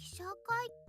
記者会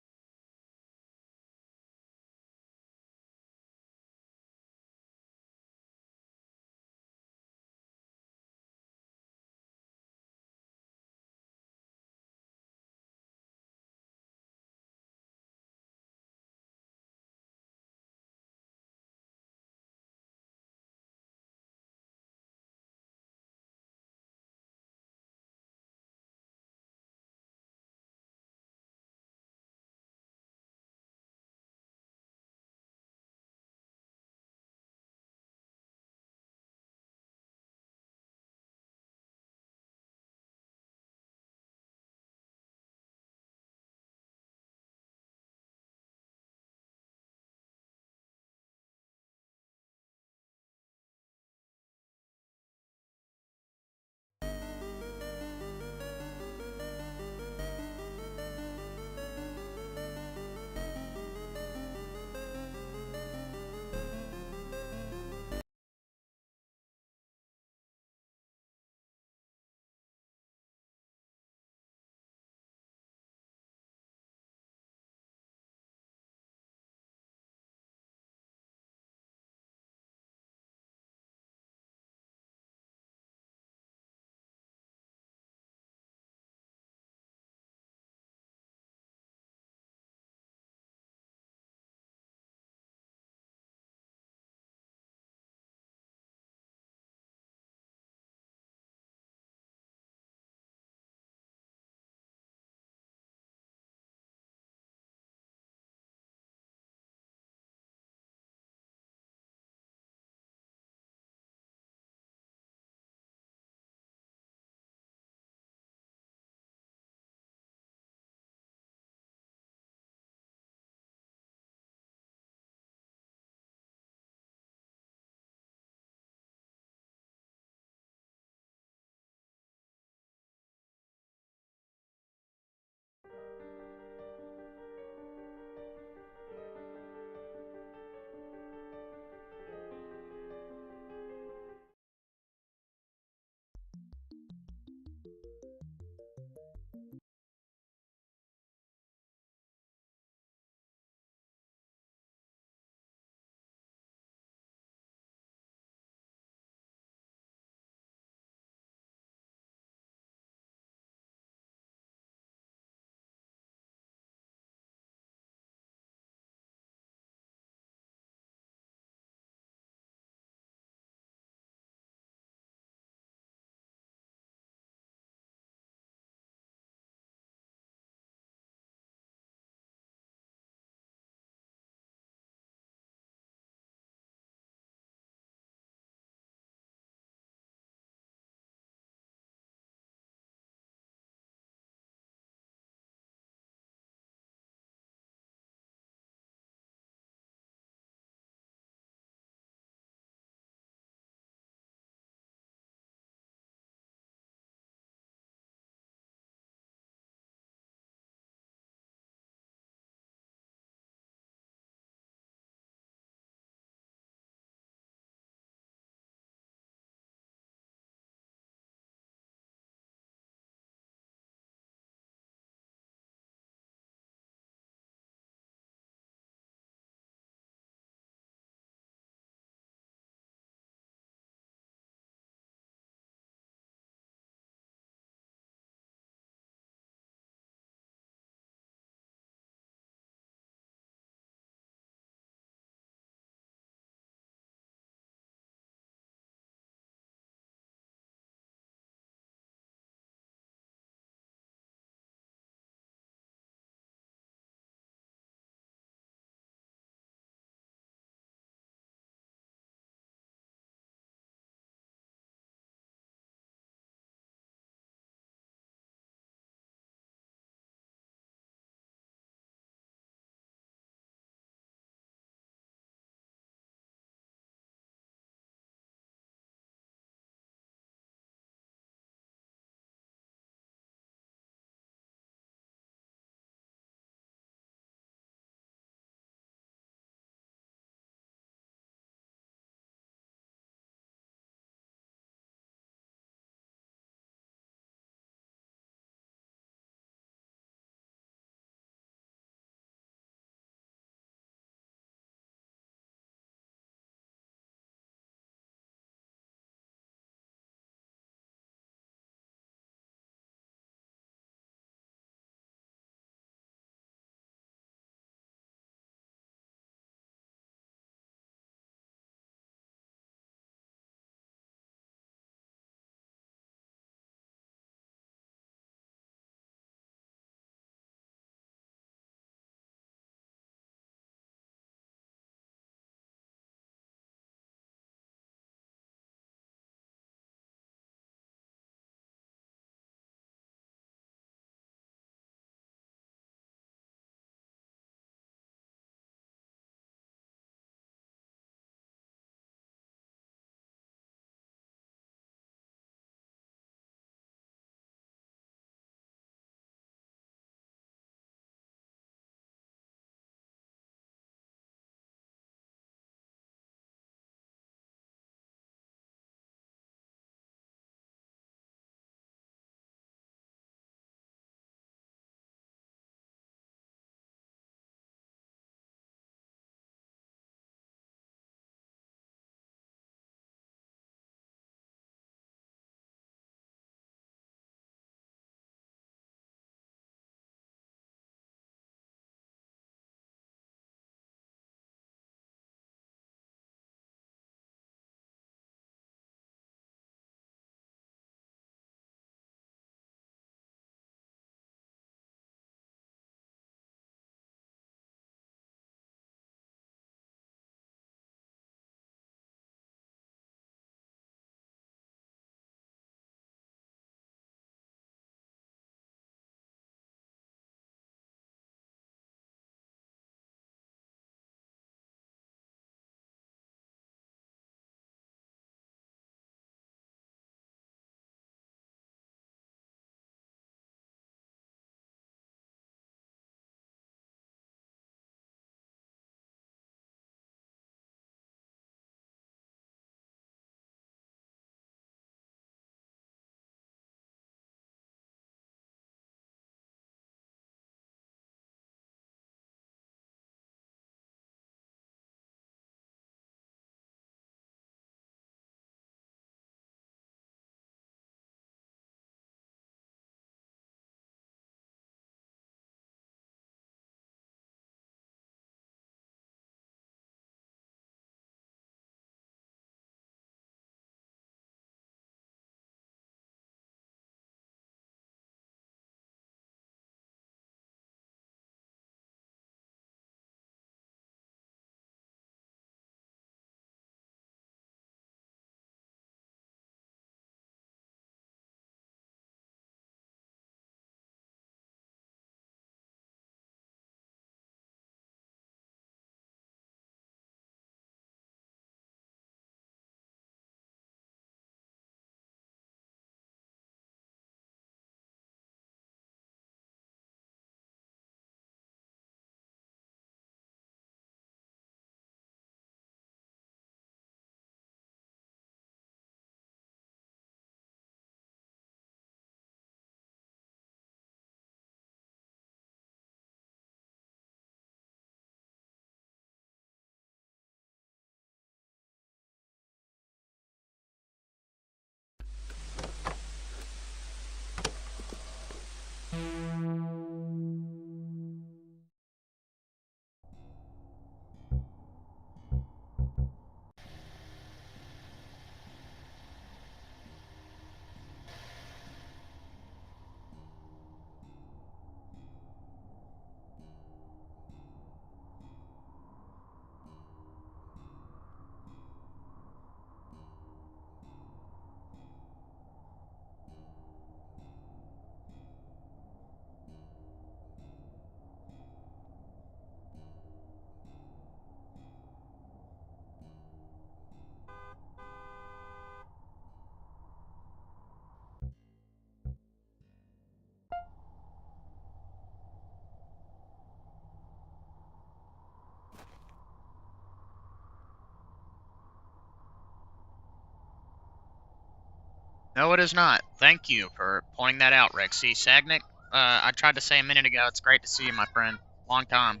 No, it is not. Thank you for pointing that out, Rexy. Sagnick, I tried to say a minute ago, it's great to see you, my friend. Long time.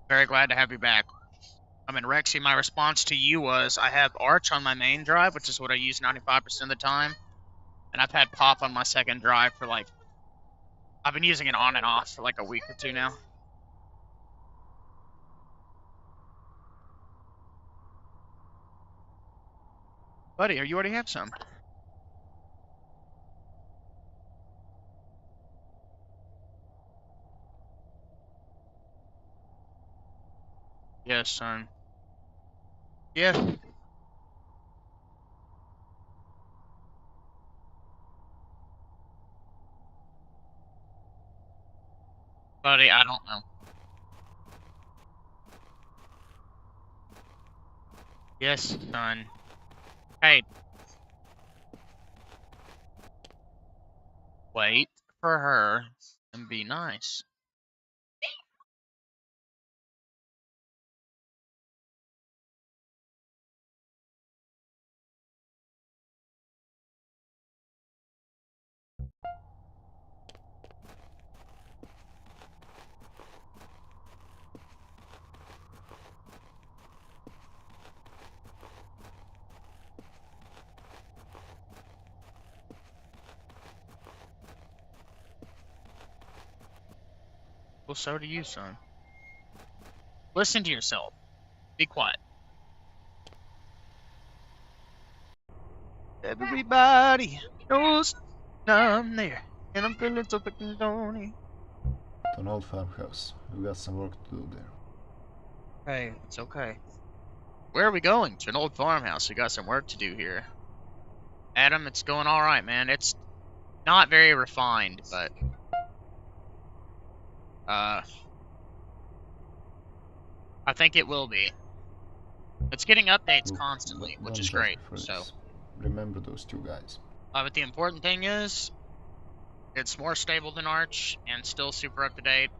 Very glad to have you back. I mean, Rexy, my response to you was I have Arch on my main drive, which is what I use 95% of the time, and I've had Pop on my second drive for like, I've been using it on and off for like a week or two now. Buddy, you already have some. Yes, son. Yes. Buddy, I don't know. Yes, son. Hey, wait for her and be nice. Well, so do you, son. Listen to yourself. Be quiet. Everybody knows I'm there, and I'm feeling so fucking lonely. To an old farmhouse. We got some work to do there. Hey, it's okay. Where are we going? To an old farmhouse. We got some work to do here. Adam, it's going all right, man. It's not very refined, but I think it will be. It's getting updates Look, constantly, which don't is judge great. me for So, this. Remember those two guys. but the important thing is, it's more stable than Arch and still super up to date.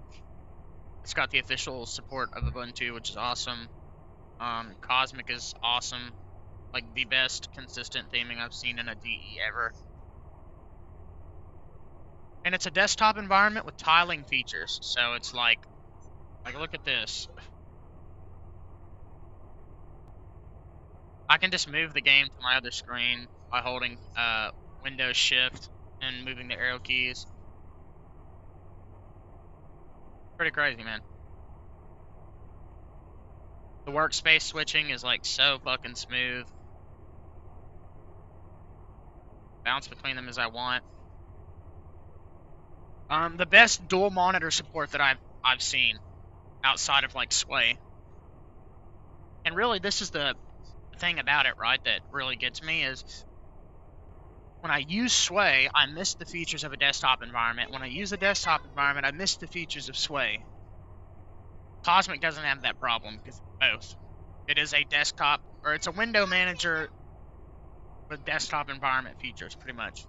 It's got the official support of Ubuntu, which is awesome. Cosmic is awesome. Like the best consistent theming I've seen in a DE ever. And it's a desktop environment with tiling features. So it's like look at this. I can just move the game to my other screen by holding Windows Shift and moving the arrow keys. Pretty crazy, man. The workspace switching is like so fucking smooth. Bounce between them as I want. The best dual monitor support that I've seen outside of like Sway. And really, this is the thing about it, right, that really gets me is when I use Sway, I miss the features of a desktop environment. When I use a desktop environment, I miss the features of Sway. Cosmic doesn't have that problem because it's both. It is a desktop, or it's a window manager with desktop environment features, pretty much.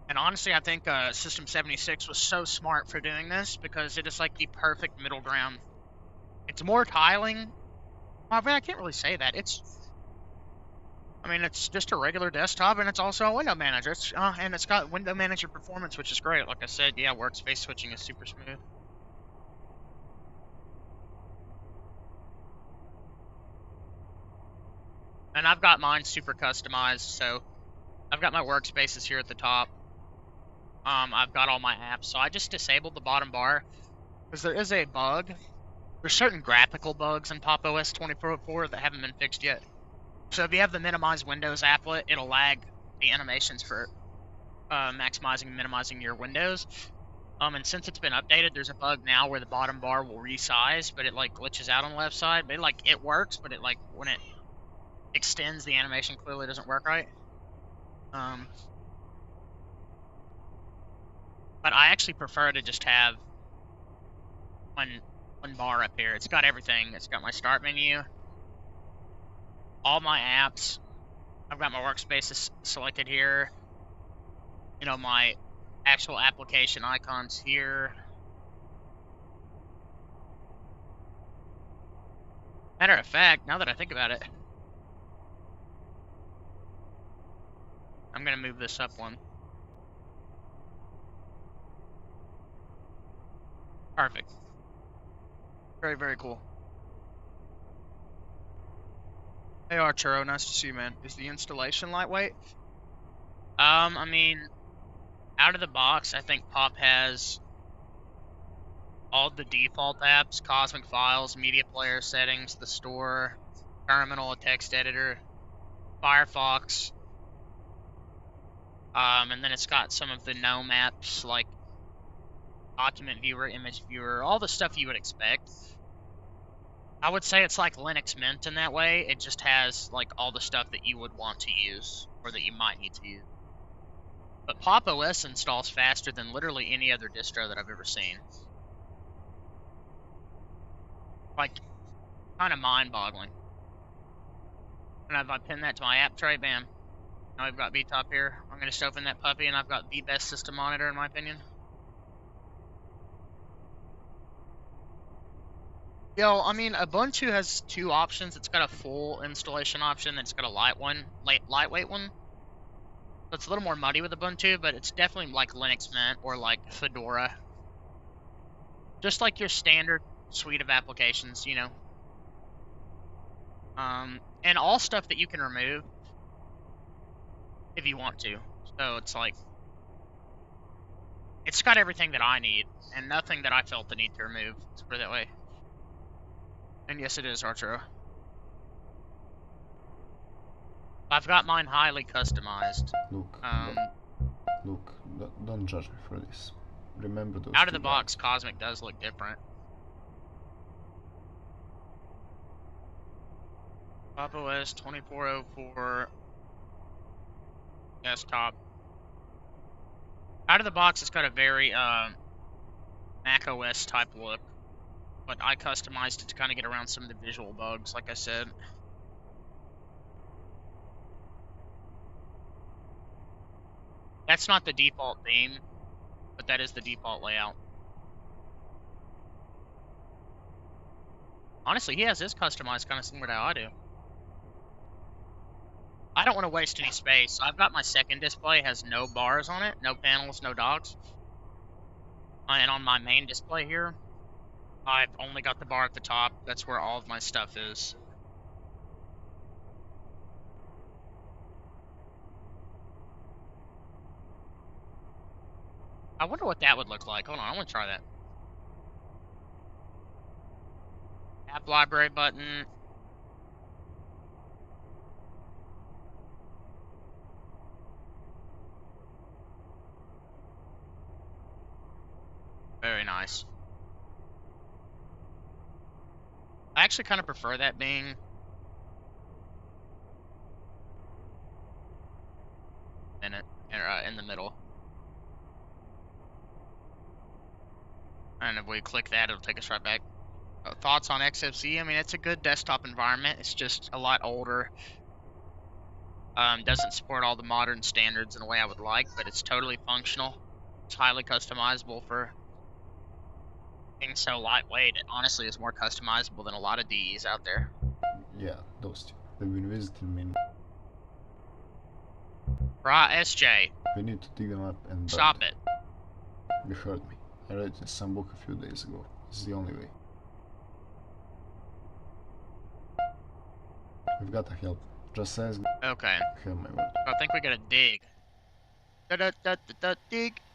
And honestly, I think System 76 was so smart for doing this because it is like the perfect middle ground. It's more tiling. I mean, I can't really say that. It's just a regular desktop, and it's also a window manager. And it's got window manager performance, which is great. Like I said, yeah, workspace switching is super smooth. And I've got mine super customized, so I've got my workspaces here at the top. I've got all my apps, so I just disabled the bottom bar because there is a bug. There's certain graphical bugs in Pop! OS 20.4 that haven't been fixed yet. So if you have the minimize Windows applet, it'll lag the animations for maximizing and minimizing your windows. And since it's been updated, there's a bug now where the bottom bar will resize, but it like glitches out on the left side. But it works, but it like when it extends, the animation clearly doesn't work right. But I actually prefer to just have one bar up here. It's got everything. It's got my start menu, all my apps. I've got my workspaces selected here. You know, my actual application icons here. Matter of fact, now that I think about it, I'm gonna move this up one. Perfect. Very, very cool. Hey Arturo, nice to see you, man. Is the installation lightweight? I mean, out of the box, I think Pop has all the default apps: Cosmic Files, Media Player settings, the store, terminal, a text editor, Firefox, and then it's got some of the GNOME apps like Document Viewer, Image Viewer, all the stuff you would expect. I would say it's like Linux Mint in that way. It just has like all the stuff that you would want to use or that you might need to use. But Pop! OS installs faster than literally any other distro that I've ever seen. Like, kind of mind-boggling. And if I pin that to my app tray, bam. Now we've got VTop here. I'm going to just open that puppy, and I've got the best system monitor, in my opinion. Yo, I mean, Ubuntu has two options. It's got a full installation option, and it's got a lightweight one. So it's a little more muddy with Ubuntu, but it's definitely like Linux Mint or like Fedora. Just like your standard suite of applications, you know. And all stuff that you can remove if you want to. So it's like, it's got everything that I need and nothing that I felt the need to remove. Let's put it that way. And yes, it is, Arturo. I've got mine highly customized. Look, don't judge me for this. Remember those out of the two box, guys. Cosmic does look different. Pop! OS 2404 desktop. Out of the box, it's got a very Mac OS type look, but I customized it to kind of get around some of the visual bugs, like I said. That's not the default theme, but that is the default layout. Honestly, he has his customized kind of similar to how I do. I don't want to waste any space. I've got my second display, has no bars on it, no panels, no dogs. And on my main display here, I've only got the bar at the top. That's where all of my stuff is. I wonder what that would look like. Hold on, I want to try that. App library button. Very nice. I actually kind of prefer that being in the middle. And if we click that, it'll take us right back. Thoughts on XFC? I mean, it's a good desktop environment. It's just a lot older. Doesn't support all the modern standards in a way I would like, but it's totally functional. It's highly customizable for being so lightweight. It honestly is more customizable than a lot of DEs out there. Yeah, those two. They've been visiting me. Right, SJ. We need to dig them up and stop it. You heard me. I read it in some book a few days ago. This is the only way. We've got to help. Just says. Okay. Have my word. I think we gotta dig.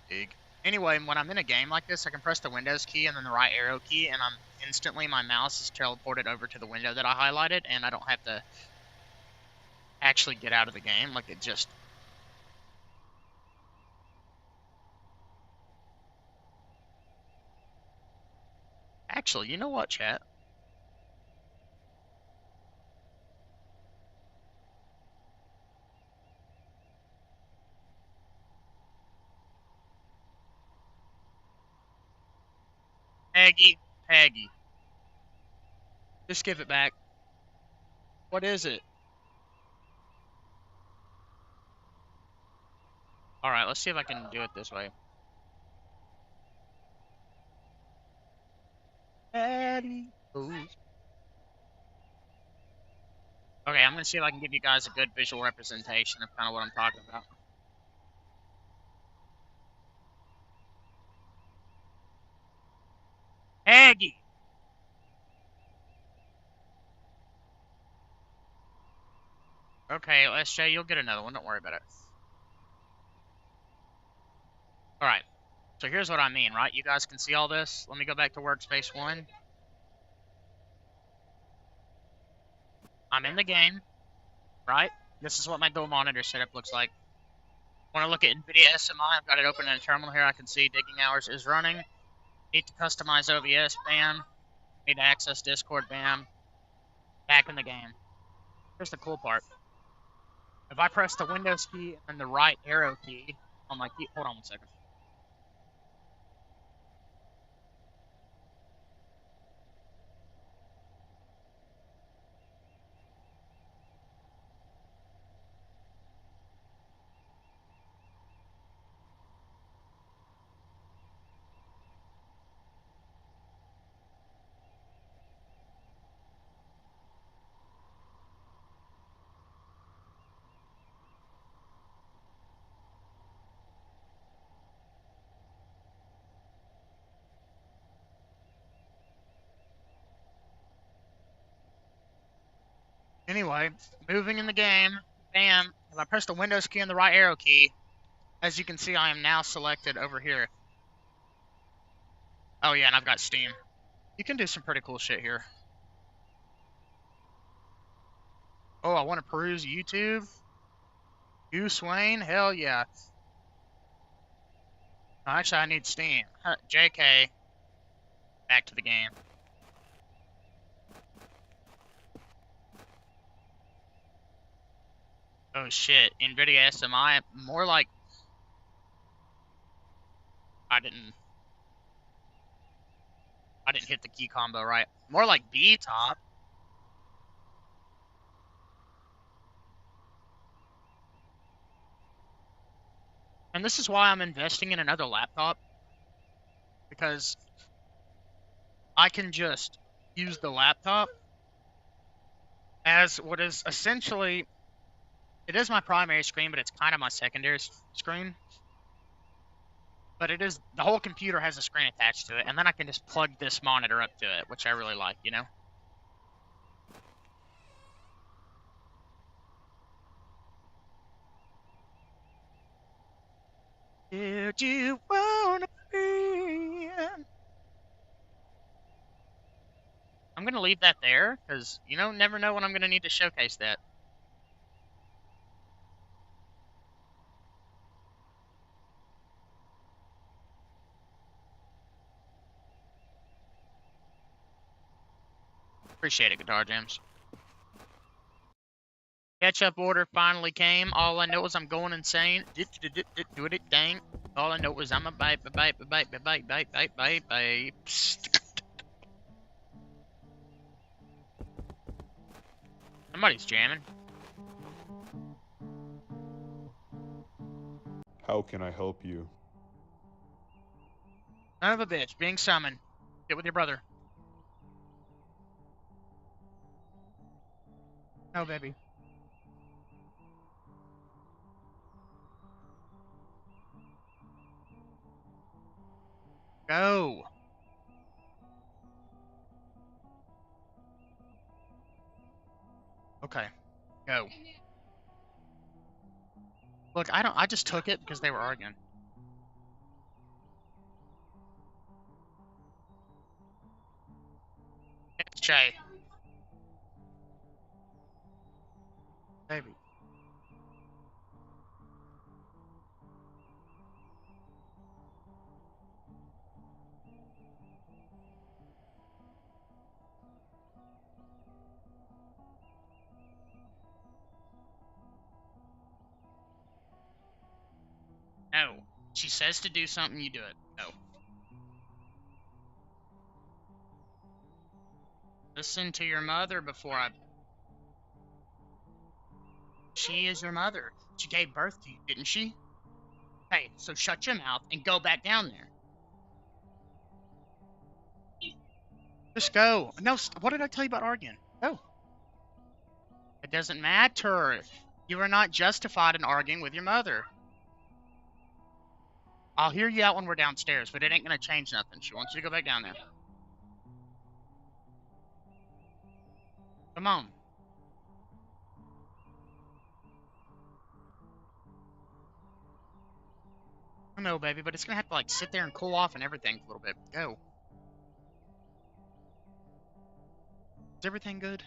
Dig. Anyway, when I'm in a game like this, I can press the Windows key and then the right arrow key, and instantly my mouse is teleported over to the window that I highlighted, and I don't have to actually get out of the game. Like, it just... Actually, you know what, chat? Peggy. Just give it back. What is it? Alright, let's see if I can do it this way. Patty. Ooh. Okay, I'm gonna see if I can give you guys a good visual representation of kind of what I'm talking about. Aggie! Okay, SJ, you'll get another one. Don't worry about it. Alright, so here's what I mean, right? You guys can see all this. Let me go back to workspace 1. I'm in the game, right? This is what my dual monitor setup looks like. When I look at NVIDIA SMI, I've got it open in a terminal here. I can see digging hours is running. Need to customize OBS, bam. Need to access Discord, bam. Back in the game. Here's the cool part. If I press the Windows key and the right arrow key on my key, hold on 1 second. Anyway, moving in the game, bam. If I press the Windows key and the right arrow key, as you can see, I am now selected over here. Oh yeah, and I've got Steam. You can do some pretty cool shit here. Oh, I want to peruse YouTube. Goose Wayne? Hell yeah. Oh, actually, I need Steam. JK. Back to the game. Oh shit. NVIDIA SMI. More like... I didn't hit the key combo right. More like B top. And this is why I'm investing in another laptop. Because I can just use the laptop as what is essentially... It is my primary screen, but it's kind of my secondary screen. But it is... The whole computer has a screen attached to it. And then I can just plug this monitor up to it, which I really like, you know? Did you wanna be? I'm gonna leave that there, because you never know when I'm gonna need to showcase that. Appreciate it, Guitar Jams. Catch-up order finally came. All I know is I'm going insane. Do it, dang. All I know is I'm a bite. Somebody's jamming. How can I help you? Son of a bitch, being summoned. Get with your brother. No, baby. Go. Okay. Go. Look, I just took it because they were arguing. It's Jay. Baby. No. She says to do something, you do it. No. Listen to your mother before I... She is your mother. She gave birth to you, didn't she? Hey, so shut your mouth and go back down there. Just go. No, what did I tell you about arguing? Go. It doesn't matter. You are not justified in arguing with your mother. I'll hear you out when we're downstairs, but it ain't gonna change nothing. She wants you to go back down there. Come on. I know, baby, but it's gonna have to, like, sit there and cool off and everything for a little bit. Go. Is everything good?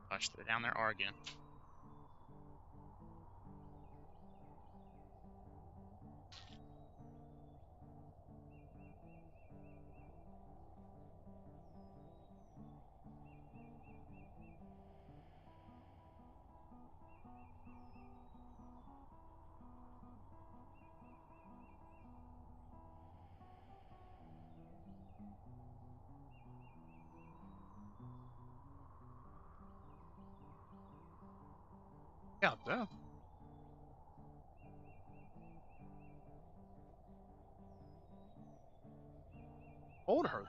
Gosh, they're down there arguing. Yeah, go. Hold her.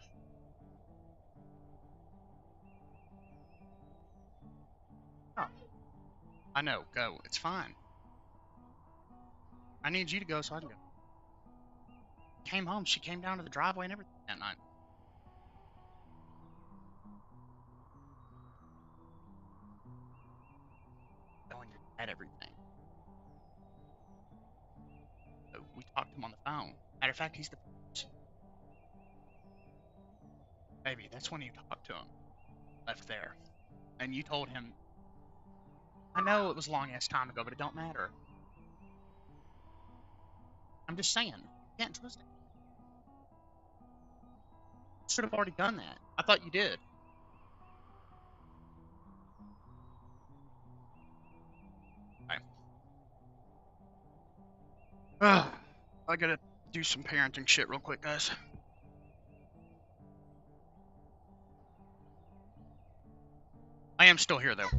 Oh. I know, go. It's fine. I need you to go so I can go. Came home, she came down to the driveway and everything that night. Telling your dad everything. So we talked to him on the phone. Matter of fact, he's the baby. That's when you talked to him. Left there. And you told him, I know it was a long ass time ago, but it don't matter. I'm just saying. You can't trust him. Should have already done that. I thought you did. Okay. I gotta do some parenting shit real quick, guys. I am still here, though.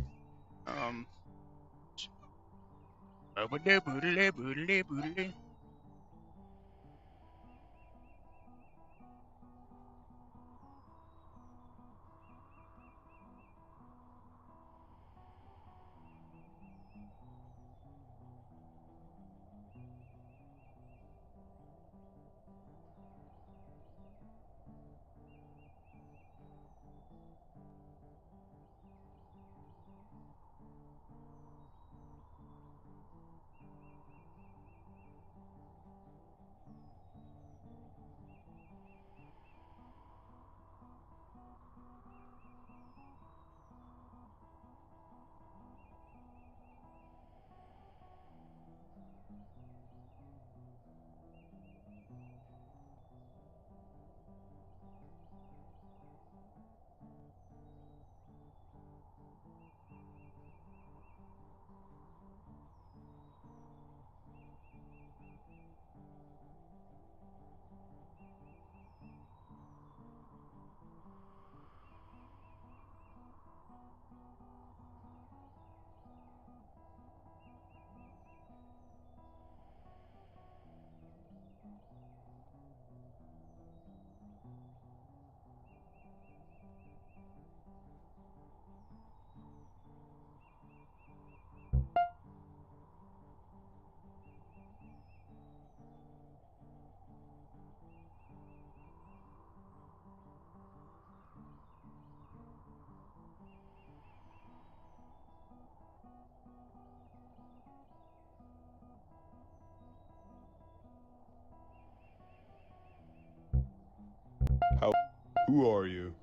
Who are you?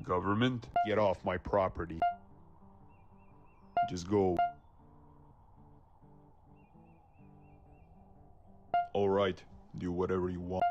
Government? Get off my property. Just go. Alright, do whatever you want.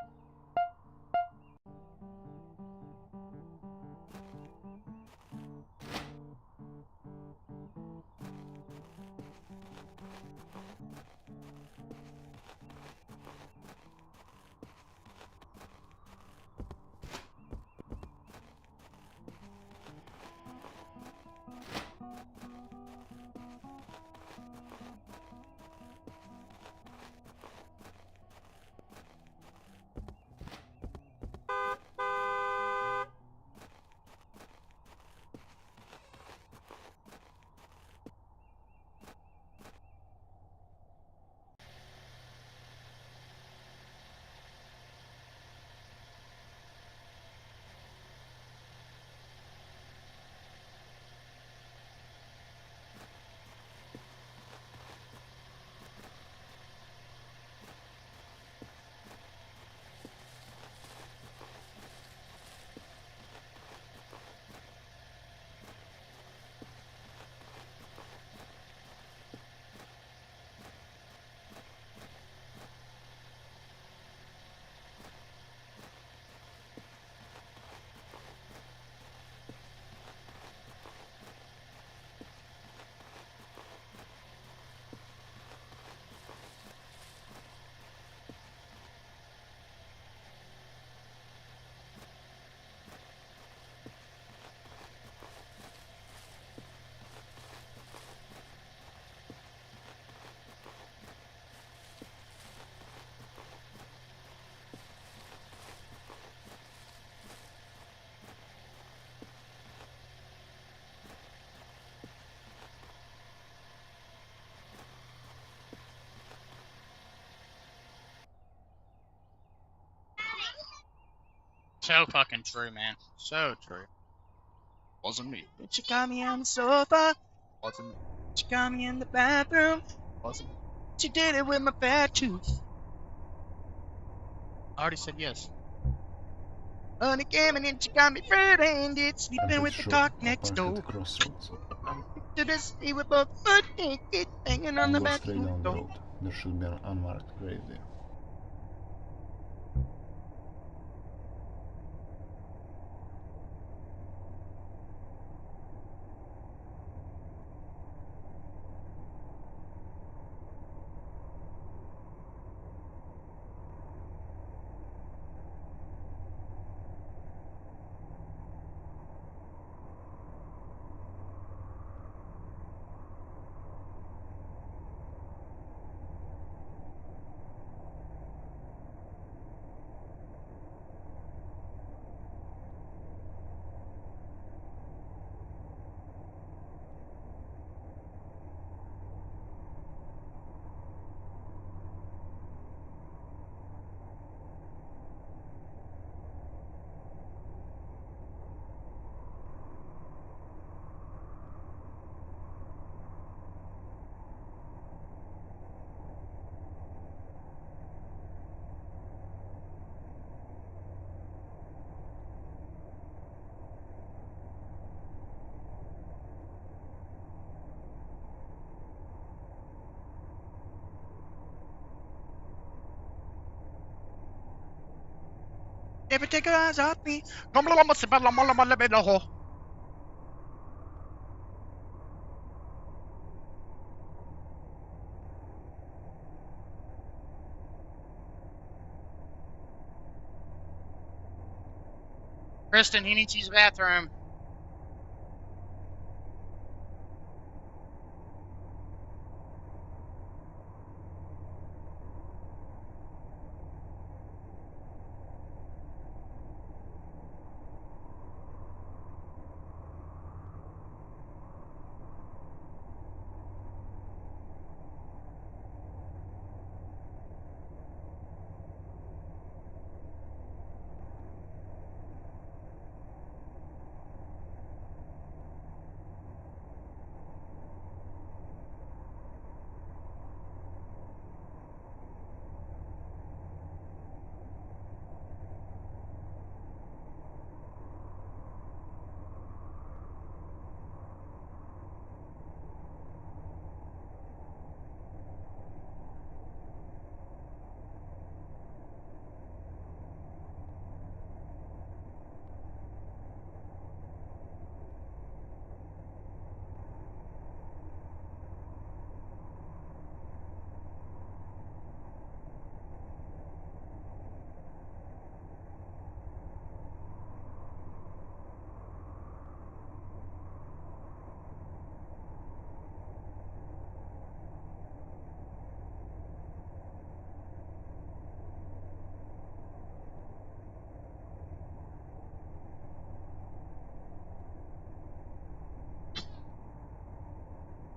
So fucking true, man. So true. Wasn't me. She got me on the sofa. Wasn't me. She got me in the bathroom. Wasn't me. She did it with my fat tooth. I already said yes. On the game and then she got me red-handed, I'm sleeping pretty with the sure cock I next parked at door. the crossroads. To the sea with both foot naked, hanging on You the go straight bathroom down the door. road. There should be an unmarked grave there. Never take your eyes off me. Kristen, he needs to use the bathroom.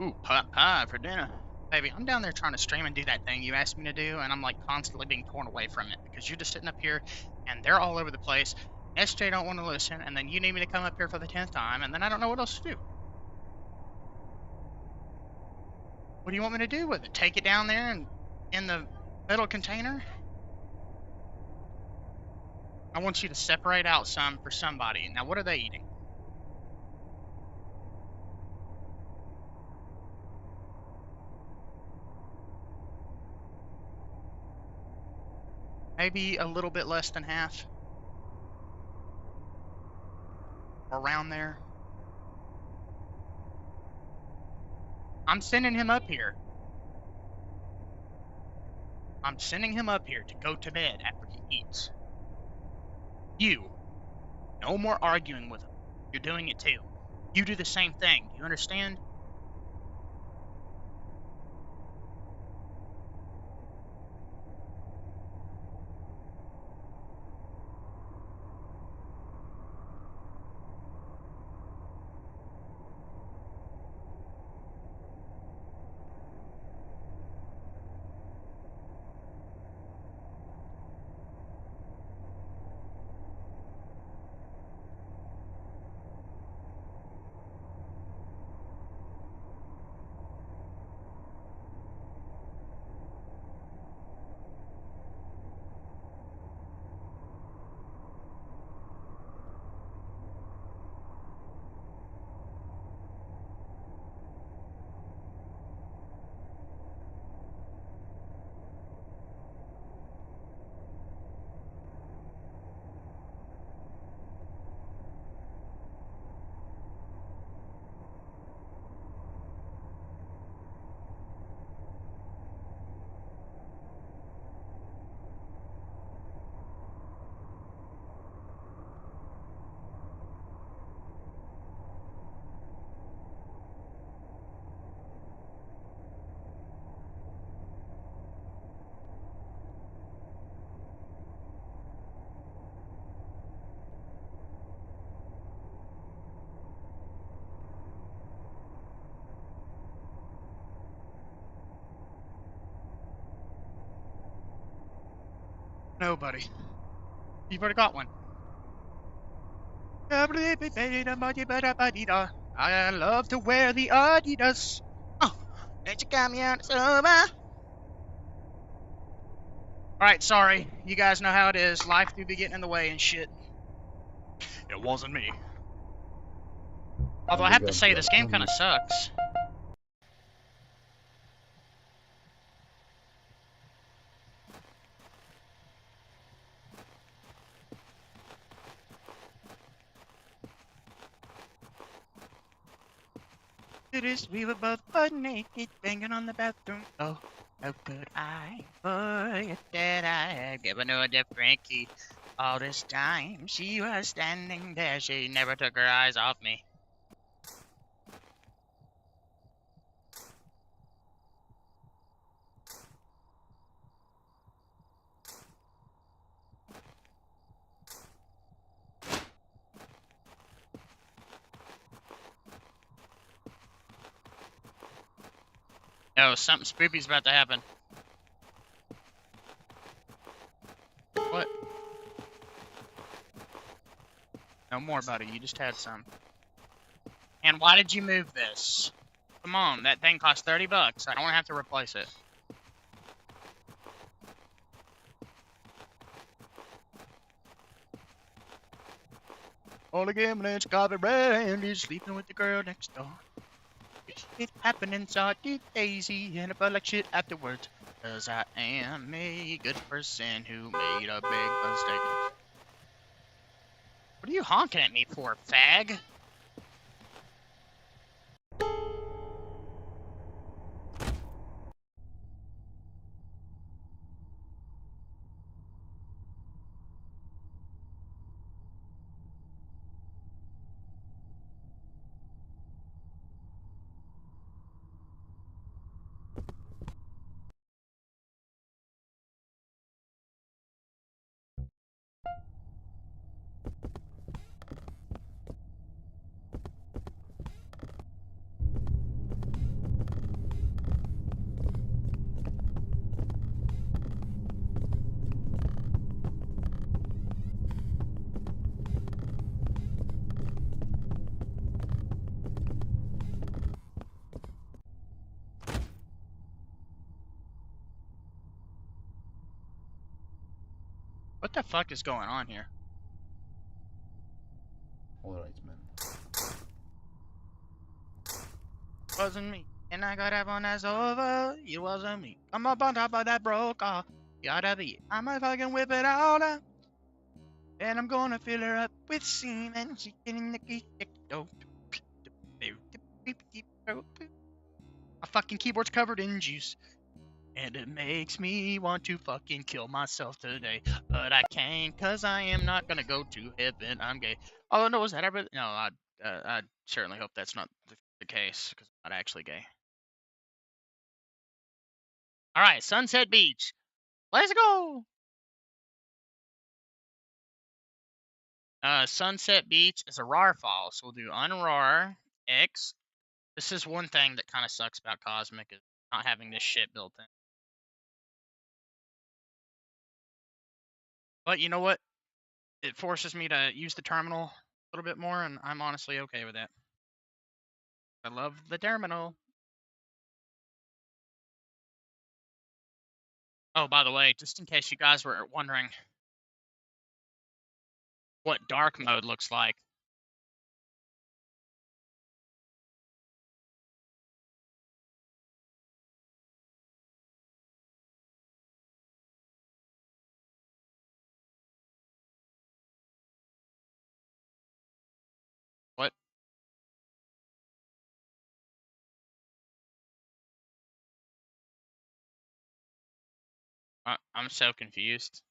Ooh, pot pie for dinner. Baby, I'm down there trying to stream and do that thing you asked me to do, and I'm like constantly being torn away from it because you're just sitting up here and they're all over the place. SJ don't want to listen, and then you need me to come up here for the 10th time, and then I don't know what else to do. What do you want me to do with it? Take it down there and in the metal container? I want you to separate out some for somebody. Now, what are they eating? Maybe a little bit less than half. Around there. I'm sending him up here. I'm sending him up here to go to bed after he eats. You, no more arguing with him. You're doing it too. You do the same thing. You understand? No, buddy. You've already got one. I love to wear the Adidas. Oh, let you got me out of summer. Alright, sorry. You guys know how it is. Life do be getting in the way and shit. It wasn't me. Although I have to say, this game kind of sucks. It is, we were both butt naked, banging on the bathroom. Oh, how could I forget that I had given her a different key? All this time, she was standing there, she never took her eyes off me. No, something spooky's about to happen. What? No more, buddy. You just had some. And why did you move this? Come on, that thing cost 30 bucks. I don't have to replace it. All the gambling's coffee brand is sleeping with the girl next door. It happened inside the daisy, and I felt like shit afterwards. 'Cause I am a good person who made a big mistake. What are you honking at me for, fag? What the fuck is going on here? Alright, man. Wasn't me. And I got that one that's over. It wasn't me. I'm up on top of that broke off. Gotta be. I'ma fucking whip it all up. And I'm gonna fill her up with semen. She getting the key. My fucking keyboard's covered in juice. And it makes me want to fucking kill myself today. But I can't, cause I am not gonna go to heaven. I'm gay. Oh no, is that ever? No, I certainly hope that's not the case, because I'm not actually gay. Alright, Sunset Beach. Let's go! Sunset Beach is a RAR file, so we'll do unrar x. This is one thing that kind of sucks about Cosmic, is not having this shit built in. But you know what? It forces me to use the terminal a little bit more, and I'm honestly okay with that. I love the terminal. Oh, by the way, just in case you guys were wondering what dark mode looks like. What? I'm so confused.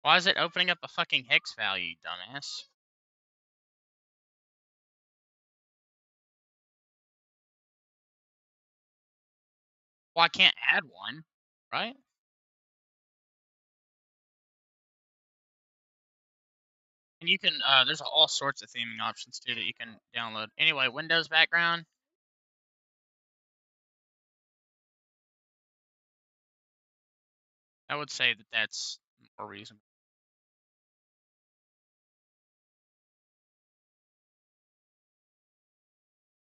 Why is it opening up a fucking hex value, you dumbass? Well, I can't add one, right? And you can, there's all sorts of theming options too that you can download. Anyway, Windows background. I would say that that's more reasonable.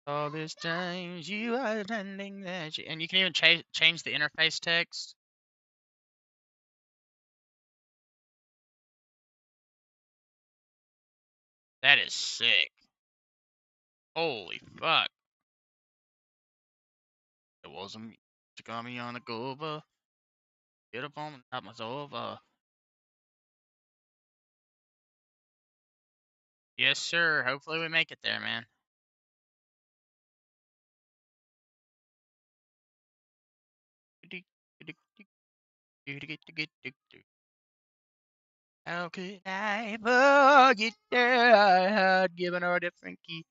All this time you are pretending that you... And you can even change the interface text. That is sick. Holy fuck. It wasn't me. You got me on the Gova. Get up on the top of my Zova. Yes, sir. Hopefully we make it there, man. How could I forget that I had given her a different key?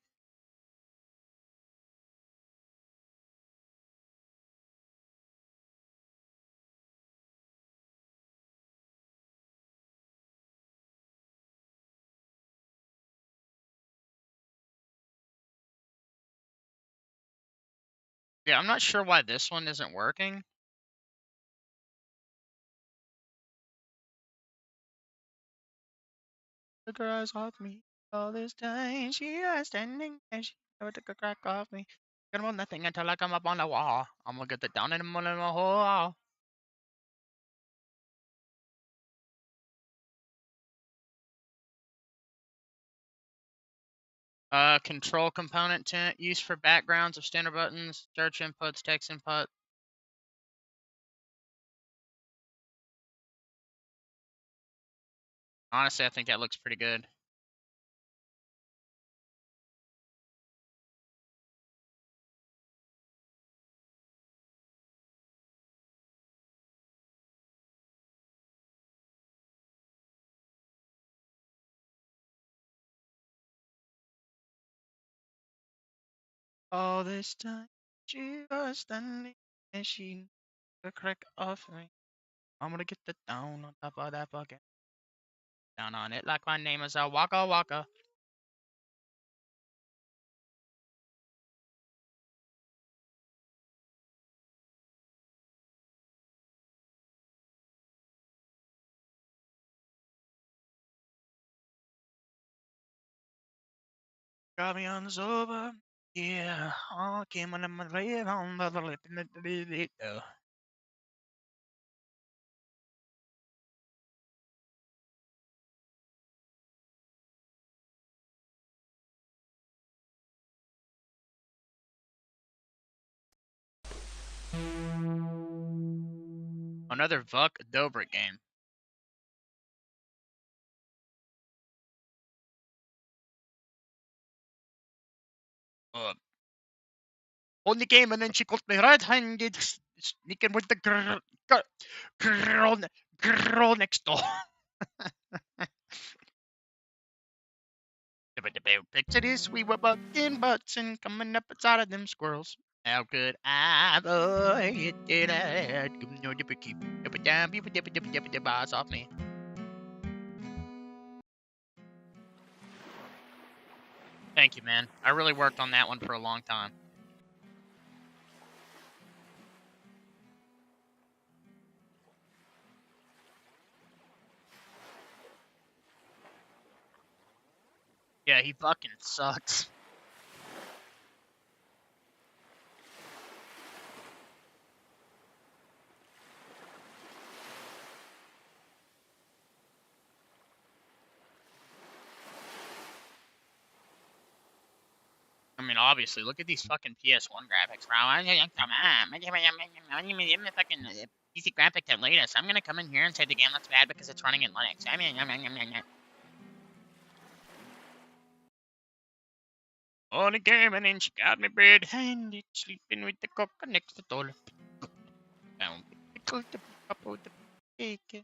Yeah, I'm not sure why this one isn't working. Took her eyes off me all this time. She was standing and she never took a crack off me. Gonna want nothing until I come up on the wall. I'm gonna get it down in the middle of the hole. Control component used for backgrounds of standard buttons, search inputs, text input. Honestly, I think that looks pretty good. All this time, she was standing and she took a crack off me. I'm gonna get the down on top of that bucket. Down on it like my name is a Waka Waka. Got me on the sober. Yeah, I came on my way on the lip. Another Vuk Dobrik game. On the game, and then she caught me red-handed, sneaking with the girl next door. Picture this, we were bucking butts and coming up inside of them squirrels. How could I avoid it? Keep boss off me. Thank you, man. I really worked on that one for a long time. Yeah, he fucking sucks. I mean, obviously, look at these fucking PS1 graphics, bro. Come on. Give me fucking PC graphic at latest. I'm gonna come in here and say the game looks bad because it's running in Linux. On a game, and then she got me red-handed, sleeping with the cocker next to the door. Down the up with the bacon.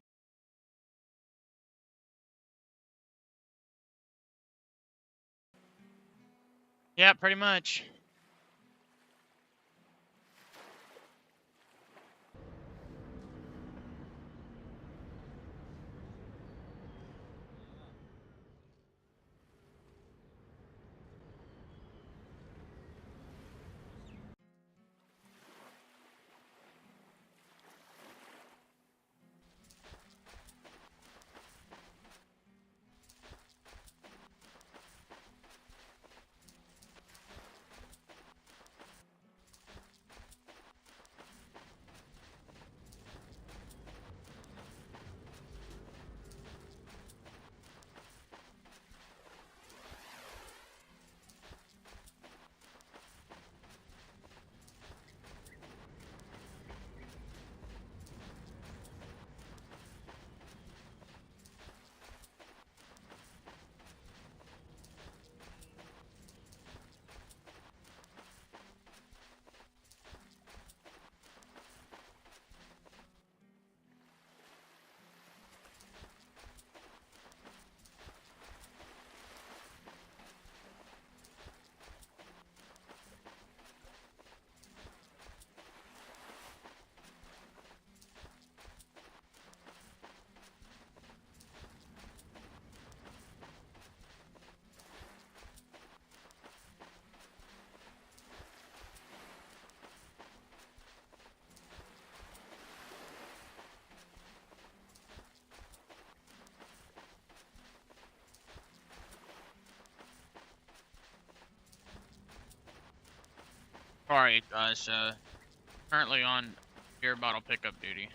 Yeah, pretty much. Sorry, guys. Currently on beer bottle pickup duty.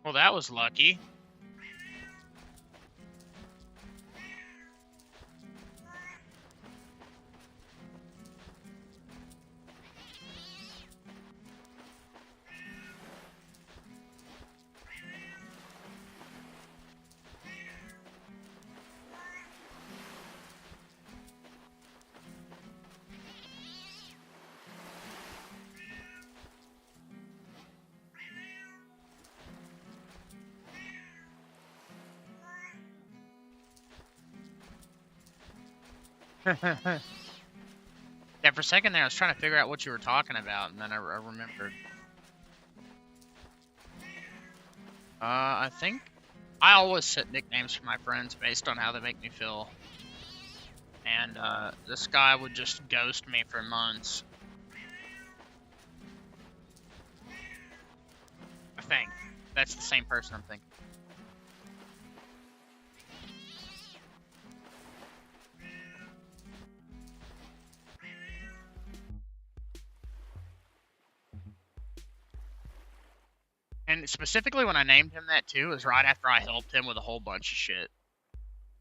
Well, that was lucky. Yeah, for a second there, I was trying to figure out what you were talking about, and then I remembered. I think I always set nicknames for my friends based on how they make me feel. And this guy would just ghost me for months. I think that's the same person I'm thinking. And specifically when I named him that too, was right after I helped him with a whole bunch of shit.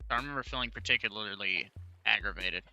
So I remember feeling particularly aggravated.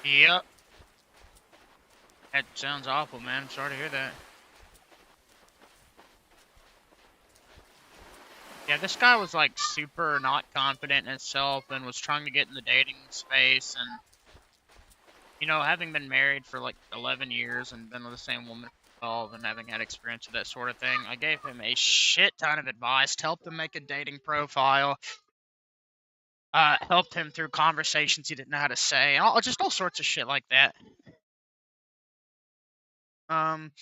Yep. That sounds awful, man. I'm sorry to hear that. Yeah, this guy was like super not confident in himself and was trying to get in the dating space. And, you know, having been married for like 11 years and been with the same woman for 12 and having had experience with that sort of thing, I gave him a shit ton of advice, helped him make a dating profile, helped him through conversations he didn't know how to say, and just all sorts of shit like that. Um,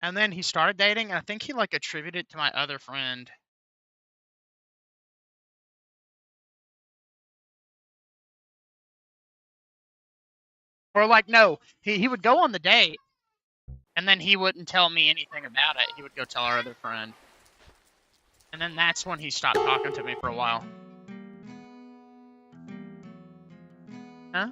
and then he started dating, and I think he like attributed it to my other friend. Or like, no, he would go on the date, and then he wouldn't tell me anything about it. He would go tell our other friend. And then that's when he stopped talking to me for a while. Huh?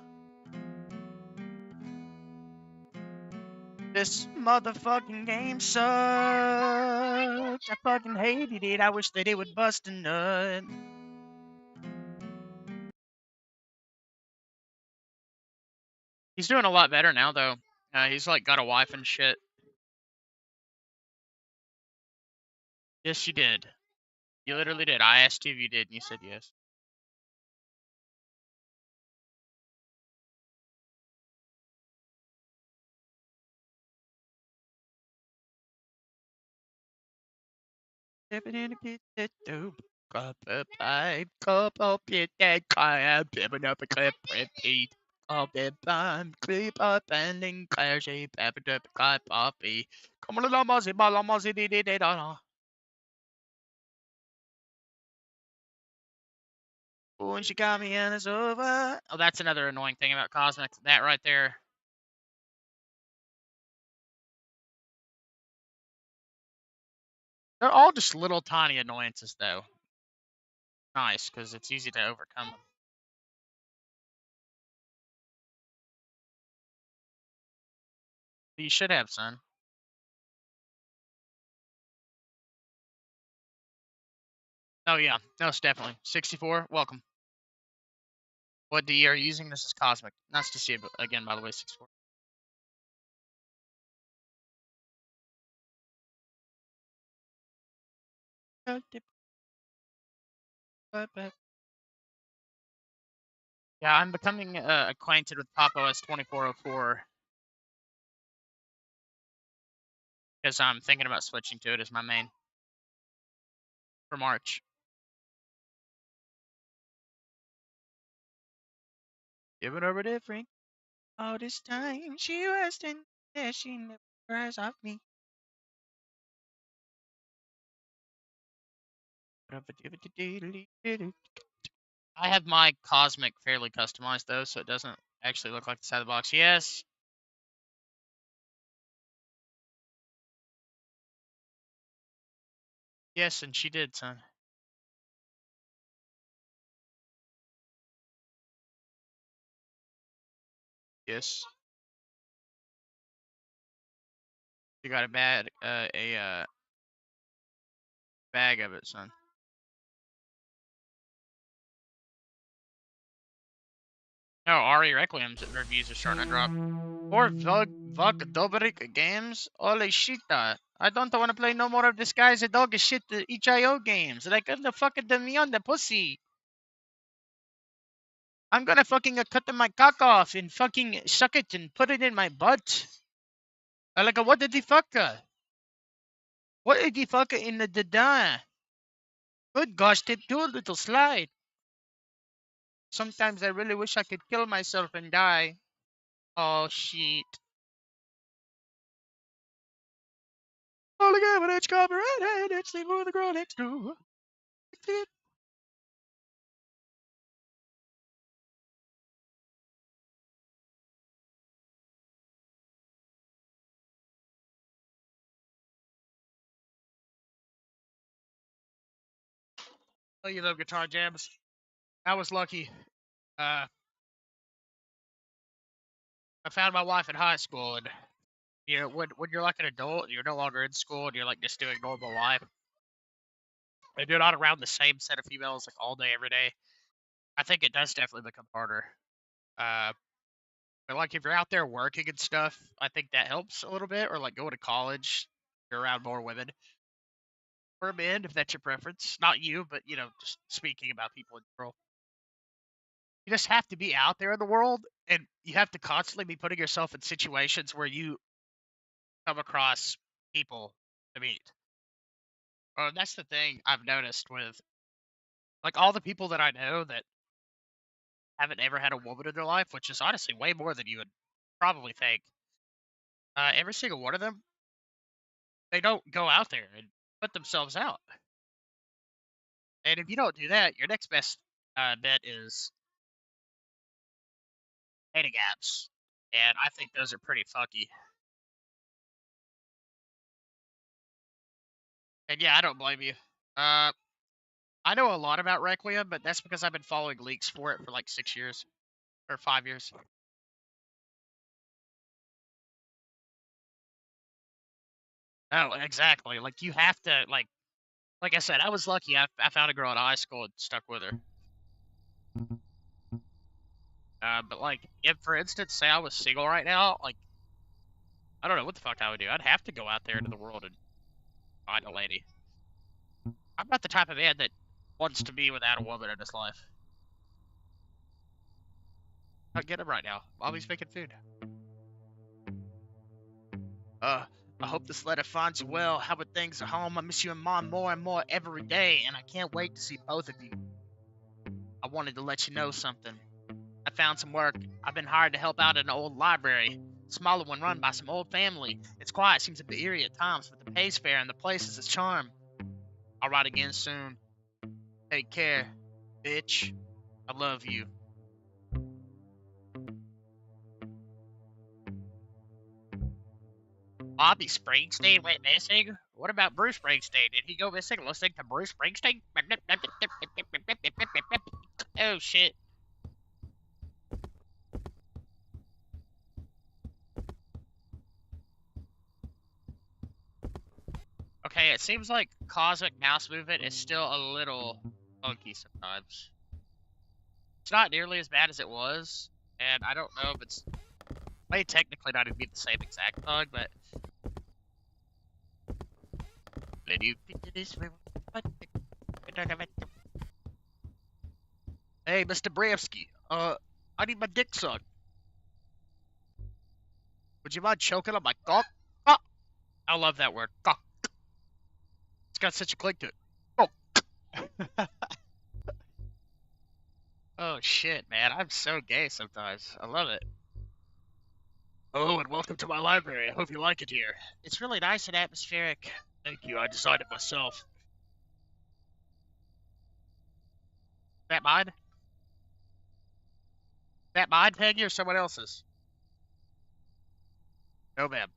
This motherfucking game sucks. I fucking hated it. I wish that it would bust a nut. He's doing a lot better now, though. He's like got a wife and shit. Yes, you did. You literally did. I asked you if you did, and you said yes. Stepping in the kitchen, dope. Cup of pipe, cup of it, that crab, giving up a clip, repeat. Of the bomb, clip up and then crash a pepper up, clap off a. Come on, la mozzie, bala mozzie, dee da da. When she got me and it's over. Oh, that's another annoying thing about Cosmic. That right there. They're all just little tiny annoyances, though. Nice, because it's easy to overcome them. You should have, son. Oh, yeah. Most definitely. 64, welcome. What D are you using? This is Cosmic. Nice to see you again, by the way, 64. Yeah, I'm becoming acquainted with Pop OS 2404 because I'm thinking about switching to it as my main for March. Give it over to Frank. All this time she was in there, she never cries off me. I have my Cosmic fairly customized though, so it doesn't actually look like the side of the box. Yes. Yes, and she did, son. Yes. You got a bag of it, son. No, Ari Requiem's reviews are starting to drop. Or Vug Dobrik games? Holy shit. I don't want to play no more of this guy's a dog shit itch.io games. Like, the fuck the me on the pussy. I'm gonna fucking cut my cock off and fucking suck it and put it in my butt. Like, what did the fuck? What did the fuck in the da? Good gosh, it do a little slide. Sometimes I really wish I could kill myself and die. Oh shit. All again when it's copyright, it's the for the girl next door. Oh, you love guitar jams. I was lucky. I found my wife in high school, and you know, when you're like an adult, you're no longer in school, and you're like just doing normal life, and you're not around the same set of females like all day, every day. I think it does definitely become harder. Uh, but like if you're out there working and stuff, I think that helps a little bit. Or like going to college, you're around more women or men, if that's your preference. Not you, but you know, just speaking about people in general. You just have to be out there in the world, and you have to constantly be putting yourself in situations where you come across people to meet. Oh, that's the thing I've noticed with like all the people that I know that haven't ever had a woman in their life, which is honestly way more than you would probably think. Every single one of them, they don't go out there and put themselves out. And if you don't do that, your next best bet is dating apps. And I think those are pretty fucky. And yeah, I don't blame you. Uh, I know a lot about Requiem, but that's because I've been following leaks for it for like 6 years or 5 years. Oh, exactly. Like you have to like I said, I was lucky. I found a girl in high school and stuck with her. But like if for instance, say I was single right now, like I don't know what the fuck I would do. I'd have to go out there into the world and find a lady. I'm not the type of man that wants to be without a woman in his life. I get him right now. Mommy's making food. I hope this letter finds you well. How are things at home? I miss you and Mom more and more every day, and I can't wait to see both of you. I wanted to let you know something. I found some work. I've been hired to help out at an old library. Smaller one run by some old family. It's quiet, seems a bit eerie at times, but the pay's fair and the place is a charm. I'll write again soon. Take care, bitch. I love you. Bobby Springsteen went missing? What about Bruce Springsteen? Did he go missing listening to Bruce Springsteen? Oh shit. Okay, it seems like Cosmic Mouse Movement is still a little funky sometimes. It's not nearly as bad as it was, and I don't know if it's may technically not even be the same exact bug, but hey, Mr. Bramsky, I need my dick sucked. Would you mind choking on my cock? Oh, I love that word, cock. It's got such a click to it. Oh. Oh shit, man, I'm so gay sometimes. I love it. Oh, and welcome to my library. I hope you like it here. It's really nice and atmospheric. Thank you, I designed it myself. Is that mine? Is that mine, Peggy, or someone else's? No, ma'am.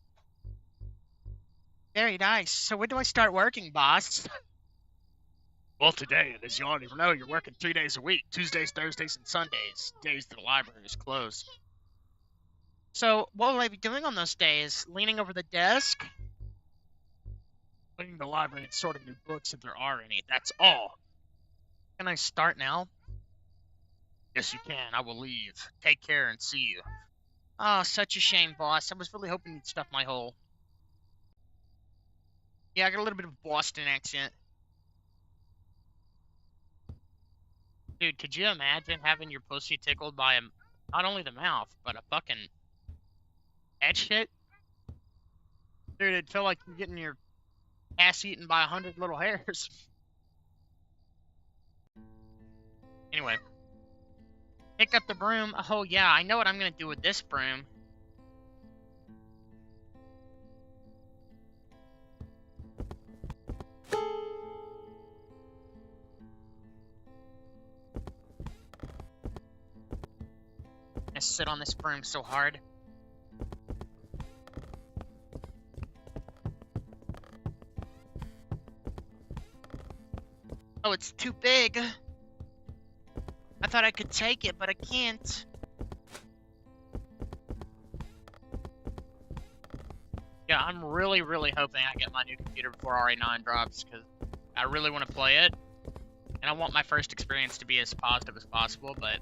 Very nice. So when do I start working, boss? Well, today, and as you already know, you're working 3 days a week. Tuesdays, Thursdays, and Sundays. Days that the library is closed. So, what will I be doing on those days? Leaning over the desk? Cleaning the library and sorting new books if there are any. That's all. Can I start now? Yes, you can. I will leave. Take care and see you. Oh, such a shame, boss. I was really hoping you'd stuff my hole. Yeah, I got a little bit of a Boston accent. Dude, could you imagine having your pussy tickled by not only the mouth, but a fucking head shit? Dude, it'd feel like you're getting your ass eaten by 100 little hairs. Anyway. Pick up the broom. Oh yeah, I know what I'm gonna do with this broom. I sit on this broom so hard. Oh, it's too big. I thought I could take it, but I can't. Yeah, I'm really, really hoping I get my new computer before RA9 drops, because I really want to play it. And I want my first experience to be as positive as possible, but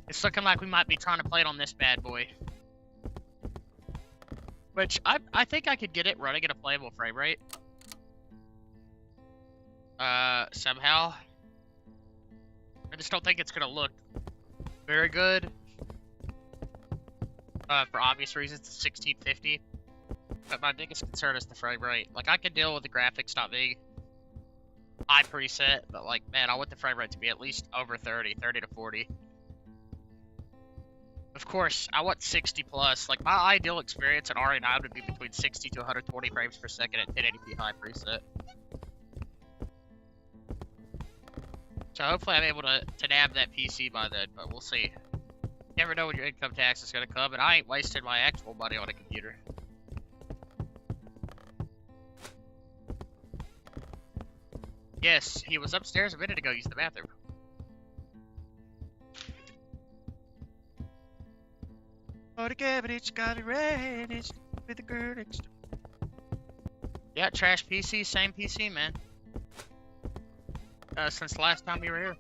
it's looking like we might be trying to play it on this bad boy. Which, I think I could get it running at a playable frame rate. Somehow. I just don't think it's gonna look very good. For obvious reasons, it's 1650. But my biggest concern is the frame rate. Like, I can deal with the graphics not being high preset, but like, man, I want the frame rate to be at least over 30 to 40. Of course, I want 60 plus. Like, my ideal experience at RA9 would be between 60 to 120 frames per second at 1080p high preset. So hopefully I'm able to nab that PC by then, but we'll see. You never know when your income tax is going to come, and I ain't wasted my actual money on a computer. Yes, he was upstairs a minute ago using the bathroom. Oh, the cabbage got it ready with the girl next door. Yeah, trash PC, same PC, man. Since the last time we were here.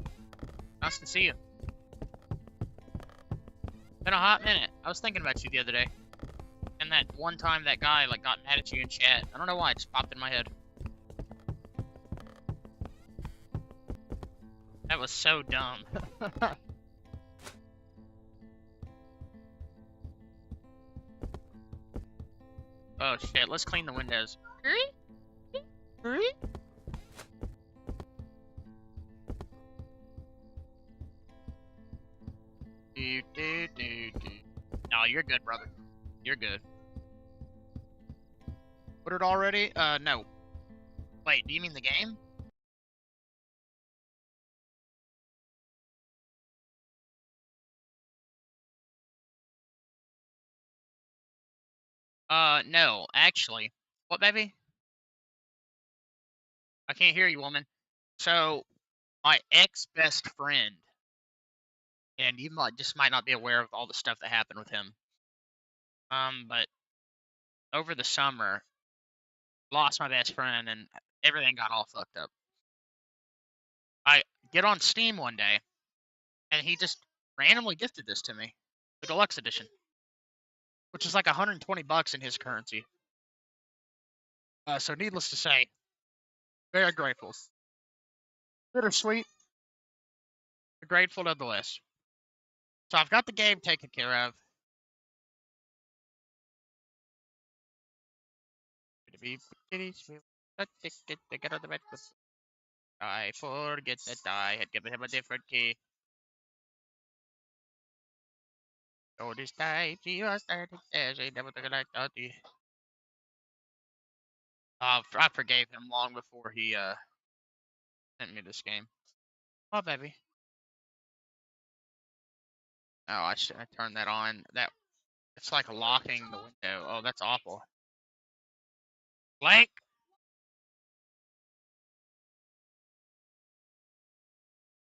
Nice to see you. Been a hot minute. I was thinking about you the other day. And that one time that guy, like, got mad at you in chat. I don't know why, it just popped in my head. That was so dumb. Oh shit, let's clean the windows. No, you're good, brother. You're good. Put it already? No. Wait, do you mean the game? No, actually. What, baby? I can't hear you, woman. So, my ex-best friend, and you might not be aware of all the stuff that happened with him. But over the summer, lost my best friend, and everything got all fucked up. I get on Steam one day, and he just randomly gifted this to me, the deluxe edition, which is like 120 bucks in his currency. So needless to say, very grateful. Bittersweet, but grateful nonetheless. So I've got the game taken care of. I forget that I had given him a different key. So this time she was standing there, she never took it like that. I forgave him long before he sent me this game. Oh baby. Oh, I should have turned that on. It's like locking the window. Oh, that's awful. Blank.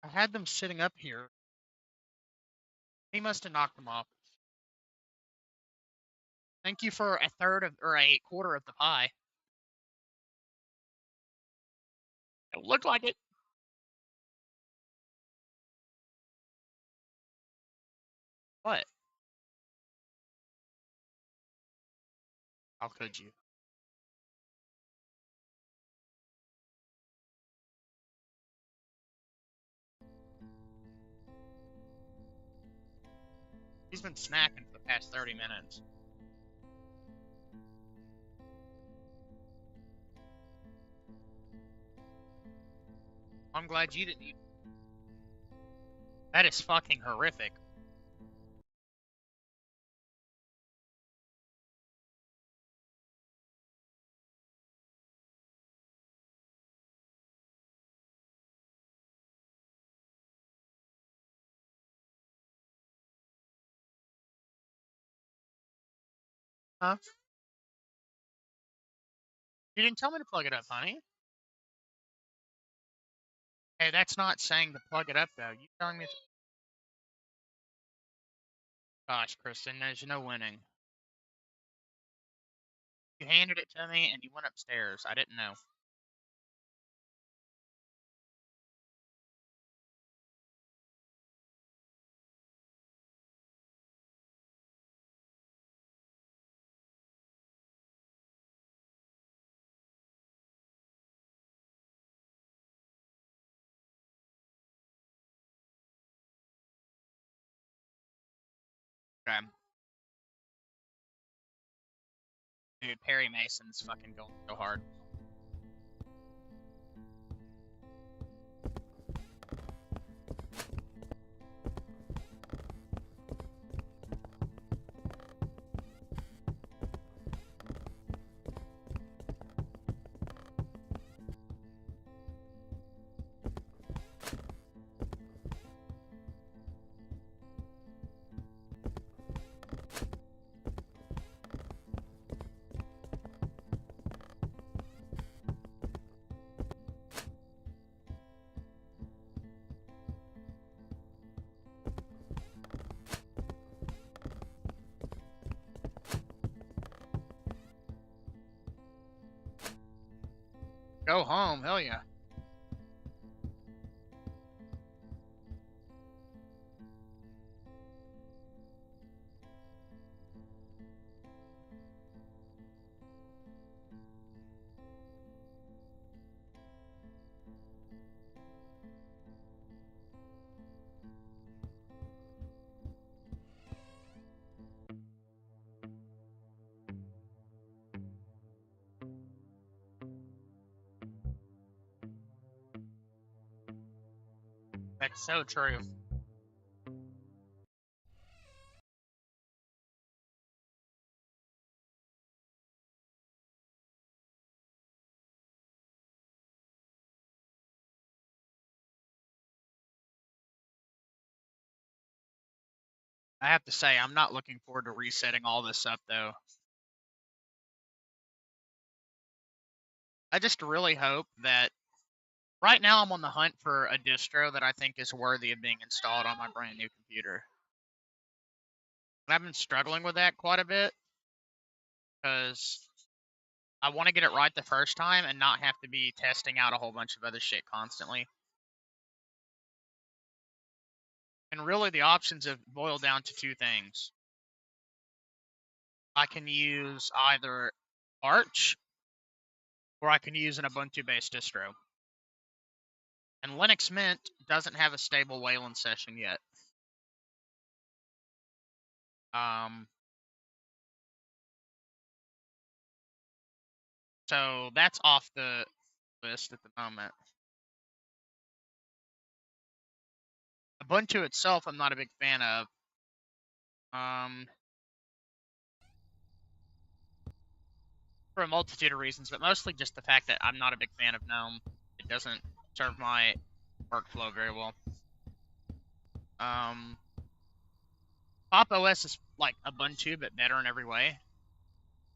I had them sitting up here. He must have knocked them off. Thank you for a third of or a quarter of the pie. It looked like it. What? How could you? He's been snacking for the past 30 minutes. I'm glad you didn't eat. That is fucking horrific. Huh? You didn't tell me to plug it up, honey. Hey, that's not saying to plug it up, though. You telling me to... Gosh, Kristen, there's no winning. You handed it to me, and you went upstairs. I didn't know. Okay. Dude, Perry Mason's fucking going so hard. Go home, hell yeah. That's so true. I have to say, I'm not looking forward to resetting all this up, though. I just really hope that right now I'm on the hunt for a distro that I think is worthy of being installed on my brand new computer. And I've been struggling with that quite a bit because I want to get it right the first time and not have to be testing out a whole bunch of other shit constantly. And really, the options have boiled down to two things. I can use either Arch or I can use an Ubuntu-based distro. And Linux Mint doesn't have a stable Wayland session yet. So that's off the list at the moment. Ubuntu itself, I'm not a big fan of. For a multitude of reasons, but mostly just the fact that I'm not a big fan of GNOME. It doesn't serve my workflow very well. Pop OS is like Ubuntu, but better in every way.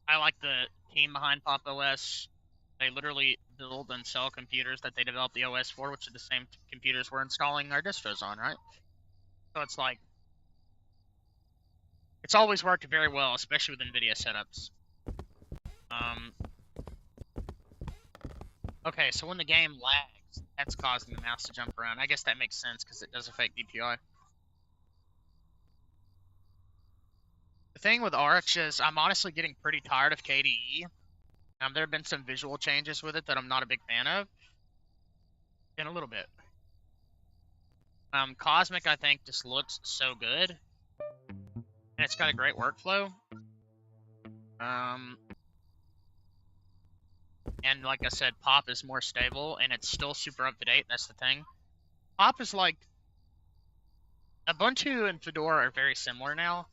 I like the team behind Pop OS. They literally build and sell computers that they develop the OS for, which are the same computers we're installing our distros on, right? So it's like, it's always worked very well, especially with NVIDIA setups. Okay, so when the game lags, that's causing the mouse to jump around. I guess that makes sense because it does affect DPI. The thing with Arch is I'm honestly getting pretty tired of KDE. There have been some visual changes with it that I'm not a big fan of. In a little bit. Cosmic, I think, just looks so good. And it's got a great workflow. And like I said, Pop is more stable, and it's still super up-to-date. That's the thing. Pop is like... Ubuntu and Fedora are very similar now.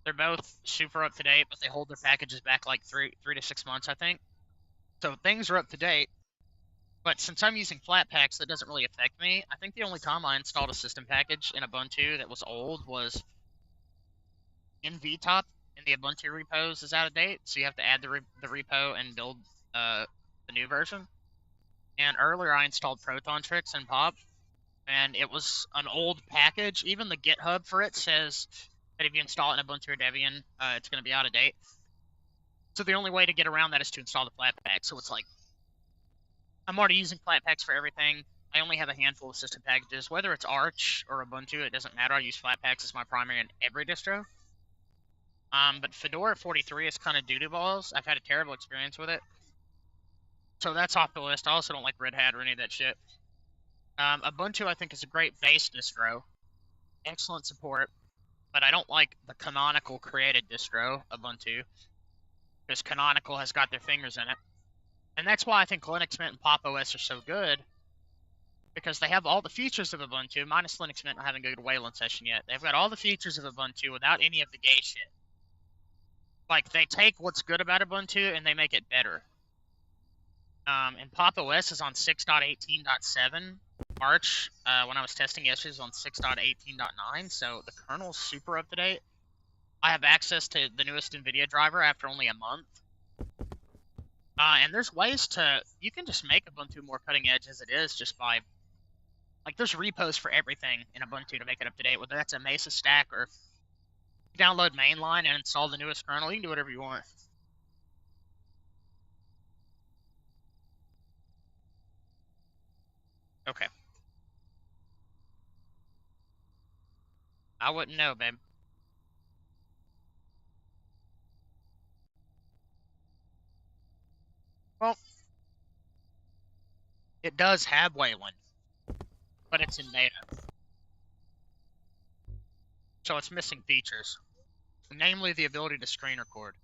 They're both super up-to-date, but they hold their packages back like three to 6 months, I think. So things are up-to-date. But since I'm using Flatpaks, that doesn't really affect me. I think the only time I installed a system package in Ubuntu that was old was NVTop in the Ubuntu repos is out of date, so you have to add the repo and build the new version. And earlier I installed Proton Tricks and Pop, and it was an old package. Even the GitHub for it says that if you install it in Ubuntu or Debian, it's going to be out of date. So the only way to get around that is to install the Flatpak. So it's like, I'm already using Flatpaks for everything. I only have a handful of system packages. Whether it's Arch or Ubuntu, it doesn't matter. I use Flatpaks as my primary in every distro. But Fedora 43 is kind of doo-doo balls. I've had a terrible experience with it. So that's off the list. I also don't like Red Hat or any of that shit. Ubuntu, I think, is a great base distro. Excellent support. But I don't like the Canonical created distro, Ubuntu. Because Canonical has got their fingers in it. And that's why I think Linux Mint and Pop OS are so good. Because they have all the features of Ubuntu, minus Linux Mint not having a good Wayland session yet. They've got all the features of Ubuntu without any of the gay shit. Like, they take what's good about Ubuntu and they make it better. And Pop OS is on 6.18.7. March, when I was testing yesterday, is on 6.18.9, so the kernel's super up to date. I have access to the newest NVIDIA driver after only a month. And there's ways to... You can just make Ubuntu more cutting edge as it is just by... Like, there's repos for everything in Ubuntu to make it up to date, whether that's a Mesa stack or download mainline and install the newest kernel. You can do whatever you want. Okay. I wouldn't know, babe. Well, it does have Wayland, but it's in beta. So it's missing features, namely the ability to screen record.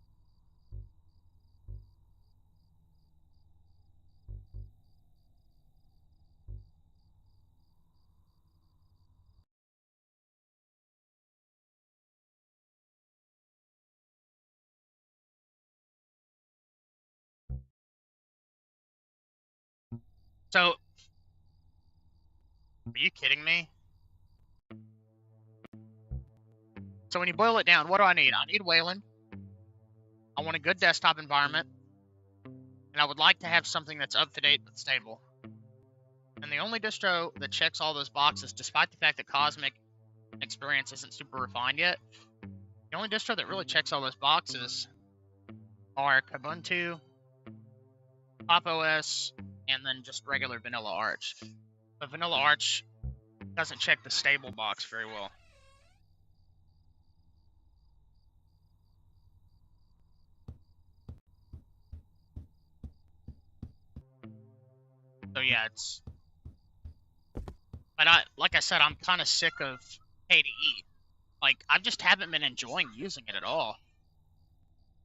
So, are you kidding me? So when you boil it down, what do I need? I need Wayland. I want a good desktop environment. And I would like to have something that's up-to-date but stable. And the only distro that checks all those boxes, despite the fact that Cosmic Experience isn't super refined yet, the only distro that really checks all those boxes are Kubuntu, Pop! OS, and then just regular Vanilla Arch. But Vanilla Arch doesn't check the stable box very well. So yeah, it's... But like I said, I'm kind of sick of KDE. Like, I just haven't been enjoying using it at all.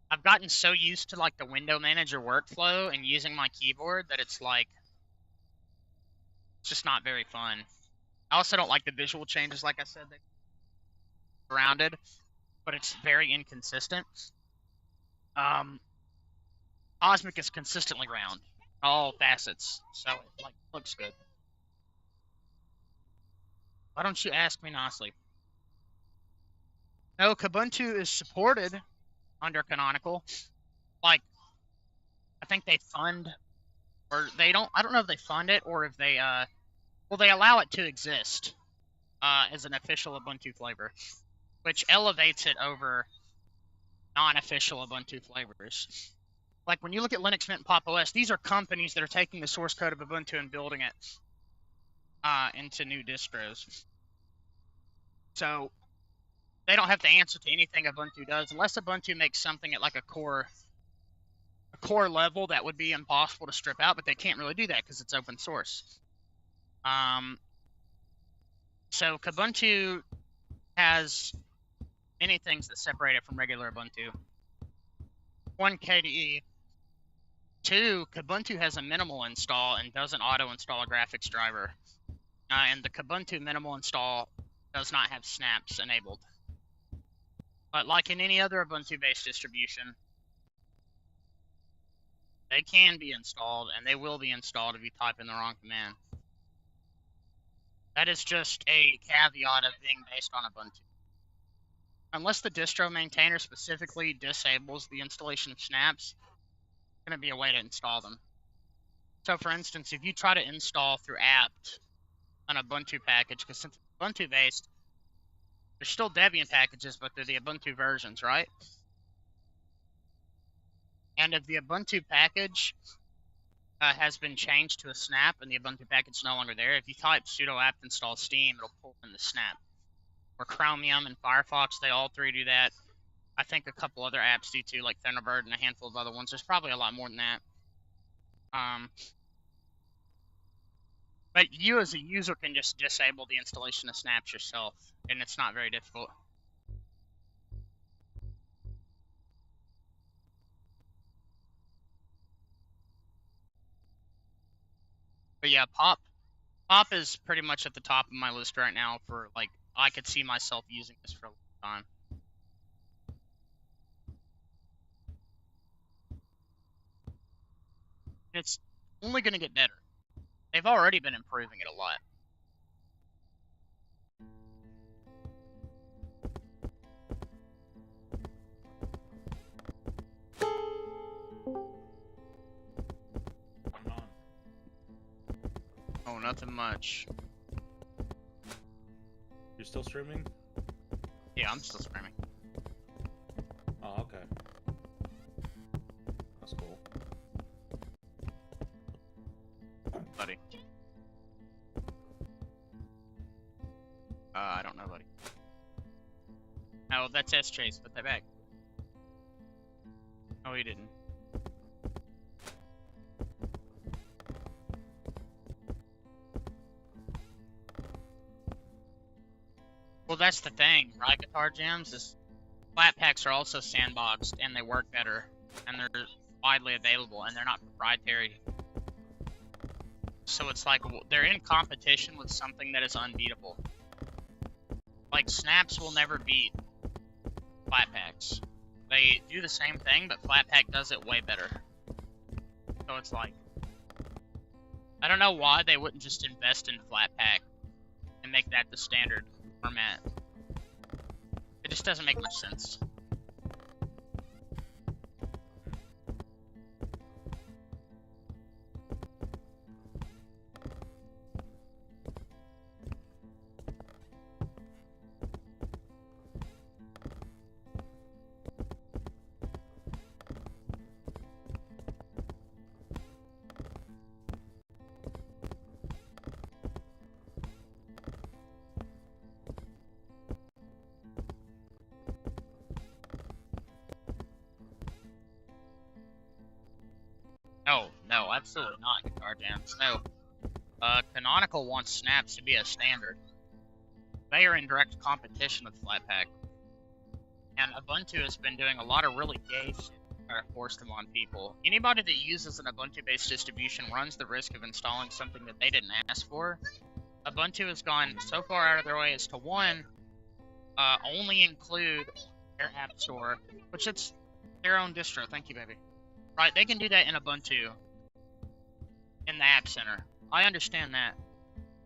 I've gotten so used to, like, the window manager workflow and using my keyboard that it's, like, it's just not very fun. I also don't like the visual changes, like I said, they rounded, but it's very inconsistent. Cosmic is consistently round, all facets, so it, like, looks good. Why don't you ask me nicely? No, Kubuntu is supported under Canonical. Like, I think they fund, or they don't, I don't know if they fund it or if they, well, they allow it to exist as an official Ubuntu flavor, which elevates it over non-official Ubuntu flavors. Like, when you look at Linux Mint and Pop! OS, these are companies that are taking the source code of Ubuntu and building it into new distros. So, they don't have to answer to anything Ubuntu does, unless Ubuntu makes something at, like, a core level that would be impossible to strip out, but they can't really do that because it's open source. So Kubuntu has many things that separate it from regular Ubuntu. 1, KDE. 2, Kubuntu has a minimal install and doesn't auto-install a graphics driver. And the Kubuntu minimal install does not have snaps enabled. But like in any other Ubuntu-based distribution, they can be installed, and they will be installed if you type in the wrong command. That is just a caveat of being based on Ubuntu. Unless the distro maintainer specifically disables the installation of snaps, there's going to be a way to install them. So for instance, if you try to install through apt an Ubuntu package, because since it's Ubuntu-based, there's still Debian packages, but they're the Ubuntu versions, right? And if the Ubuntu package has been changed to a snap and the Ubuntu package is no longer there, if you type sudo apt install steam, it'll pull in the snap. Or Chromium and Firefox, they all three do that. I think a couple other apps do too, like Thunderbird and a handful of other ones. There's probably a lot more than that. But you as a user can just disable the installation of snaps yourself, and it's not very difficult. But yeah, Pop is pretty much at the top of my list right now for, like, I could see myself using this for a long time. And it's only going to get better. They've already been improving it a lot. Oh, nothing much. You're still streaming? Yeah, I'm still streaming. Oh, okay. That's cool. Buddy. I don't know, buddy. Oh, that's S-Chase. Put that back. Oh, he didn't. Well, that's the thing, right? Guitar Gems is flat packs are also sandboxed, and they work better, and they're widely available, and they're not proprietary. So it's like they're in competition with something that is unbeatable. Like, snaps will never beat flat packs. They do the same thing, but flat pack does it way better. So it's like, I don't know why they wouldn't just invest in Flatpak and make that the standard format. It just doesn't make much sense. No, absolutely not, Guitar Jams. No. Canonical wants snaps to be a standard. They are in direct competition with Flatpak. And Ubuntu has been doing a lot of really gay shit to force them on people. Anybody that uses an Ubuntu-based distribution runs the risk of installing something that they didn't ask for. Ubuntu has gone so far out of their way as to, one, only include their app store, which it's their own distro. Thank you, baby. Right, they can do that in Ubuntu, in the App Center. I understand that.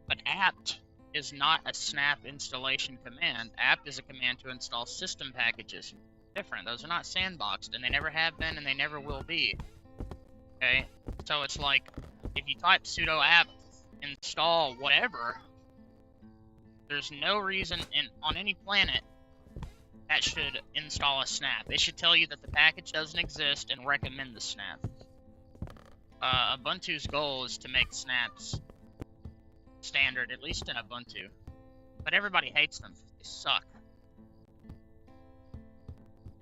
But apt is not a snap installation command. Apt is a command to install system packages. Different. Those are not sandboxed, and they never have been, and they never will be. Okay? So it's like, if you type sudo apt install whatever, there's no reason on any planet that should install a snap. It should tell you that the package doesn't exist and recommend the snap. Ubuntu's goal is to make snaps standard, at least in Ubuntu. But everybody hates them. They suck.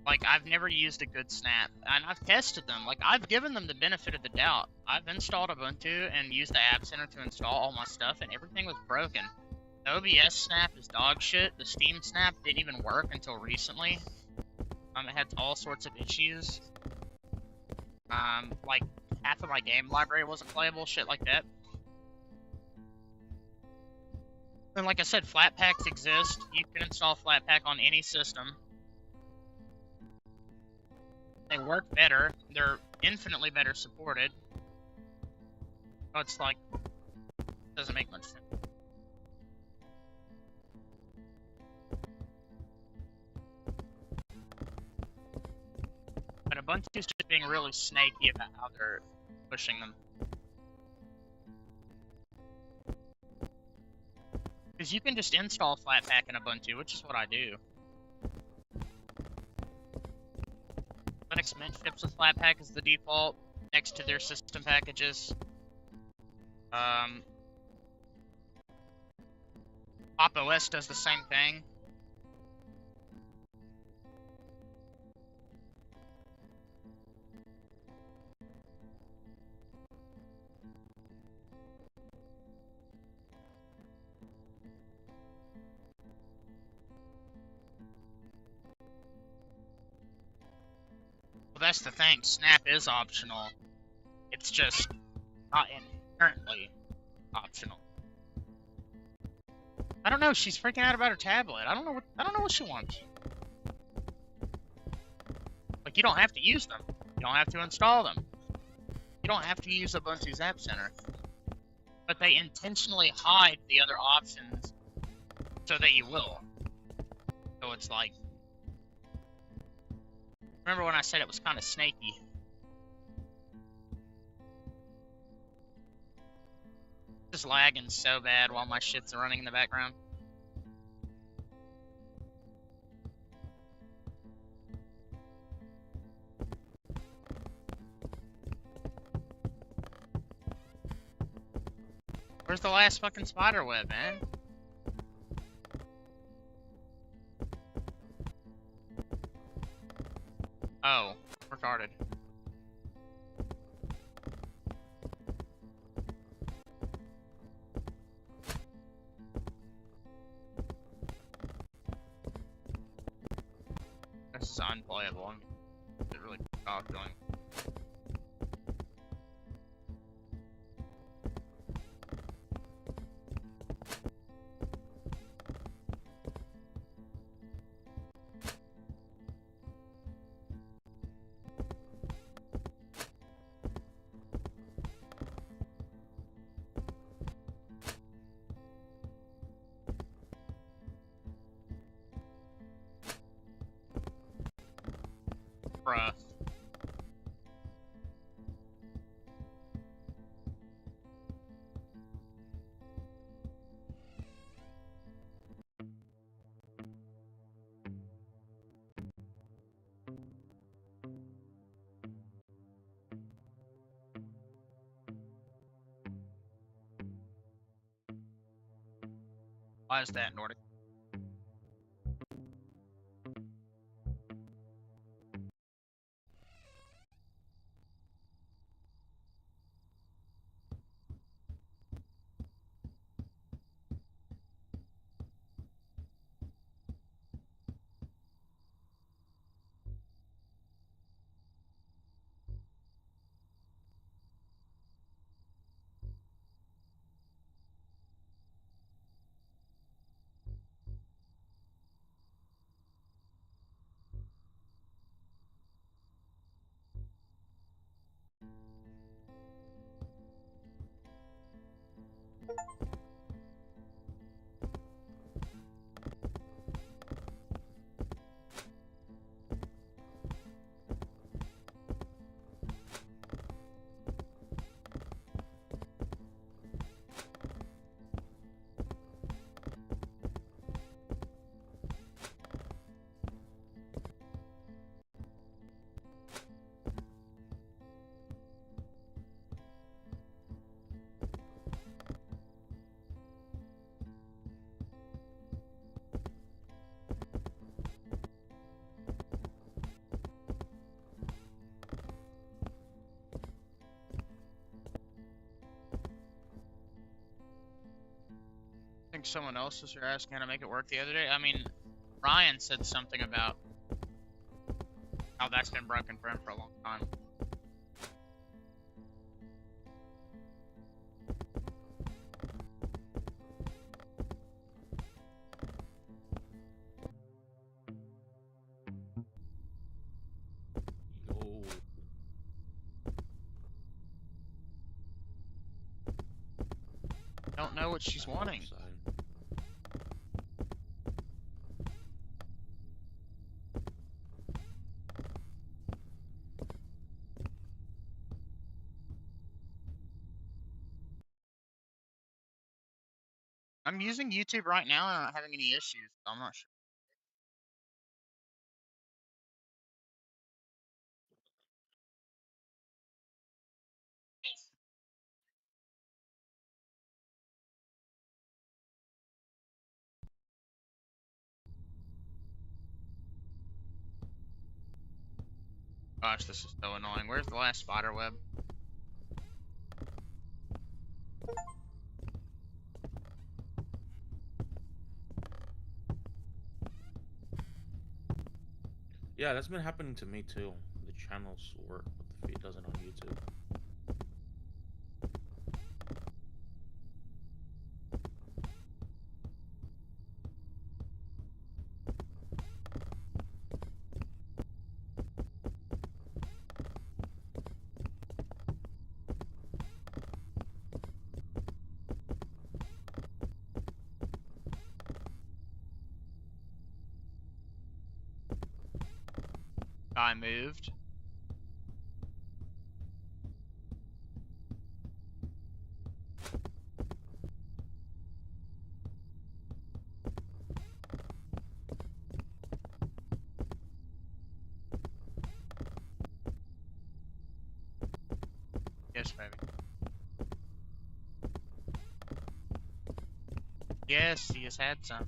Like, I've never used a good snap, and I've tested them. Like, I've given them the benefit of the doubt. I've installed Ubuntu and used the App Center to install all my stuff, and everything was broken. The OBS snap is dog shit. The Steam snap didn't even work until recently. It had all sorts of issues. Like, half of my game library wasn't playable, shit like that. And like I said, Flatpaks exist. You can install Flatpak on any system. They work better. They're infinitely better supported. So it's like, doesn't make much sense. But Ubuntu's just being really snaky about how they're pushing them. Because you can just install Flatpak in Ubuntu, which is what I do. Linux Mint ships with Flatpak as the default, next to their system packages. Pop! OS does the same thing. Well, that's the thing. Snap is optional. It's just not inherently optional. I don't know. She's freaking out about her tablet. I don't know what she wants. Like, you don't have to use them. You don't have to install them. You don't have to use Ubuntu's App Center. But they intentionally hide the other options so that you will. So it's like, remember when I said it was kind of snaky? Just lagging so bad while my shit's running in the background. Where's the last fucking spider web, man? Oh, retarded. This is unplayable. It really off going. Bruh. Why is that Nordic? I think someone else was here asking how to make it work the other day. I mean, Ryan said something about how that's been broken for him for a long time. Yo. Don't know what she's wanting. Outside. I'm using YouTube right now and I'm not having any issues, so I'm not sure. Gosh, this is so annoying. Where's the last spider web? Yeah, that's been happening to me too. The channels work, but the feed doesn't on YouTube. Guy moved. Yes, baby. Yes, he has had some.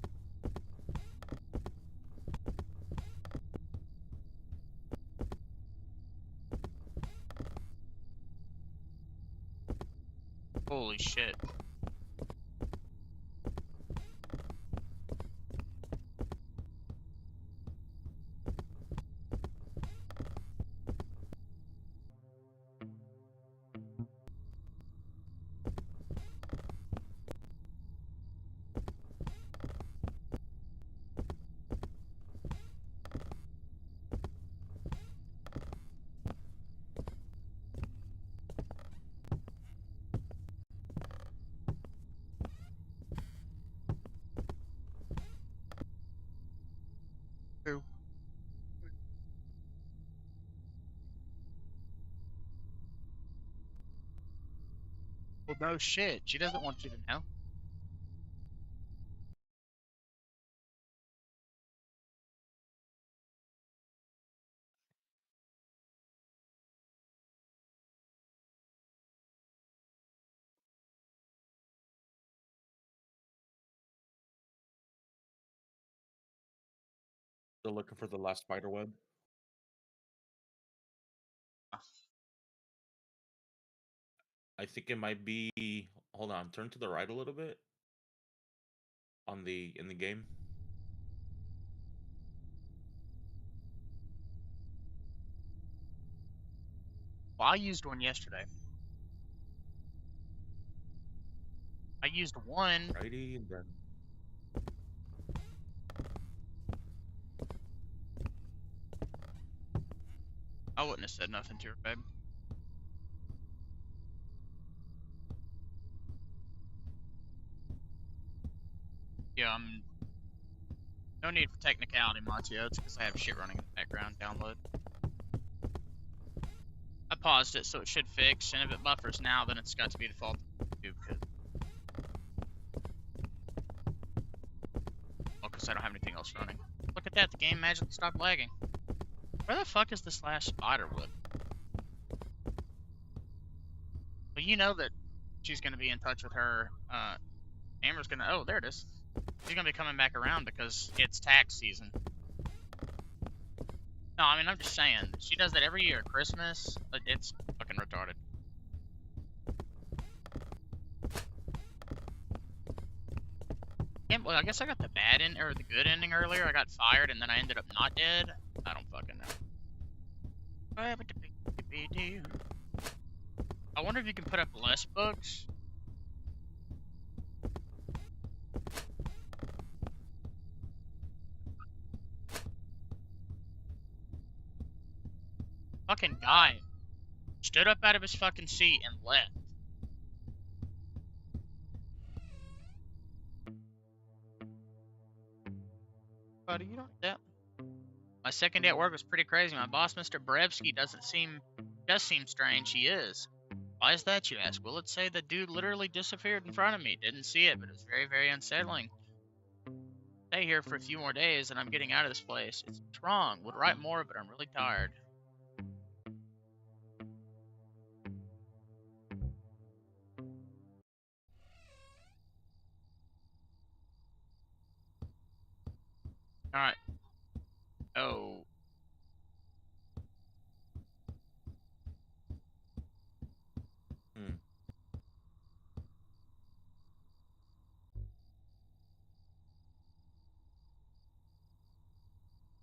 Holy shit. Who? Well, no shit. She doesn't want you to know. Still looking for the last spider web. I think it might be. Hold on, turn to the right a little bit. In the game. Well, I used one yesterday. I used one. Righty, and then I wouldn't have said nothing to her, babe. Yeah, no need for technicality, Matio. It's because I have shit running in the background. Download. I paused it, so it should fix. And if it buffers now, then it's got to be the fault of YouTube. Because I don't have anything else running. Look at that. The game magically stopped lagging. Where the fuck is this last spider web? Well, you know that she's going to be in touch with her. Amber's going to... Oh, there it is. She's going to be coming back around because it's tax season. No, I mean, I'm just saying. She does that every year. Christmas. It's fucking retarded. Yeah, well, I guess I got the bad end or the good ending earlier. I got fired and then I ended up not dead. I don't fucking know. I wonder if you can put up less books. Fucking guy stood up out of his fucking seat and left. Buddy, you don't that. My second day at work was pretty crazy. My boss, Mr. Brevsky, does seem strange. He is. Why is that, you ask? Well, let's say the dude literally disappeared in front of me. Didn't see it, but it was very, very unsettling. Stay here for a few more days, and I'm getting out of this place. It's wrong. Would write more, but I'm really tired. Alright. Oh.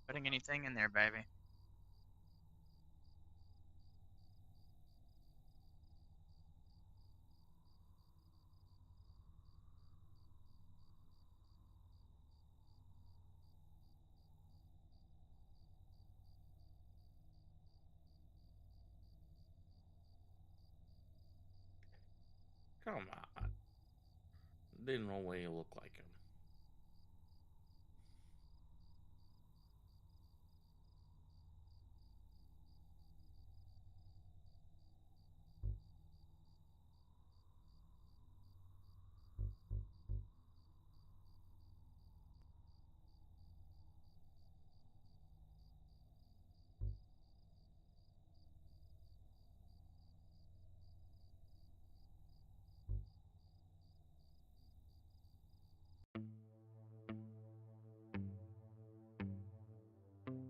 Putting anything in there, baby. Come on. There's no way you look like him.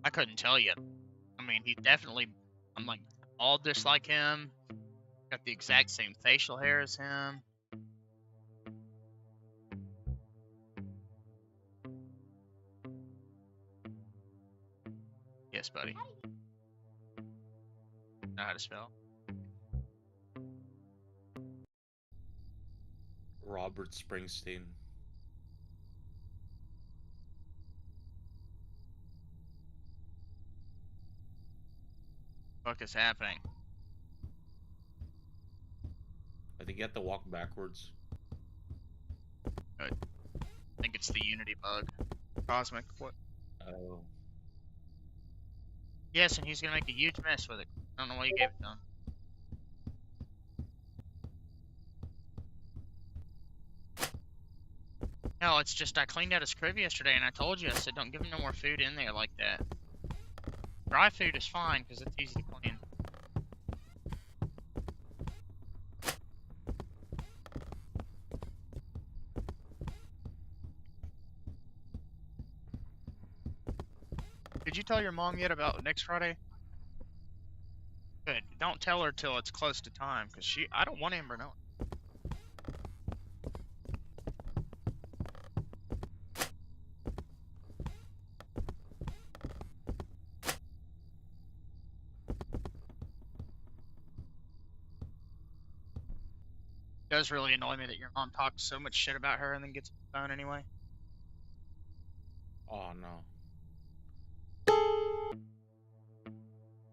I couldn't tell you. I mean, he definitely... I'm like, all just like him. Got the exact same facial hair as him. Yes, buddy. Know how to spell? Robert Springsteen. What the fuck is happening? I think you have to walk backwards. Good. I think it's the Unity bug. Cosmic. What? Oh. Yes, and he's gonna make a huge mess with it. I don't know why you gave it to him. No, it's just I cleaned out his crib yesterday, and I told you, I said don't give him no more food in there like that. Dry food is fine, because it's easy to clean. Did you tell your mom yet about next Friday? Good. Don't tell her till it's close to time, because I don't want Amber knowing. It does really annoy me that your mom talks so much shit about her and then gets on the phone anyway. Oh no,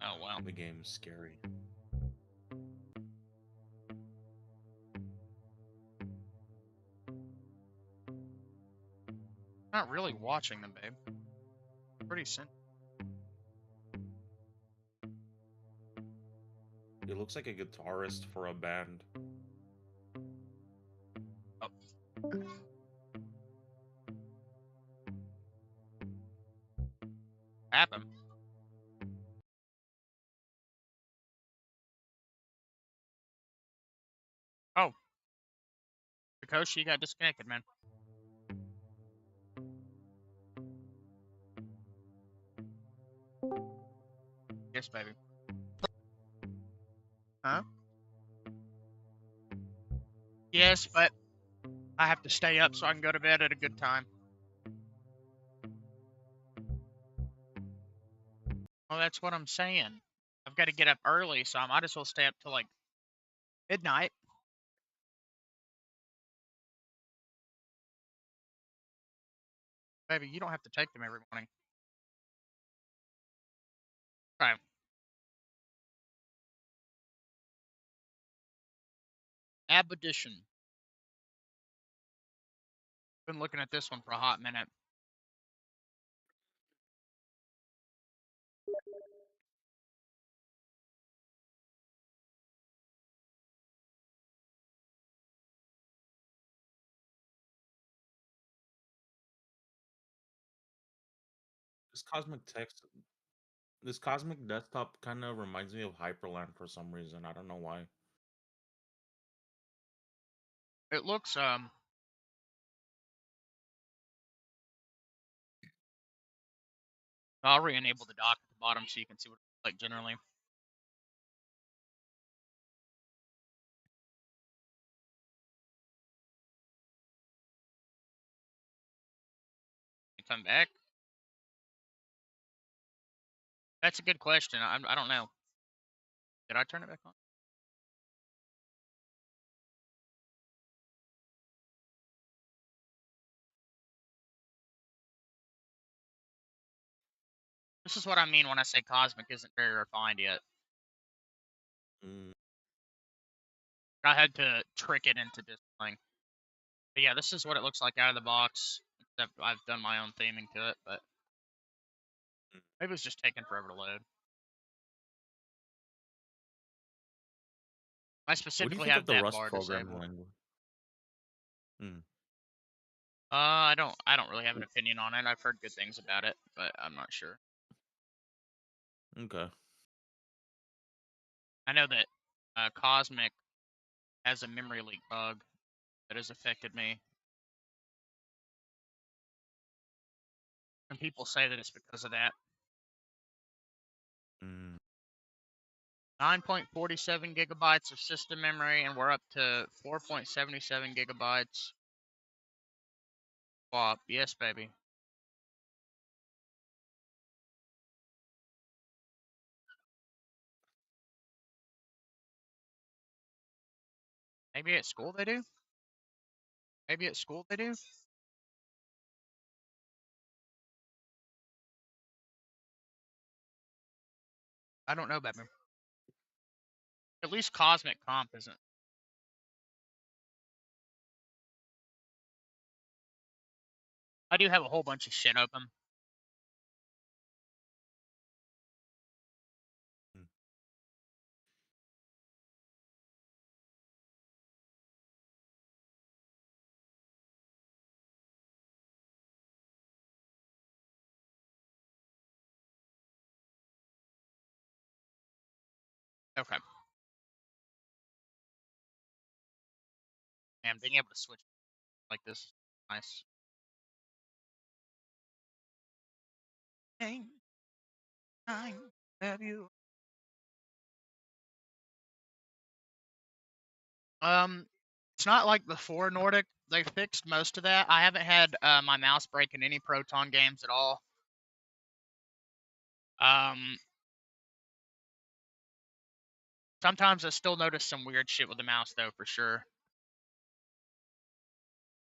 Oh well. the game is scary. Not really watching them, babe. Pretty simple. He looks like a guitarist for a band. Oh. Happen. Oh. Kokoshi, you got disconnected, man. Yes, baby. Huh? Yes, but I have to stay up so I can go to bed at a good time. Well, that's what I'm saying. I've got to get up early, so I might as well stay up till like midnight. Baby, you don't have to take them every morning. Okay. Abedition. Been looking at this one for a hot minute. This cosmic text, this cosmic desktop kind of reminds me of Hyperland for some reason. I don't know why. It looks I'll re-enable the dock at the bottom so you can see what it looks like generally. Come back. That's a good question. I don't know. Did I turn it back on? This is what I mean when I say cosmic isn't very refined yet. Mm. I had to trick it into displaying. But yeah, this is what it looks like out of the box. Except I've done my own theming to it, but maybe it's just taking forever to load. I What do you specifically think of have the that Rust bar programming disabled. language? Hmm. I don't really have an opinion on it. I've heard good things about it, but I'm not sure. Okay. I know that Cosmic has a memory leak bug that has affected me, and people say that it's because of that. Mm. 9.47 gigabytes of system memory, and we're up to 4.77 gigabytes. Swap, yes, baby. Maybe at school they do? Maybe at school they do? I don't know, baby. At least Cosmic Comp isn't. I do have a whole bunch of shit open. Mm. Okay. Man, being able to switch like this is nice. I have you. It's not like before Nordic. They fixed most of that. I haven't had my mouse break in any Proton games at all. Sometimes I still notice some weird shit with the mouse, though, for sure.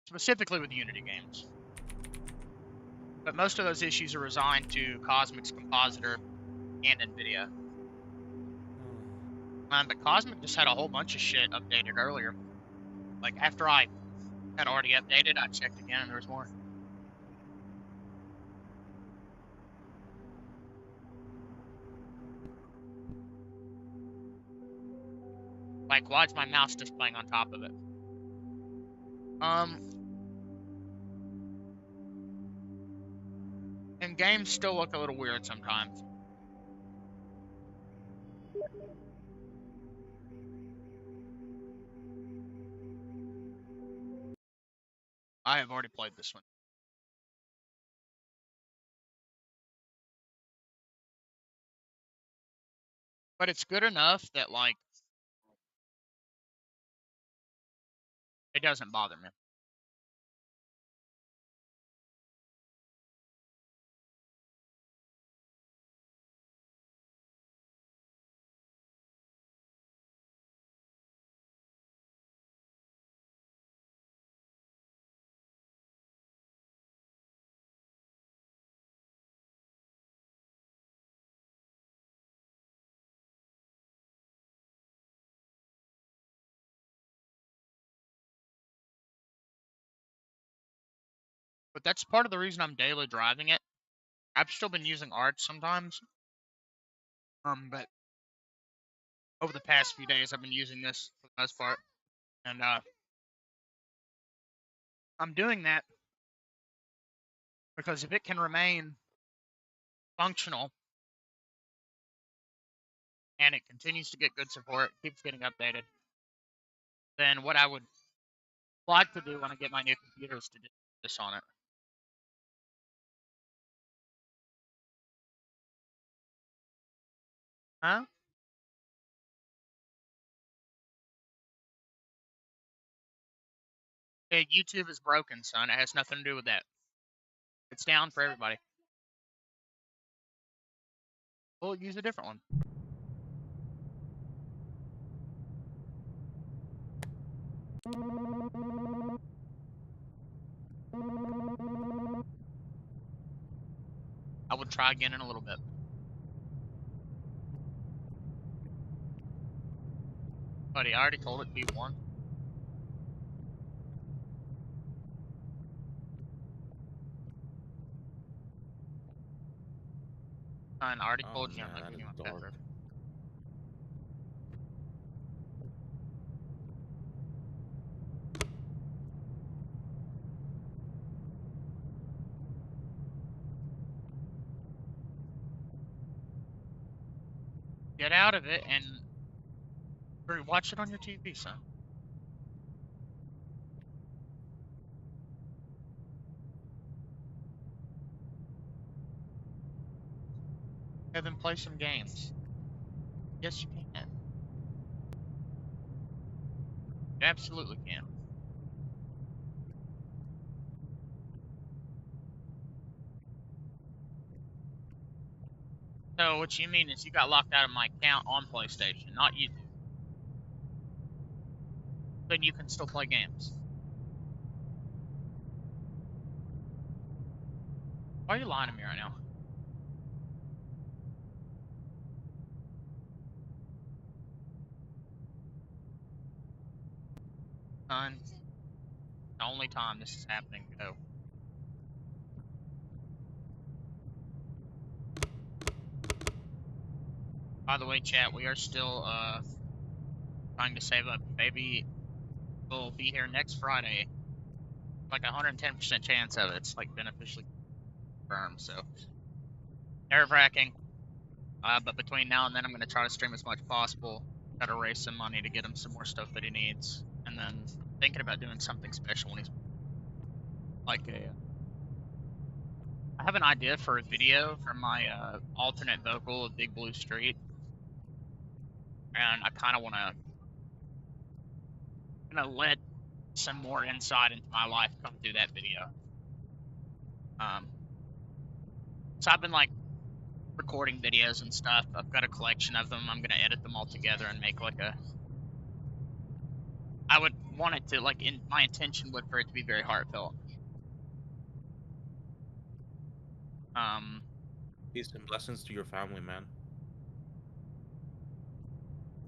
Specifically with Unity games. But most of those issues are resigned to Cosmic's compositor and NVIDIA. But Cosmic just had a whole bunch of shit updated earlier. Like, after I had already updated, I checked again and there was more. Like, why is my mouse displaying on top of it? And games still look a little weird sometimes. I have already played this one. But it's good enough that, like, it doesn't bother me. But that's part of the reason I'm daily driving it. I've still been using Arch sometimes. But over the past few days, I've been using this for the most part. And, I'm doing that because if it can remain functional and it continues to get good support, keeps getting updated, then what I would like to do when I get my new computer is to do this on it. Huh? Hey, YouTube is broken, son. It has nothing to do with that. It's down for everybody. We'll use a different one. I would try again in a little bit. Buddy, I already told it to be 1. I already told you I'm not giving you my pet river. Get out of it and watch it on your TV, son. Have them play some games. Yes, you can. You absolutely can. So what you mean is you got locked out of my account on PlayStation, not YouTube. Then you can still play games. Why are you lying to me right now? Son, the only time this is happening, go. By the way, chat, we are still trying to save up. Maybe we'll be here next Friday. Like 110% chance of it. It's like beneficially confirmed, so nerve-wracking. But between now and then, I'm gonna try to stream as much as possible. Try to raise some money to get him some more stuff that he needs, and then thinking about doing something special when he's like a. I have an idea for a video for my alternate vocal of Big Blue Street, and I kind of want to let some more insight into my life come through that video. So I've been like recording videos and stuff. I've got a collection of them. I'm gonna edit them all together and make like a. I would want it to like my intention would for it to be very heartfelt. Peace and blessings to your family, man.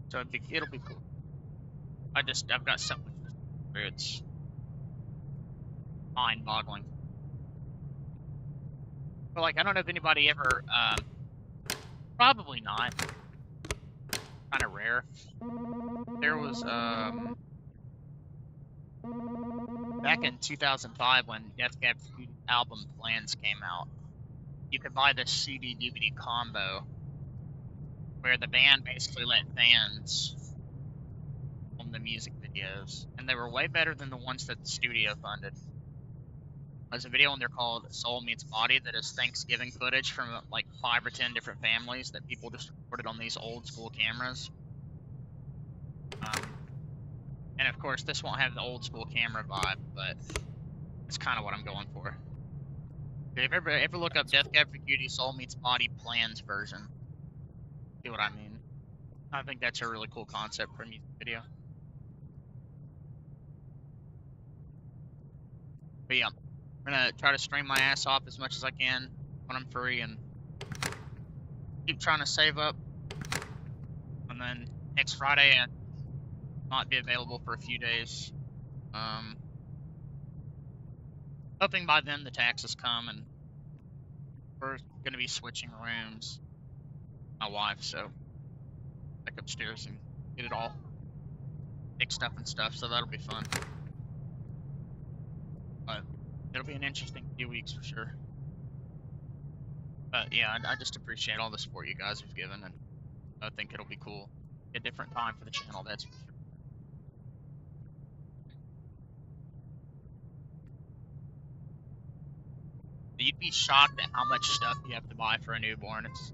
So it'll be cool. I've got so much where it's mind-boggling. But like, I don't know if anybody ever, probably not. Kind of rare. There was back in 2005 when Death Cab for Cutie album Plans came out. You could buy this CD DVD combo where the band basically let fans film the music videos, and they were way better than the ones that the studio funded. There's a video on there called Soul Meets Body that is Thanksgiving footage from like 5 or 10 different families that people just recorded on these old school cameras. And of course, this won't have the old school camera vibe, but it's kind of what I'm going for. If you ever look up Death Cab for Cutie Soul Meets Body Plans version, see what I mean? I think that's a really cool concept for a music video. But yeah, I'm gonna try to stream my ass off as much as I can when I'm free and keep trying to save up. And then next Friday I might be available for a few days. Hoping by then the taxes come and we're gonna be switching rooms. My wife, so back upstairs and get it all fixed up and stuff. So that'll be fun. But it'll be an interesting few weeks for sure. But yeah, I just appreciate all the support you guys have given, and I think it'll be cool. A different time for the channel, that's for sure. You'd be shocked at how much stuff you have to buy for a newborn. It's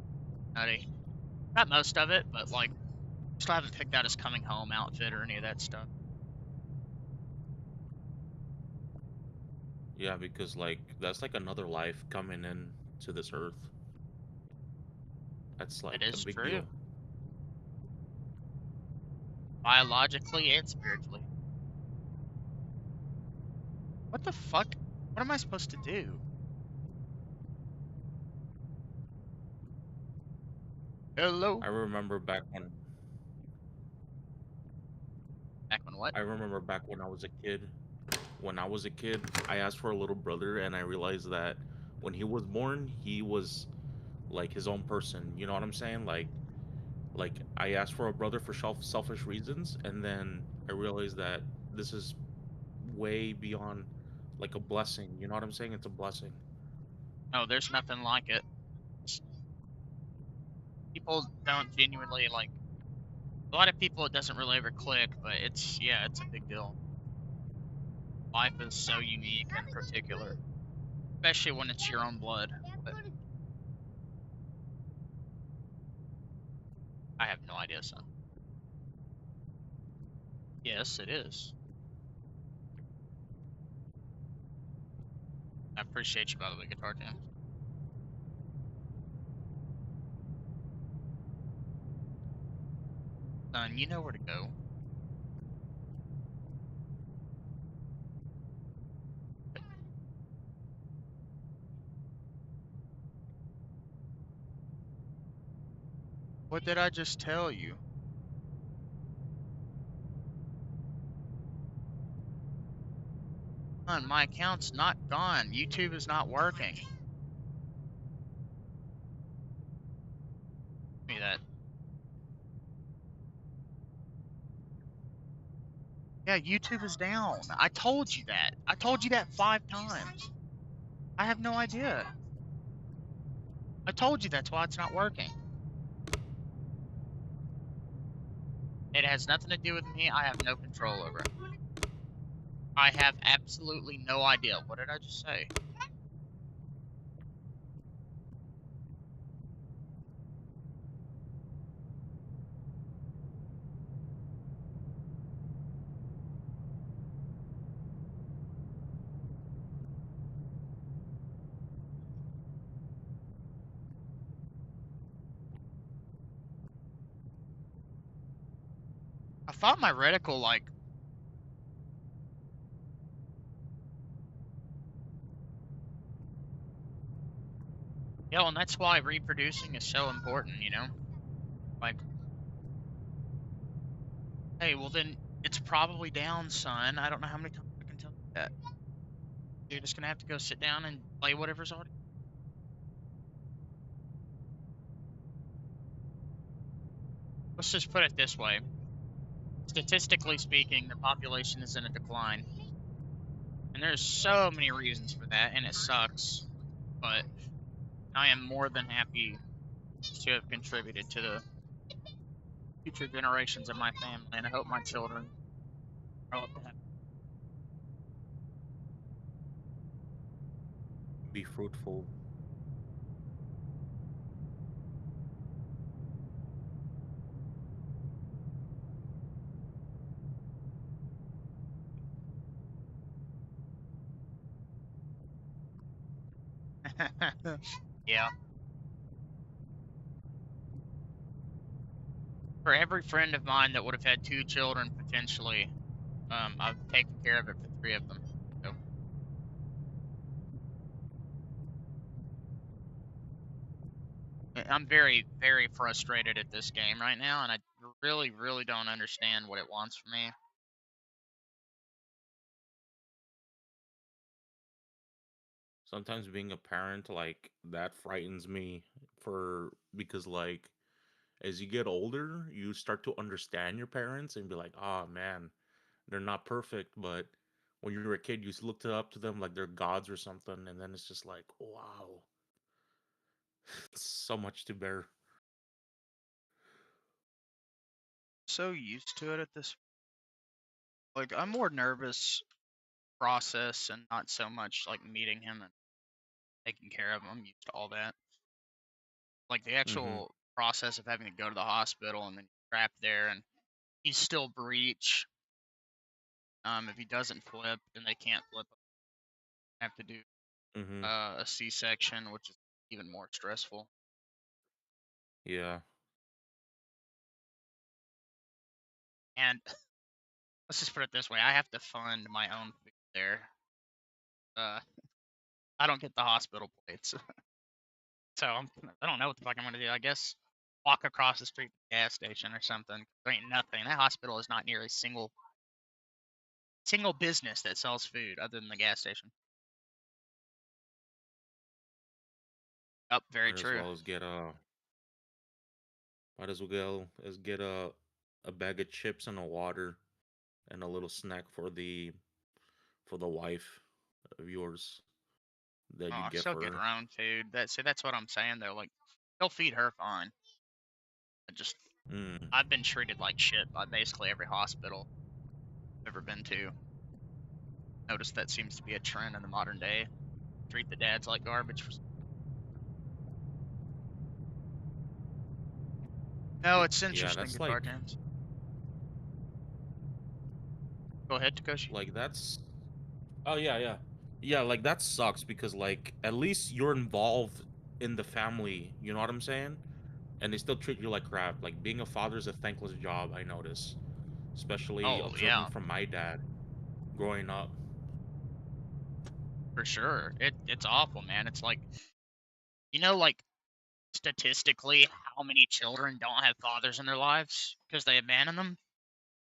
nutty. Not most of it, but like, still haven't picked out his coming home outfit or any of that stuff. Yeah, because like that's like another life coming in to this earth. That's like It is a big true. deal. Biologically and spiritually. What the fuck? What am I supposed to do? Hello? I remember back when What? I remember back when I was a kid. When I was a kid, I asked for a little brother, and I realized that when he was born, he was like his own person. You know what I'm saying? Like I asked for a brother for selfish reasons, and then I realized that this is way beyond like a blessing. You know what I'm saying? It's a blessing. No, there's nothing like it. People don't genuinely like. A lot of people, it doesn't really ever click, but it's a big deal. Life is so unique and particular, especially when it's your own blood. But I have no idea, son. Yes, it is. I appreciate you, by the way, Guitar Jam. Son, you know where to go. What did I just tell you? Son, my account's not gone. YouTube is not working. Give me that. Yeah, YouTube is down. I told you that. I told you that 5 times. I have no idea. I told you that's why it's not working. It has nothing to do with me. I have no control over it. I have absolutely no idea. What did I just say? I thought my reticle, like, yo, and that's why reproducing is so important, you know? Like, hey, well then, it's probably down, son. I don't know how many times I can tell you that. You're just gonna have to go sit down and play whatever's already. Let's just put it this way. Statistically speaking, the population is in a decline. And there's so many reasons for that, and it sucks. But I am more than happy to have contributed to the future generations of my family, and I hope my children grow up to have. Be fruitful. Yeah. For every friend of mine that would have had 2 children potentially, I've taken care of it for 3 of them. So I'm very, very frustrated at this game right now, and I really, really don't understand what it wants from me. Sometimes being a parent, like, that frightens me for because like as you get older, you start to understand your parents and be like, oh man, they're not perfect, but when you were a kid, you looked up to them like they're gods or something, and then it's just like, wow, it's so much to bear. So used to it at this. Like, I'm more nervous process and not so much like meeting him and taking care of him. I'm used to all that. Like the Mm-hmm. actual process of having to go to the hospital and then trapped there, and he's still breech. If he doesn't flip, then they can't flip him. They have to do Mm-hmm. a C-section, which is even more stressful. Yeah. And let's just put it this way: I have to fund my own food there. Uh, I don't get the hospital plates, so I don't know what the fuck I'm gonna do. I guess walk across the street to the gas station or something. There ain't nothing. That hospital is not near a single business that sells food other than the gas station. Up, very Might as true. well as get a might as well get a bag of chips and a water and a little snack for the wife of yours that Oh, you'd get she'll for get her. her own food. That's what I'm saying though. Like, they'll feed her fine. I just Mm. I've been treated like shit by basically every hospital I've ever been to. Notice that seems to be a trend in the modern day. Treat the dads like garbage. No, it's Yeah, interesting, that's Guitar Jams. Go ahead, Takoshi. that's oh yeah. Yeah, like that sucks because like at least you're involved in the family, you know what I'm saying? And they still treat you like crap. Like being a father is a thankless job, I notice. Especially Oh observing yeah, from my dad growing up. for sure. It's awful, man. It's like, like statistically how many children don't have fathers in their lives because they abandon them,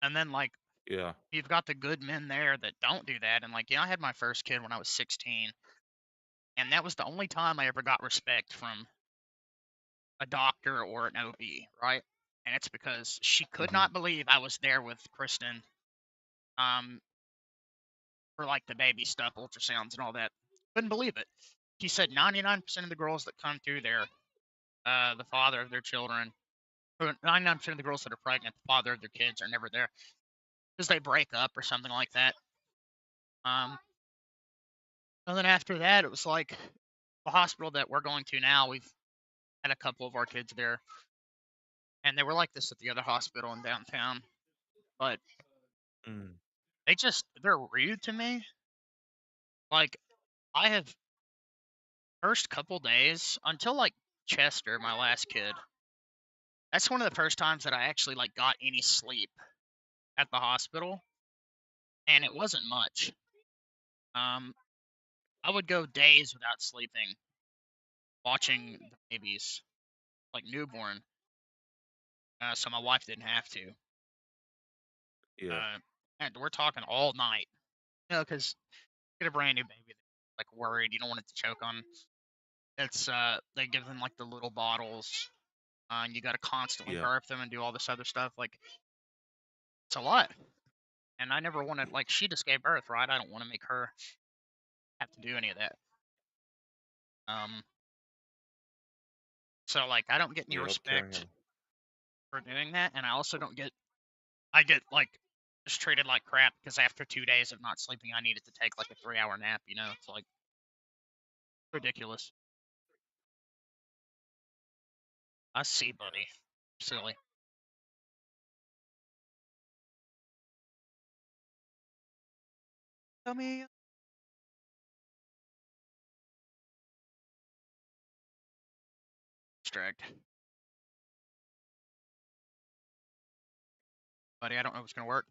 and then like Yeah. you've got the good men there that don't do that. And like, I had my first kid when I was 16, and that was the only time I ever got respect from a doctor or an OB, right? And it's because she could Hmm. not believe I was there with Kristen, um, for like the baby stuff, ultrasounds and all that. Couldn't believe it. She said 99% of the girls that come through there, the father of their children, 99% of the girls that are pregnant, the father of their kids are never there because they break up or something like that. And then after that, it was like the hospital that we're going to now. We've had a couple of our kids there, and they were like this at the other hospital in downtown, but Mm. they're rude to me. Like I have first couple days until like Chester, my last kid. That's one of the first times that I actually like got any sleep at the hospital, and it wasn't much. Um, I would go days without sleeping, watching the babies, like newborn, so my wife didn't have to. Yeah. Uh, and we're talking all night, because get a brand new baby, like worried, you don't want it to choke on. It's they give them like the little bottles, and you got to constantly Yeah. burp them and do all this other stuff. Like it's a lot, and I never wanted like she just gave birth, right? I don't want to make her have to do any of that. Um, so like I don't get any Yep. Carrying respect him. for doing that, and I get like just treated like crap because after 2 days of not sleeping, I needed to take like a 3 hour nap. It's like ridiculous. I see, buddy. Silly. Tell me, distract, buddy. I don't know if it's gonna work.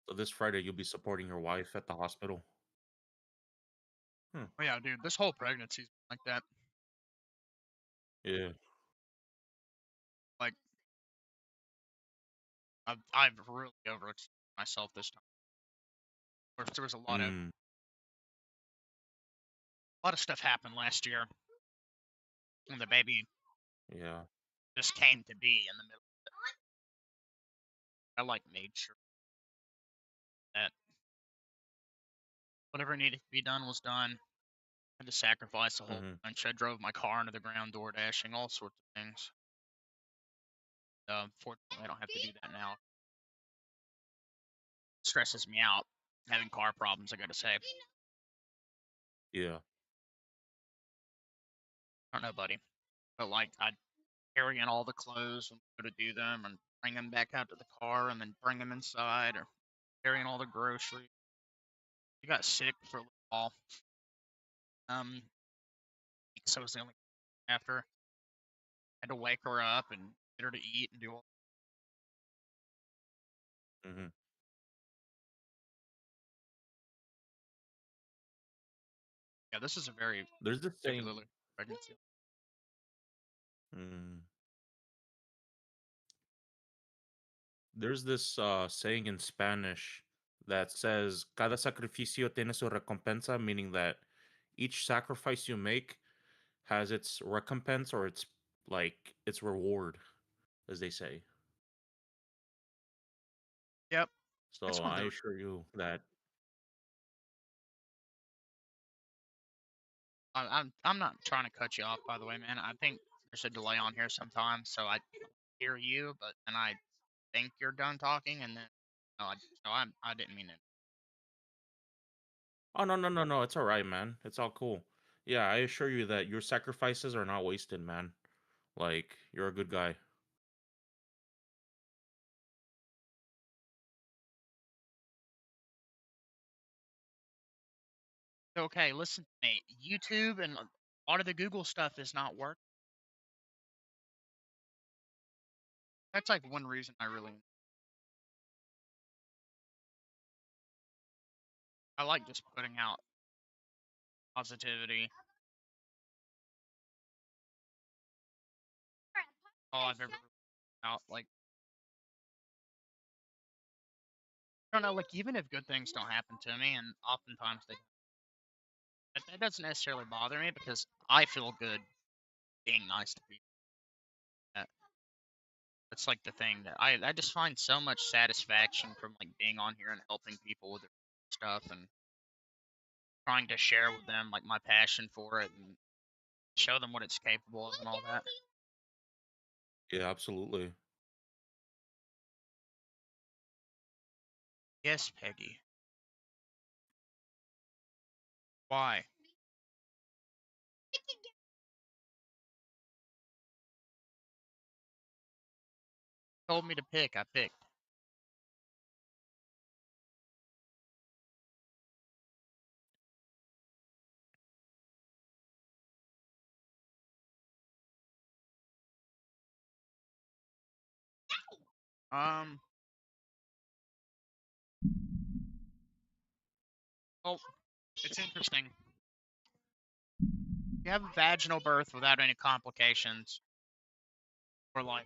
So this Friday you'll be supporting your wife at the hospital. Hmm. Oh yeah, dude. This whole pregnancy's like that. Yeah. Like I've really overextended myself this time. Of course, there was Mm. a lot of stuff happened last year, and the baby Yeah. just came to be in the middle. I like made sure that whatever needed to be done was done. I had to sacrifice a whole Mm-hmm. bunch. I drove my car into the ground, door dashing, all sorts of things. Fortunately, I don't have to do that now. It stresses me out having car problems. I gotta say, I Yeah. don't know, buddy, but like I'd carry in all the clothes and go to do them, and bring them back out to the car, and then bring them inside, or carrying all the groceries. She got sick for a little while. So it was the only after. I had to wake her up and get her to eat and do all. Mm-hmm. Yeah, this is a very There's this saying. particularly pregnancy. Mm, there's this saying in Spanish that says "Cada sacrificio tiene su recompensa," meaning that each sacrifice you make has its recompense or its like its reward, as they say. Yep, that's So one of I the. assure you that. I'm not trying to cut you off, by the way, man. I think there's a delay on here sometimes, so I hear you, but then I think you're done talking, and then no, I didn't mean it. Oh, no, no, no, no, it's all right, man. It's all cool. Yeah, I assure you that your sacrifices are not wasted, man. Like you're a good guy. Okay, listen to me. YouTube and a lot of the Google stuff is not working. That's like one reason I like just putting out positivity. All I've ever out like I don't know, like even if good things don't happen to me, and oftentimes they, But that doesn't necessarily bother me because I feel good being nice to people. That's like the thing that I just find so much satisfaction from like being on here and helping people with their stuff and trying to share with them like my passion for it and show them what it's capable of and all that. Yeah, absolutely. Yes, Peggy. Why? Told me to pick, I picked. Um, well, it's interesting. You have a vaginal birth without any complications or like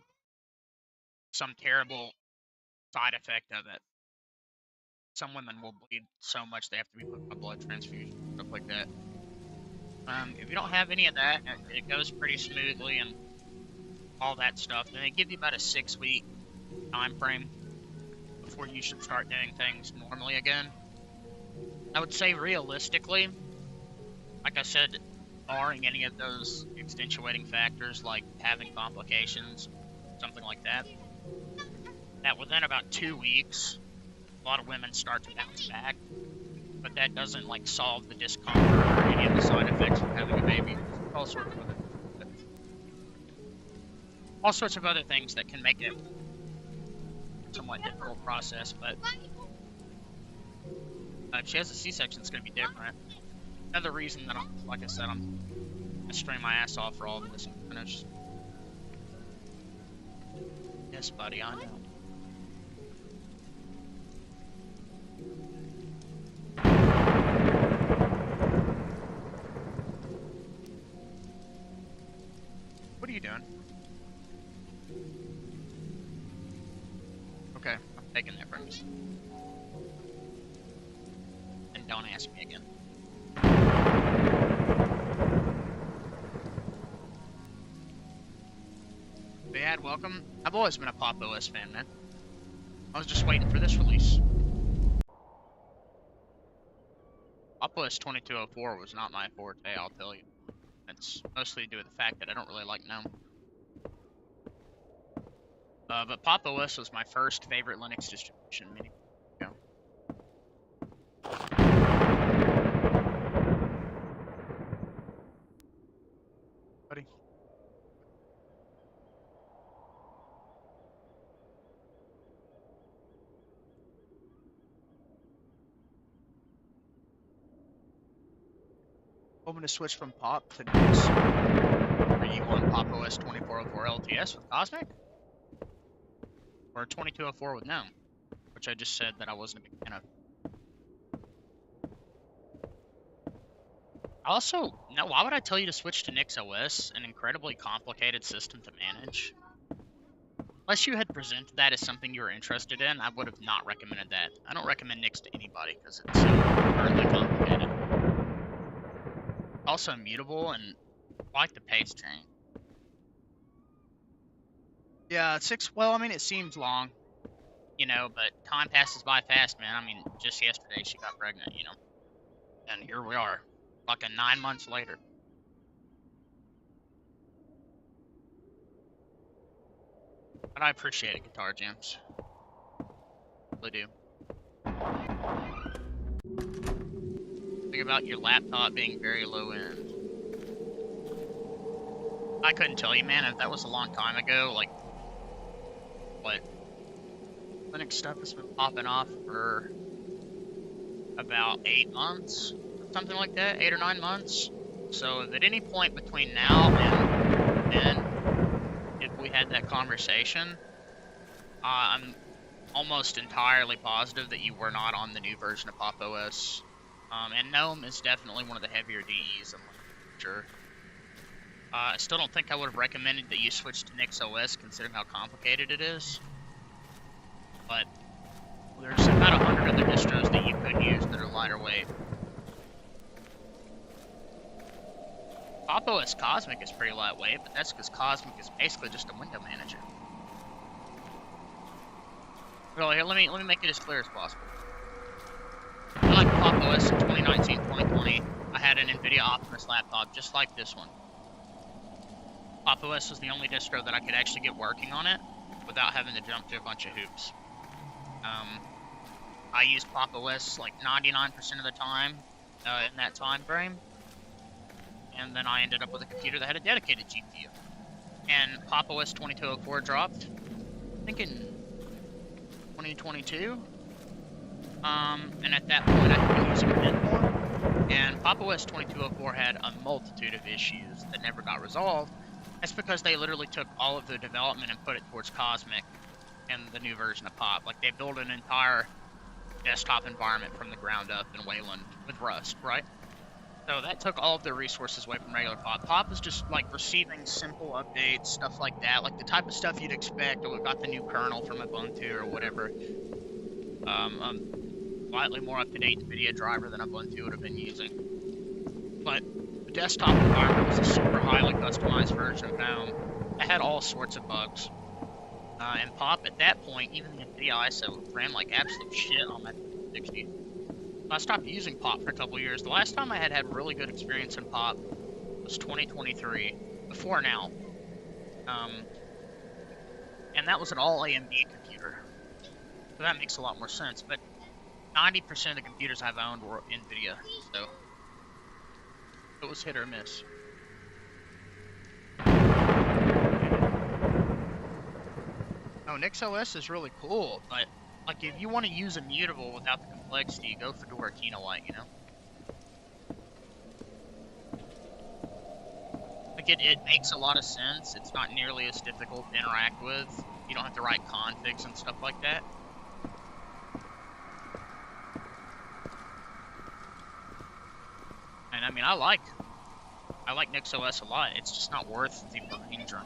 some terrible side effect of it. Some women will bleed so much they have to be put on a blood transfusion, stuff like that. If you don't have any of that, it goes pretty smoothly and all that stuff. Then they give you about a 6-week time frame before you should start doing things normally again. I would say realistically, like I said, barring any of those extenuating factors like having complications, something like that, that within about 2 weeks, a lot of women start to bounce back. But that doesn't like solve the discomfort or any of the side effects of having a baby. All sorts of other things that can make it a somewhat difficult process. But if she has a C-section, it's going to be different. Another reason that like I said, I'm strain my ass off for all of this. I'm finished. Yes, buddy, I know. What are you doing? Okay, I'm taking that from you. And don't ask me again. Dad, welcome. I've always been a Pop OS fan, man. I was just waiting for this release. Pop OS 2204 was not my forte, I'll tell you. It's mostly due to the fact that I don't really like GNOME. But Pop OS was my first favorite Linux distribution many years ago. Buddy. Hoping to switch from Pop to Nix. Are you on Pop OS 2404 LTS with Cosmic? Or 2204 with GNOME? Which I just said that I wasn't a big fan of. Also, no, why would I tell you to switch to Nix OS, an incredibly complicated system to manage? Unless you had presented that as something you were interested in, I would have not recommended that. I don't recommend Nix to anybody because it's so incredibly complicated. Also mutable and quite the pace change. Yeah, well, I mean, it seems long, you know, but time passes by fast, man. I mean, just yesterday she got pregnant, you know, and here we are, fucking 9 months later. But I appreciate it, Guitar Gems. Really do. Think about your laptop being very low end. I couldn't tell you, man, if that was a long time ago, like, what? Linux stuff has been popping off for about 8 months, something like that, 8 or 9 months. So if at any point between now and then, if we had that conversation, I'm almost entirely positive that you were not on the new version of Pop OS. And GNOME is definitely one of the heavier DEs, I'm sure. I still don't think I would have recommended that you switch to Nix OS, considering how complicated it is. But there's about 100 other distros that you could use that are lighter weight. Pop OS Cosmic is pretty lightweight, but that's because Cosmic is basically just a window manager. Well, here, let me make it as clear as possible. I like Pop OS in 2019, 2020. I had an NVIDIA Optimus laptop just like this one. Pop OS was the only distro that I could actually get working on it without having to jump through a bunch of hoops. I used Pop OS like 99% of the time in that time frame. And then I ended up with a computer that had a dedicated GPU. And Pop OS 2204 dropped, I think in 2022. And at that point I could use it a bit more. And Pop OS 2204 had a multitude of issues that never got resolved. That's because they literally took all of the development and put it towards Cosmic and the new version of Pop. Like, they built an entire desktop environment from the ground up in Wayland with Rust, right? So that took all of their resources away from regular Pop. Pop is just like receiving simple updates, stuff like that, like the type of stuff you'd expect. Or we got the new kernel from Ubuntu or whatever. Slightly more up-to-date NVIDIA driver than Ubuntu would have been using. But the desktop environment was a super highly customized version of GNOME. It had all sorts of bugs. And Pop at that point, even the NVIDIA ISO ran like absolute shit on my 60. I stopped using Pop for a couple years. The last time I had really good experience in Pop was 2023, before now. And that was an all AMD computer. So that makes a lot more sense. But 90% of the computers I've owned were NVIDIA, so it was hit or miss. Oh, NixOS is really cool, but like if you want to use Immutable without the complexity, go for Fedora Kinoite, you know? Like it makes a lot of sense. It's not nearly as difficult to interact with. You don't have to write configs and stuff like that. And I mean, I like NixOS a lot. It's just not worth the brain drain.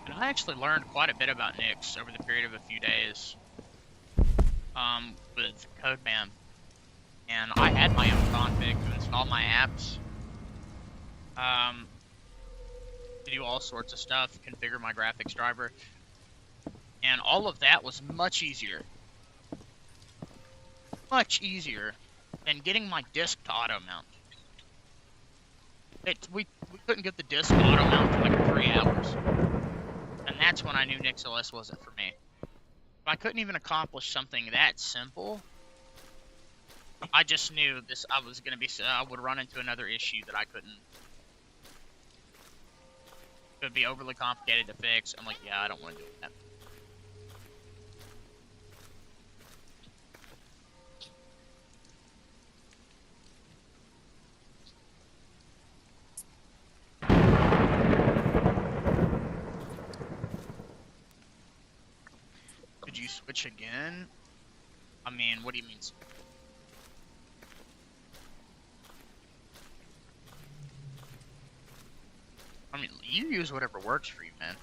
And I actually learned quite a bit about Nix over the period of a few days with CodeMan. And I had my own config to install my apps, to do all sorts of stuff, configure my graphics driver. And all of that was much easier than getting my disk to auto mount. We couldn't get the disk to auto mount for like 3 hours. And that's when I knew NixOS wasn't for me. If I couldn't even accomplish something that simple, I just knew I would run into another issue that I couldn't. It would be overly complicated to fix. I'm like, yeah, I don't want to do that. Could you switch again? I mean, what do you mean? I mean, you use whatever works for you, man.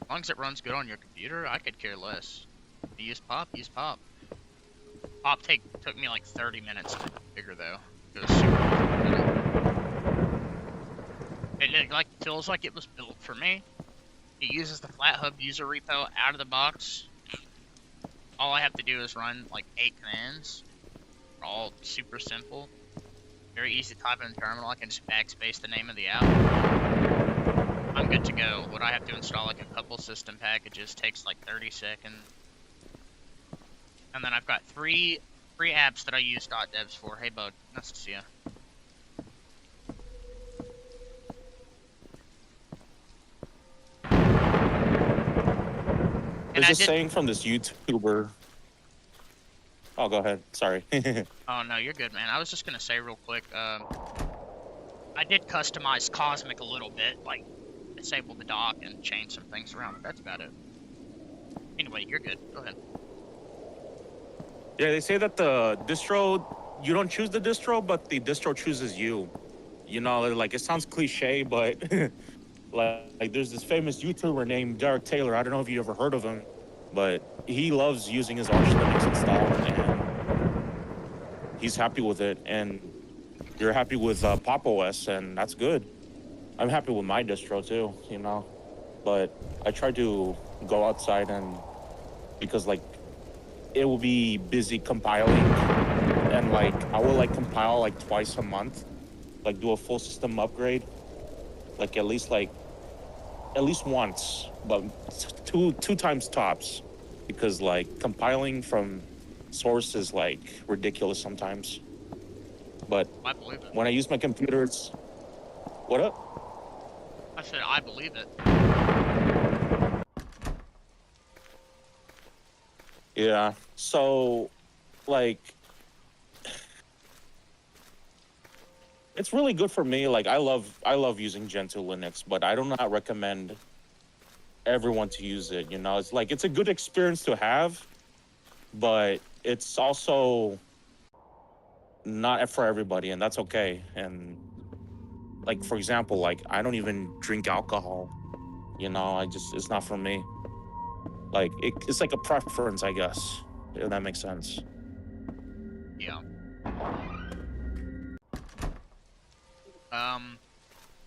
As long as it runs good on your computer, I could care less. If you use Pop, use Pop. Pop took me like 30 minutes to configure, though. It was super It like feels like it was built for me. It uses the FlatHub user repo out of the box. All I have to do is run like 8 commands. They're all super simple. Very easy to type in the terminal. I can just backspace the name of the app. I'm good to go. What I have to install like a couple system packages takes like 30 seconds. And then I've got three apps that I use .devs for. Hey bud, nice to see ya. There's a saying from this YouTuber. Oh, go ahead. Sorry. Oh, no, you're good, man. I was just going to say real quick, I did customize Cosmic a little bit, like disable the dock and change some things around, but that's about it. Anyway, you're good. Go ahead. Yeah, they say that the distro, you don't choose the distro, but the distro chooses you. You know, like, it sounds cliche, but like there's this famous YouTuber named Derek Taylor. I don't know if you ever heard of him, but he loves using his Arch Linux installer, and he's happy with it, and you're happy with Pop OS, and that's good. I'm happy with my distro too, you know. But I try to go outside and because like it will be busy compiling, and like I will like compile like twice a month, like do a full system upgrade, like at least once, but two times tops, because like compiling from source is like ridiculous sometimes. But I believe it. when I use my computer, it's what up? I said I believe it. Yeah. So, like, it's really good for me. Like, I love using Gentoo Linux, but I do not recommend everyone to use it. You know, it's like it's a good experience to have, but it's also not for everybody, and that's okay. And like, for example, like I don't even drink alcohol. You know, it's not for me. Like, it's like a preference, I guess, if that makes sense. Yeah.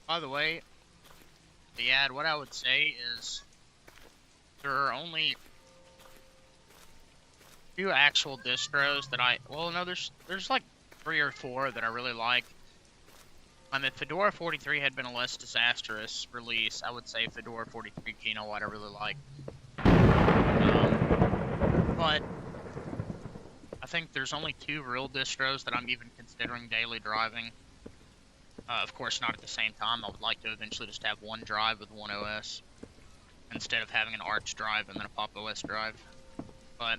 By the way, the ad, what I would say is there are only few actual distros that there's like 3 or 4 that I really like. If Fedora 43 had been a less disastrous release, I would say Fedora 43 Kinowatt I really like. But I think there's only 2 real distros that I'm even considering daily driving. Of course, not at the same time. I would like to eventually just have one drive with one OS instead of having an Arch drive and then a Pop OS drive. But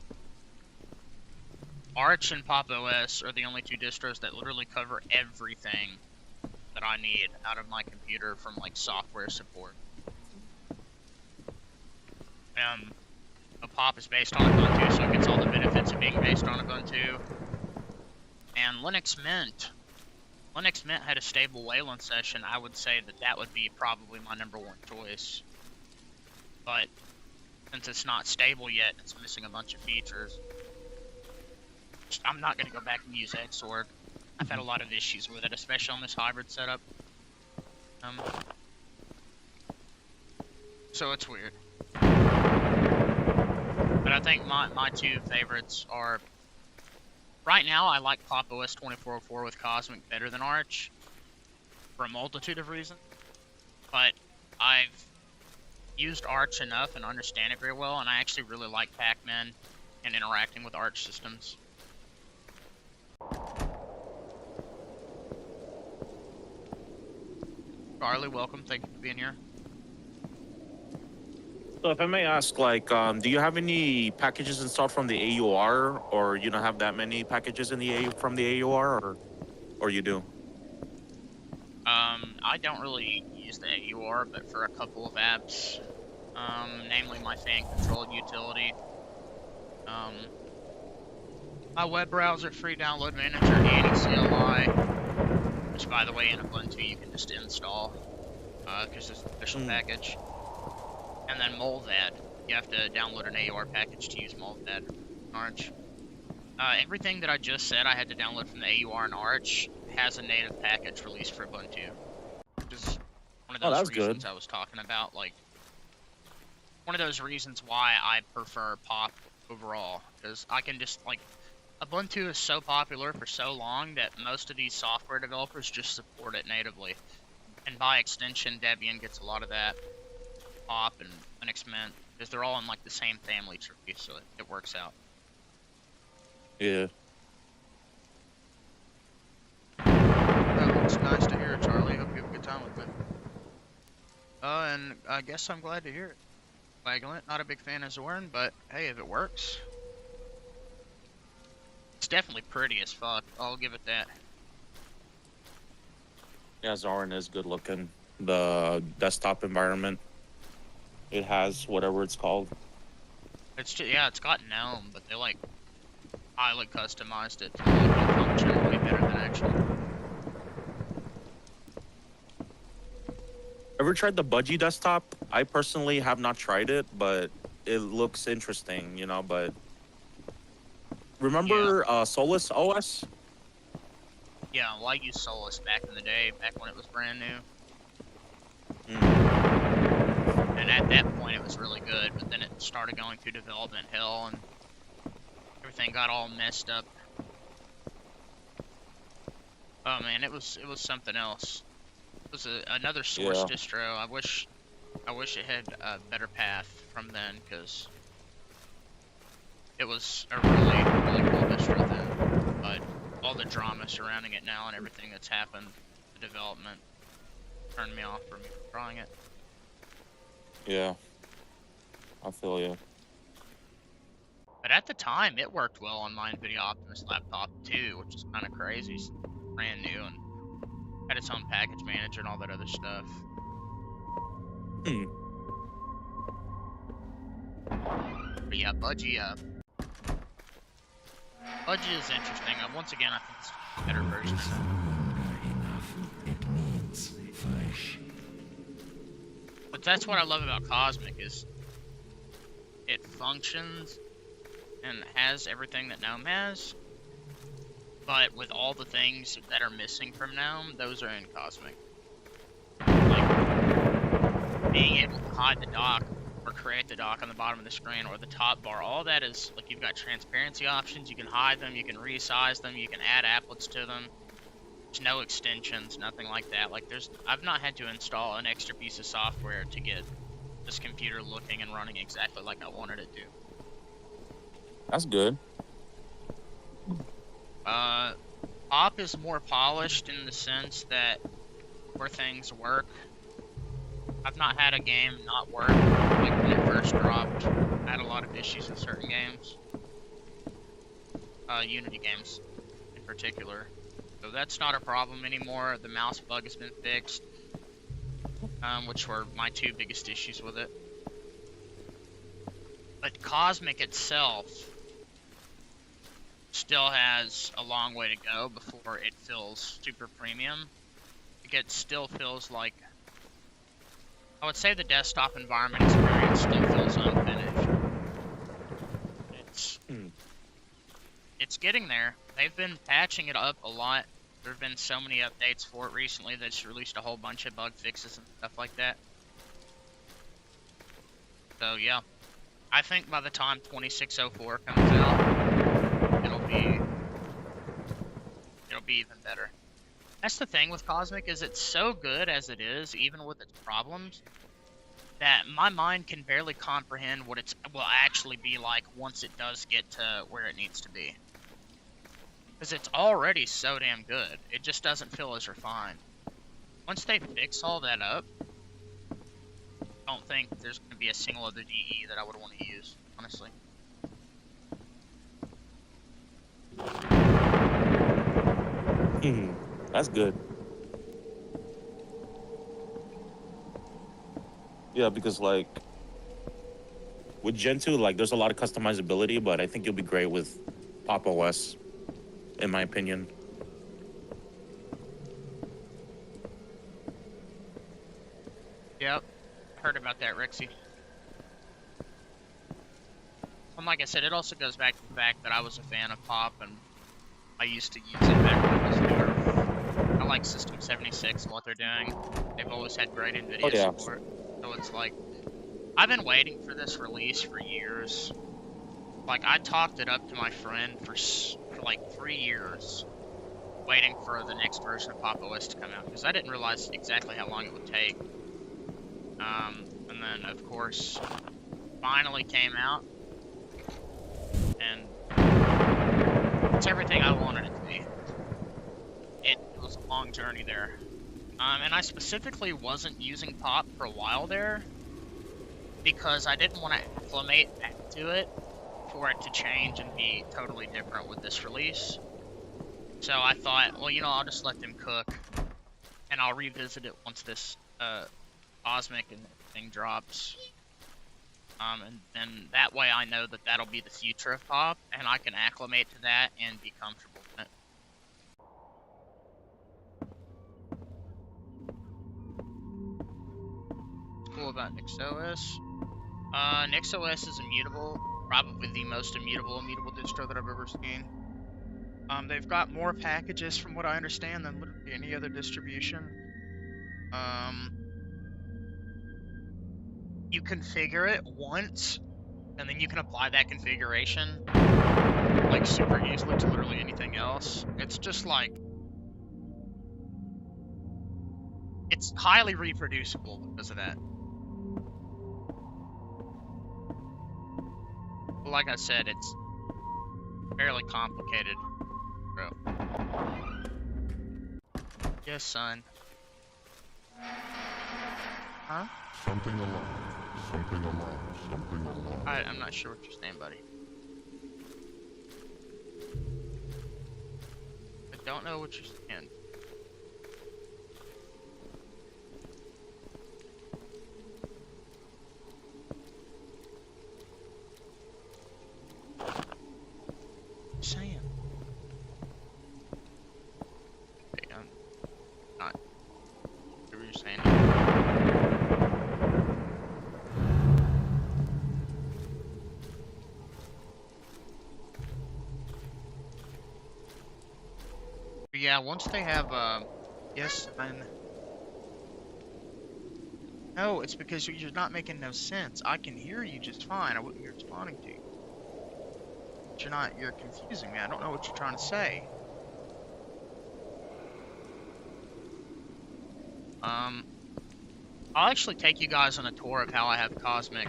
Arch and Pop OS are the only 2 distros that literally cover everything that I need out of my computer from like software support. The Pop is based on Ubuntu, so it gets all the benefits of being based on Ubuntu. And Linux Mint had a stable Wayland session. I would say that would be probably my #1 choice. But since it's not stable yet, it's missing a bunch of features. I'm not going to go back and use Xorg. I've had a lot of issues with it, especially on this hybrid setup. So it's weird. But I think my 2 favorites are... Right now, I like Pop OS 2404 with Cosmic better than Arch for a multitude of reasons. But I've used Arch enough and understand it very well, and I actually really like Pacman and interacting with Arch systems. Charlie, welcome. Thank you for being here. So if I may ask, like, do you have any packages installed from the AUR, or you don't have that many packages in from the AUR, or you do? I don't really use the AUR, but for a couple of apps, namely my fan control utility, my web browser free download manager, AnyCLI, which by the way in Ubuntu you can just install, because it's an official package. And then Molvad. You have to download an AUR package to use Molvad in Arch. Everything that I just said I had to download from the AUR and Arch has a native package released for Ubuntu. Which is one of those reasons I was talking about. Like, one of those reasons why I prefer Pop overall. Because I can just, like, Ubuntu is so popular for so long that most of these software developers just support it natively. And by extension, Debian gets a lot of that. Pop and Linux Mint, because they're all in like the same family tree, so it works out. Yeah. It's nice to hear it, Charlie. Hope you have a good time with it. And I guess I'm glad to hear it. Flagellant, not a big fan of Zorin, but hey, if it works. It's definitely pretty as fuck, I'll give it that. Yeah, Zorin is good looking. The desktop environment it has, whatever it's called. It's just, yeah, it's got GNOME, but they like highly customized it to make it function way better than actual. Ever tried the Budgie desktop? I personally have not tried it, but it looks interesting, you know. But remember Solus OS? Yeah, well, I used Solus back in the day, back when it was brand new. And at that point, it was really good, but then it started going through development hell, and everything got all messed up. Oh man, it was something else. It was another source distro. I wish it had a better path from then, because it was a really cool distro then. But all the drama surrounding it now and everything that's happened, the development, turned me off from trying it. Yeah, I feel you. But at the time, it worked well on my NVIDIA Optimus laptop too, which is kind of crazy. It's brand new and had its own package manager and all that other stuff. But yeah, Budgie is interesting. Once again, I think it's a better version. But that's what I love about Cosmic, is it functions and has everything that Gnome has, but with all the things that are missing from Gnome, those are in Cosmic. Like being able to hide the dock or create the dock on the bottom of the screen, or the top bar, all that is, like, you've got transparency options, you can hide them, you can resize them, you can add applets to them. There's no extensions, nothing like that. Like, I've not had to install an extra piece of software to get this computer looking and running exactly like I wanted it to. That's good. Pop is more polished in the sense that where things work. I've not had a game not work. Like when it first dropped, I had a lot of issues with certain games. Unity games in particular. So that's not a problem anymore. The mouse bug has been fixed, which were my two biggest issues with it. But Cosmic itself still has a long way to go before it feels super premium. It still feels like, I would say the desktop environment experience still feels unfinished. It's getting there. They've been patching it up a lot. There have been so many updates for it recently that it's released a whole bunch of bug fixes and stuff like that. So yeah, I think by the time 2604 comes out, it'll be even better. That's the thing with Cosmic, is it's so good as it is, even with its problems, that my mind can barely comprehend what it will actually be like once it does get to where it needs to be. Because it's already so damn good, it just doesn't feel as refined. Once they fix all that up, I don't think there's going to be a single other DE that I would want to use, honestly. That's good. Yeah, because like with Gen 2, like there's a lot of customizability, but I think you'll be great with Pop OS, in my opinion. Yep, heard about that, Rixie. And like I said, it also goes back to the fact that I was a fan of Pop, and I used to use it back when it was newer. I like System 76 and what they're doing. They've always had great NVIDIA support. So it's like, I've been waiting for this release for years. Like, I talked it up to my friend for like 3 years, waiting for the next version of Pop OS to come out, because I didn't realize exactly how long it would take. And then, of course, finally came out, and it's everything I wanted it to be. It was a long journey there. And I specifically wasn't using Pop for a while there, because I didn't want to acclimate back to it for it to change and be totally different with this release. So I thought, well, you know, I'll just let them cook, and I'll revisit it once this Cosmic and thing drops. And then that way I know that that'll be the future of Pop, and I can acclimate to that and be comfortable with it. What's cool about NixOS? NixOS is immutable, probably the most immutable distro that I've ever seen. They've got more packages from what I understand than literally any other distribution. You configure it once, and then you can apply that configuration like super easily to literally anything else. It's just like, it's highly reproducible because of that. But like I said, it's fairly complicated, bro. Yes, son. Huh? Something along. Something along. Something along. I'm not sure what you're saying, buddy. I don't know what you're saying. Saying. Okay, I'm not sure what you're saying. But yeah, once they have, yes, I'm... No, it's because you're not making no sense. I can hear you just fine. I wouldn't be responding to you. But you're confusing me. I don't know what you're trying to say. I'll actually take you guys on a tour of how I have Cosmic.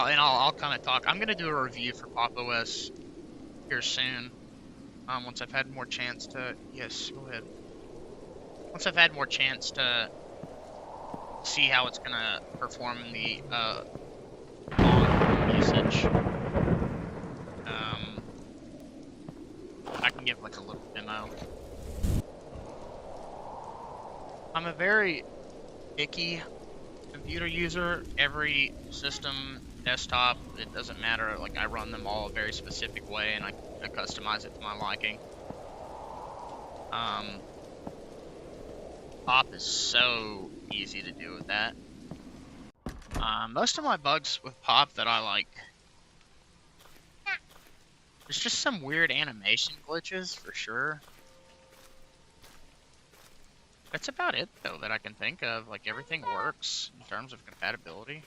And I'll kind of talk. I'm gonna do a review for Pop OS here soon. Once I've had more chance to, yes, go ahead. Once I've had more chance to see how it's gonna perform in the long usage, I can give like a little demo. I'm a very picky computer user. Every system, desktop, it doesn't matter. Like, I run them all a very specific way, and I customize it to my liking. Pop is so easy to do with that. Most of my bugs with Pop that I like, there's just some weird animation glitches for sure. That's about it though that I can think of. Like, everything works in terms of compatibility.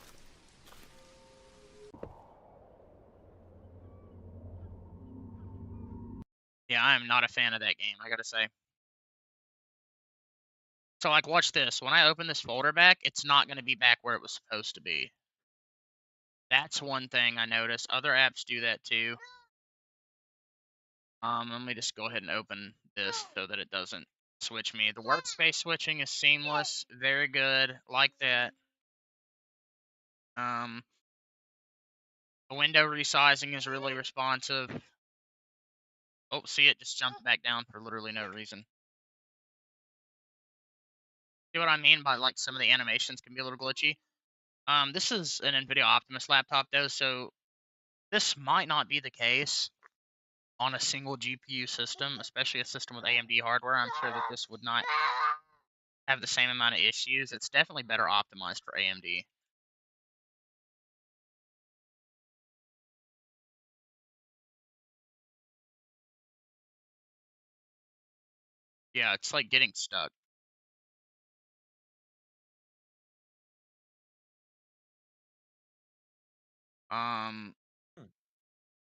Yeah, I am not a fan of that game, I gotta say. So, like, watch this. When I open this folder back, it's not going to be back where it was supposed to be. That's one thing I noticed. Other apps do that too. Let me just go ahead and open this so that it doesn't switch me. The workspace switching is seamless. Very good. Like that. The window resizing is really responsive. Oh, see, it just jumped back down for literally no reason. See what I mean by, like, some of the animations can be a little glitchy? This is an NVIDIA Optimus laptop though, so this might not be the case on a single GPU system, especially a system with AMD hardware. I'm sure that this would not have the same amount of issues. It's definitely better optimized for AMD. Yeah, it's like getting stuck.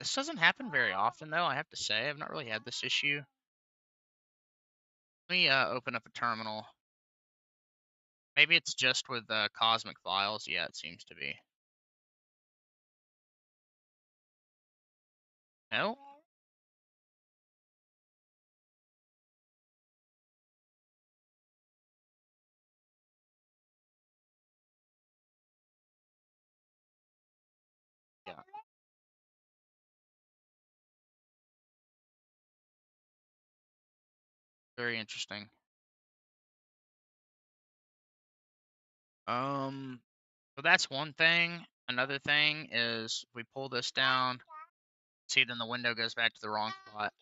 This doesn't happen very often though, I have to say. I've not really had this issue. Let me open up a terminal. Maybe it's just with Cosmic Files. Yeah, it seems to be. No? Yeah. Very interesting. So that's one thing. Another thing is, if we pull this down see, then the window goes back to the wrong spot.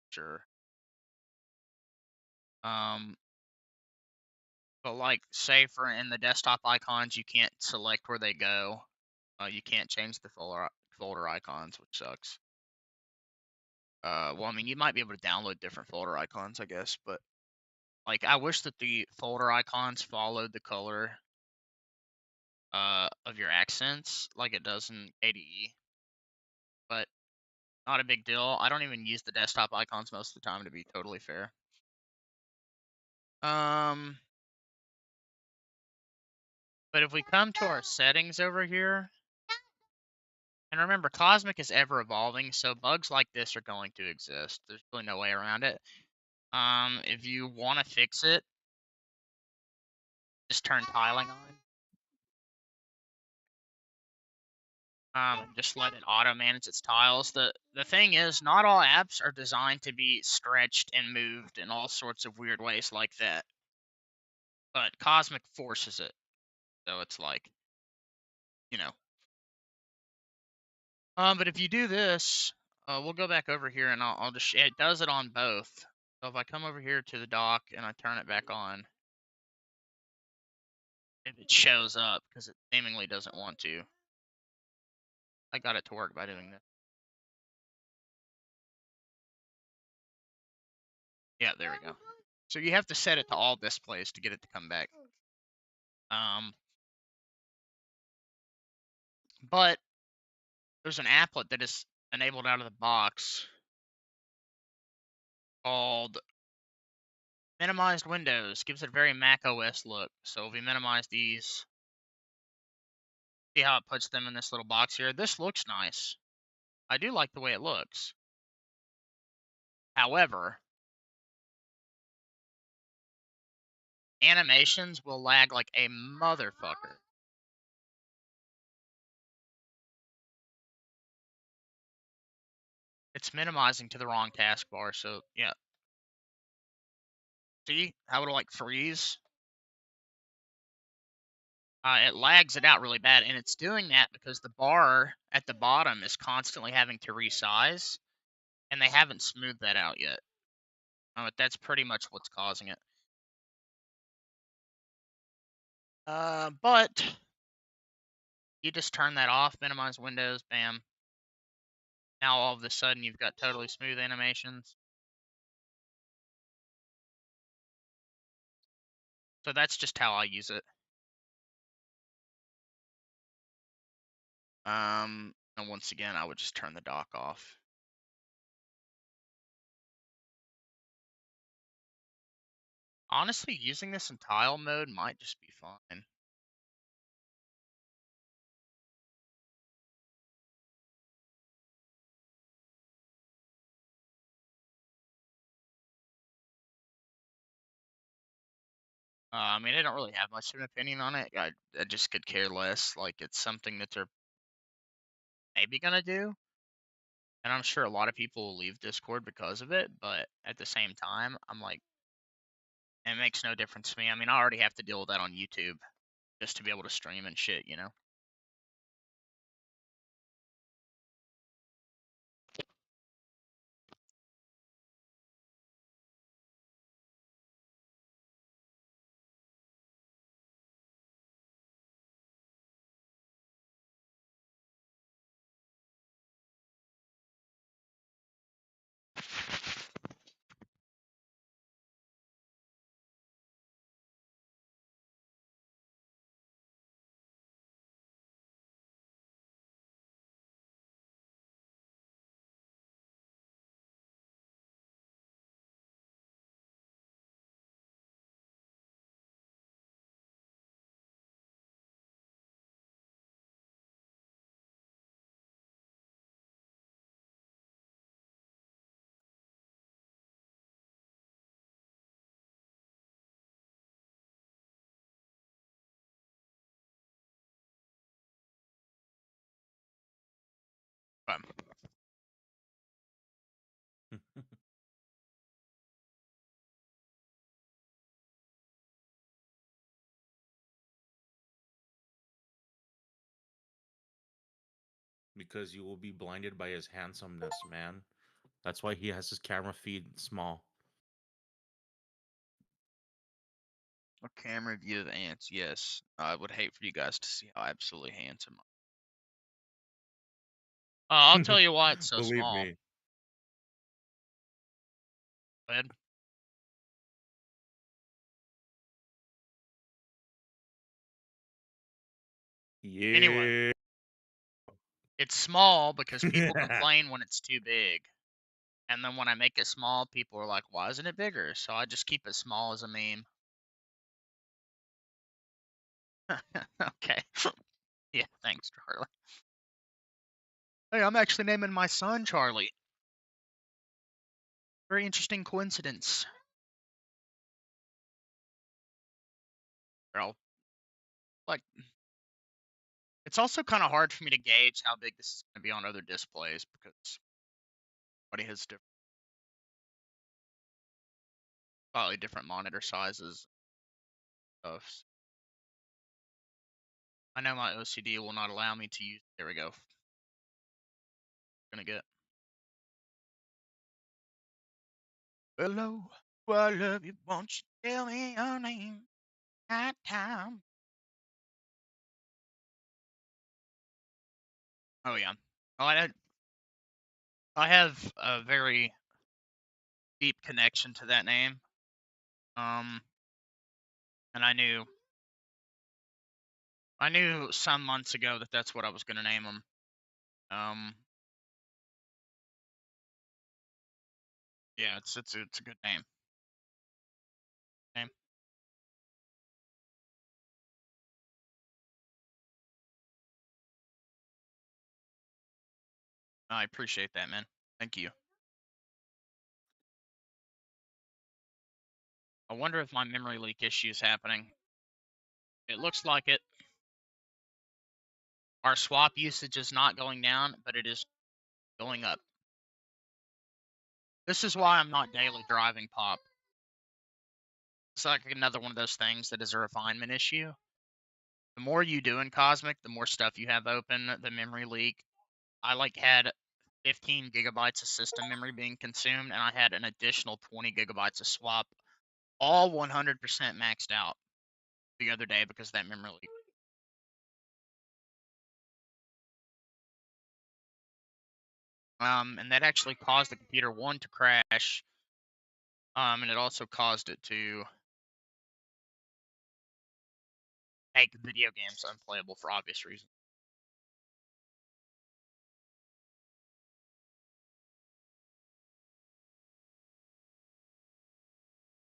Sure. But like, say for in the desktop icons, you can't select where they go. You can't change the folder icons, which sucks. Well, I mean, you might be able to download different folder icons, I guess, but like, I wish that the folder icons followed the color of your accents like it does in KDE. But not a big deal. I don't even use the desktop icons most of the time, to be totally fair. But if we come to our settings over here, and remember, Cosmic is ever evolving, so bugs like this are going to exist. There's really no way around it. If you want to fix it, just turn tiling on. Just let it auto manage its tiles. The thing is, not all apps are designed to be stretched and moved in all sorts of weird ways like that. But Cosmic forces it. So it's like, you know. But if you do this, we'll go back over here and I'll just, it does it on both. So if I come over here to the dock and I turn it back on, if it shows up, because it seemingly doesn't want to. I got it to work by doing this. Yeah, there we go. So you have to set it to all displays to get it to come back. But there's an applet that is enabled out of the box called Minimized Windows. Gives it a very Mac OS look. So if we minimize these, see how it puts them in this little box here? This looks nice. I do like the way it looks. However, animations will lag like a motherfucker. It's minimizing to the wrong taskbar, so yeah. See how it'll like freeze? It lags it out really bad, and it's doing that because the bar at the bottom is constantly having to resize, and they haven't smoothed that out yet. But that's pretty much what's causing it. But you just turn that off, minimize windows, bam. Now all of a sudden you've got totally smooth animations. So that's just how I use it. And once again, I would just turn the dock off. Honestly, using this in tile mode might just be fine. I mean, I don't really have much of an opinion on it. I just could care less. Like, it's something that they're maybe gonna do. And I'm sure a lot of people will leave Discord because of it, but at the same time, I'm like, it makes no difference to me. I mean, I already have to deal with that on YouTube just to be able to stream and shit, you know? But because you will be blinded by his handsomeness, man. That's why he has his camera feed small. A camera view of ants, yes. I would hate for you guys to see how absolutely handsome. I'll tell you why it's so Believe small. me. Go ahead. Yeah. Anyway. It's small because people complain when it's too big. And then when I make it small, people are like, why isn't it bigger? So I just keep it small as a meme. Okay. Yeah, thanks, Charlie. Hey, I'm actually naming my son Charlie. Very interesting coincidence. Girl. Like, it's also kind of hard for me to gauge how big this is going to be on other displays because everybody has slightly different monitor sizes and stuff. I know my OCD will not allow me to use. There we go. Gonna get. Hello, I love you. Won't you tell me your name? Night time. Oh yeah. Oh, I have a very deep connection to that name. And I knew some months ago that that's what I was gonna name him. Yeah, it's a good name. Name. I appreciate that, man. Thank you. I wonder if my memory leak issue is happening. It looks like it. Our swap usage is not going down, but it is going up. This is why I'm not daily driving Pop. It's like another one of those things that is a refinement issue. The more you do in Cosmic, the more stuff you have open, the memory leak. I had 15 gigabytes of system memory being consumed, and I had an additional 20 gigabytes of swap, all 100% maxed out the other day because of that memory leak. And that actually caused the computer, one, to crash, and it also caused it to make video games unplayable for obvious reasons.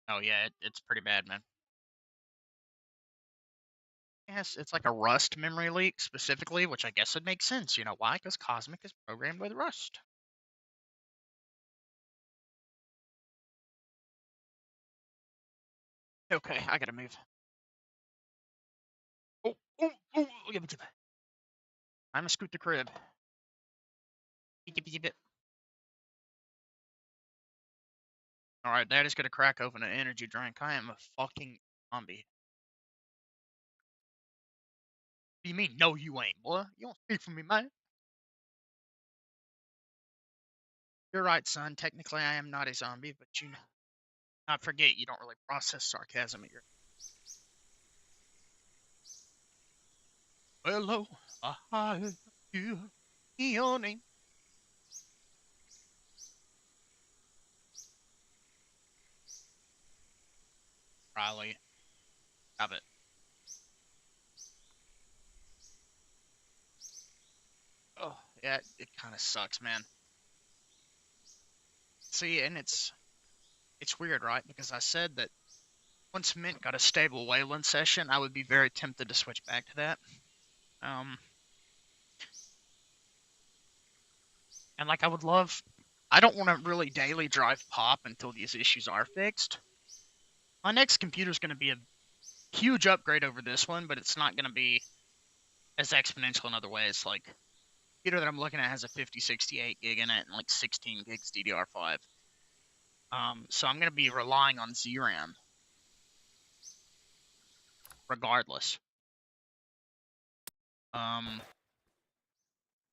Oh yeah, it's pretty bad, man. Yes, it's like a Rust memory leak specifically, which I guess would make sense. You know why? Because Cosmic is programmed with Rust. Okay, I gotta move. Oh, oh, oh, give it. I'm gonna scoot the crib. Alright, Dad is gonna crack open an energy drink. I am a fucking zombie. What do you mean? No, you ain't, boy. You don't speak for me, man. You're right, son. Technically, I am not a zombie, but I forget you don't really process sarcasm at your. Hello, I you, your name. Riley, have it. Oh, yeah, it kind of sucks, man. See, and it's weird, right? Because I said that once Mint got a stable Wayland session, I would be very tempted to switch back to that. And I would love. I don't want to really daily drive Pop until these issues are fixed. My next computer is going to be a huge upgrade over this one, but it's not going to be as exponential in other ways. Like, the computer that I'm looking at has a 5068 gig in it and 16 gigs DDR5. So I'm going to be relying on ZRAM regardless.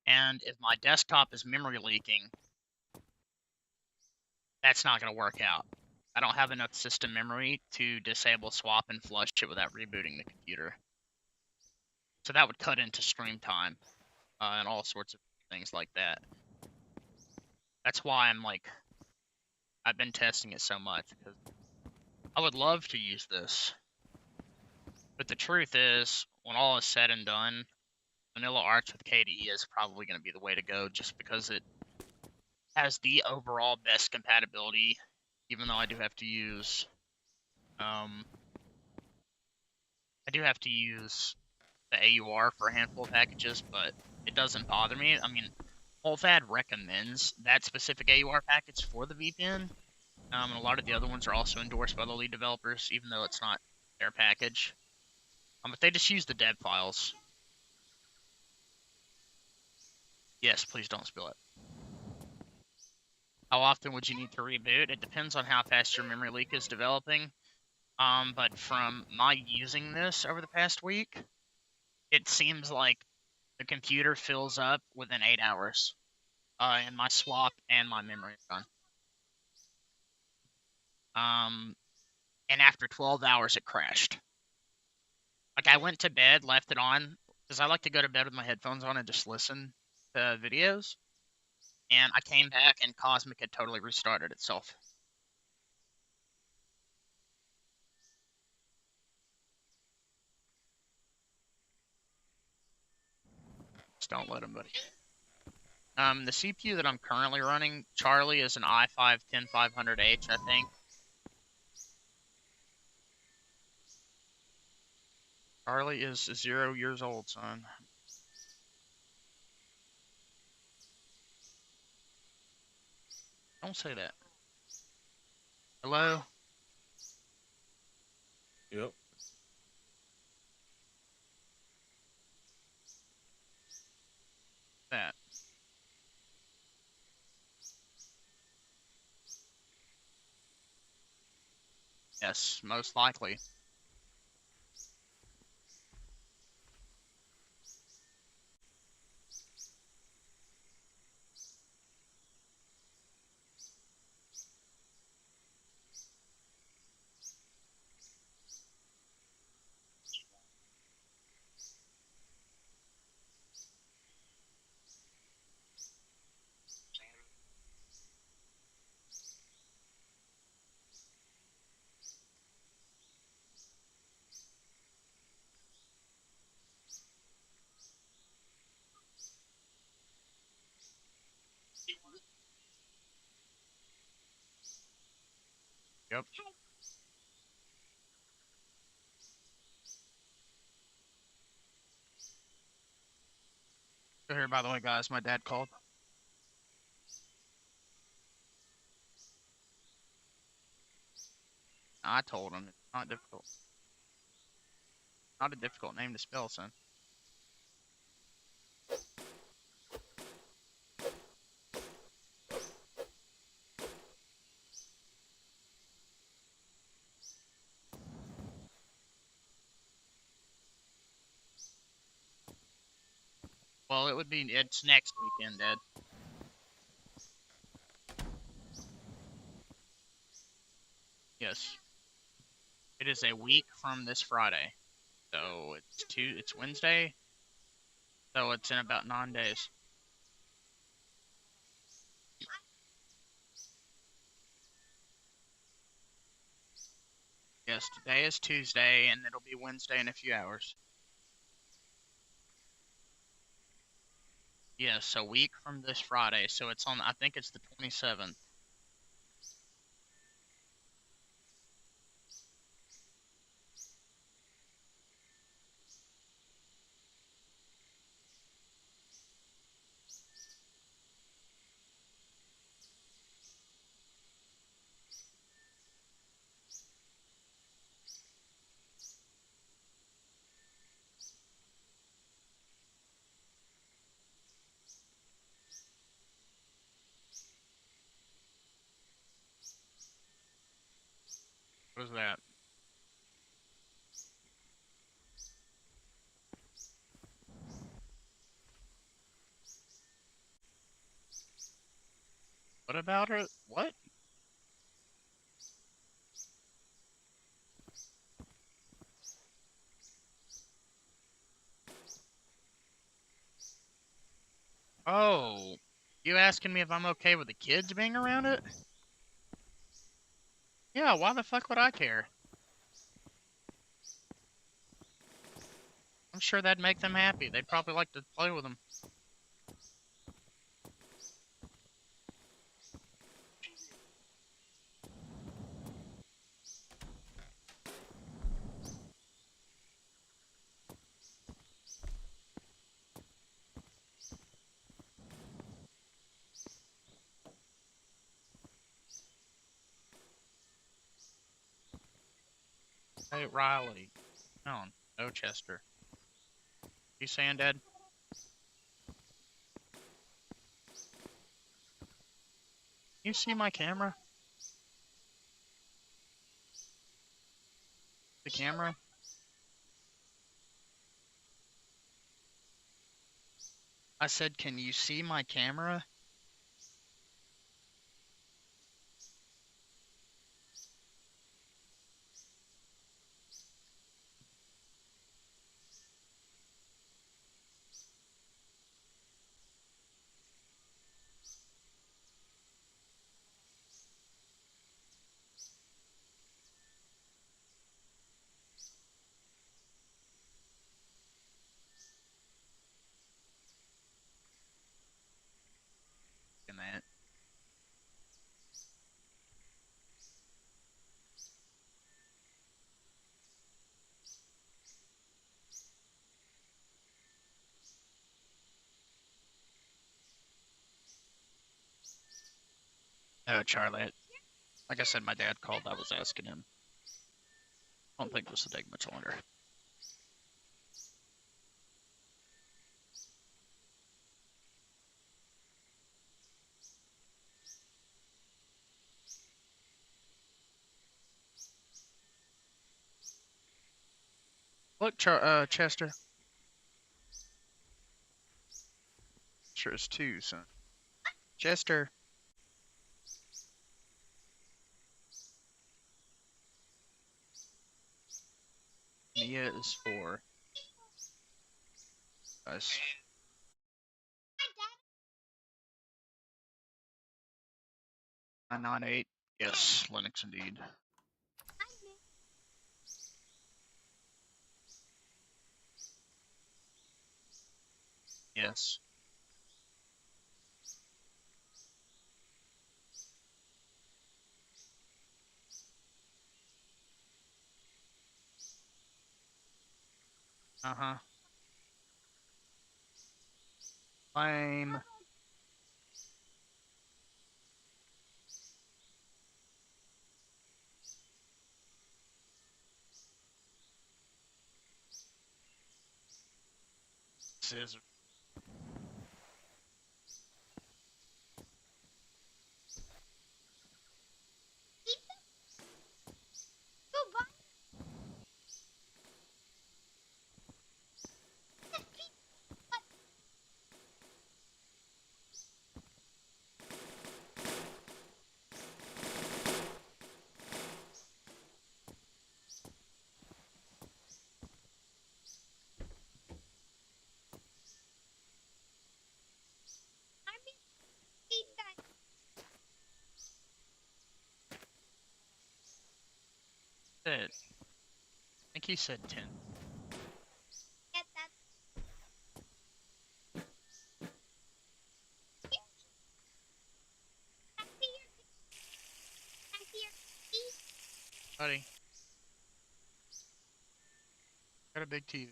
And if my desktop is memory leaking, that's not going to work out. I don't have enough system memory to disable swap and flush it without rebooting the computer. So that would cut into stream time and all sorts of things like that. That's why I've been testing it so much, because I would love to use this. But the truth is, when all is said and done, Vanilla Arch with KDE is probably going to be the way to go, just because it has the overall best compatibility, even though I do have to use the AUR for a handful of packages, but it doesn't bother me. I mean, Olfad recommends that specific AUR package for the VPN, and a lot of the other ones are also endorsed by the lead developers, even though it's not their package. But they just use the dev files. Yes, please don't spill it. How often would you need to reboot? It depends on how fast your memory leak is developing. But from my using this over the past week, it seems like the computer fills up within 8 hours. And my swap and my memory are done. And after 12 hours, it crashed. Like, I went to bed, left it on, because I like to go to bed with my headphones on and just listen to videos. And I came back, and Cosmic had totally restarted itself. Just don't let him, buddy. The CPU that I'm currently running, Charlie, is an i5-10500H, I think. Charlie is 0 years old, son. Don't say that. Hello? Yep. That. Yes, most likely. Yep. So here, by the way, guys, my dad called. I told him it's not difficult. Not a difficult name to spell, son. Well, it's next weekend, Dad. Yes. It is a week from this Friday. So it's Wednesday. So it's in about 9 days. Yes, today is Tuesday, and it'll be Wednesday in a few hours. Yes, a week from this Friday. So it's on, I think it's the 27th. What is that? What about her? What? Oh, you asking me if I'm okay with the kids being around it? Yeah, why the fuck would I care? I'm sure that'd make them happy. They'd probably like to play with them. Hey, Riley. No, Chester. You saying, Dad? You see my camera? The camera? I said, can you see my camera? In that. Oh, Charlie. Like I said, my dad called. I was asking him. I don't think this will take much longer. Look, Chester. Sure is two, son. Chester. Mia is 4. Guys. 998. Yes, Linux indeed. Yes. Uh-huh. Lame. Scissor. Said. I think he said 10. Buddy. Got a big TV.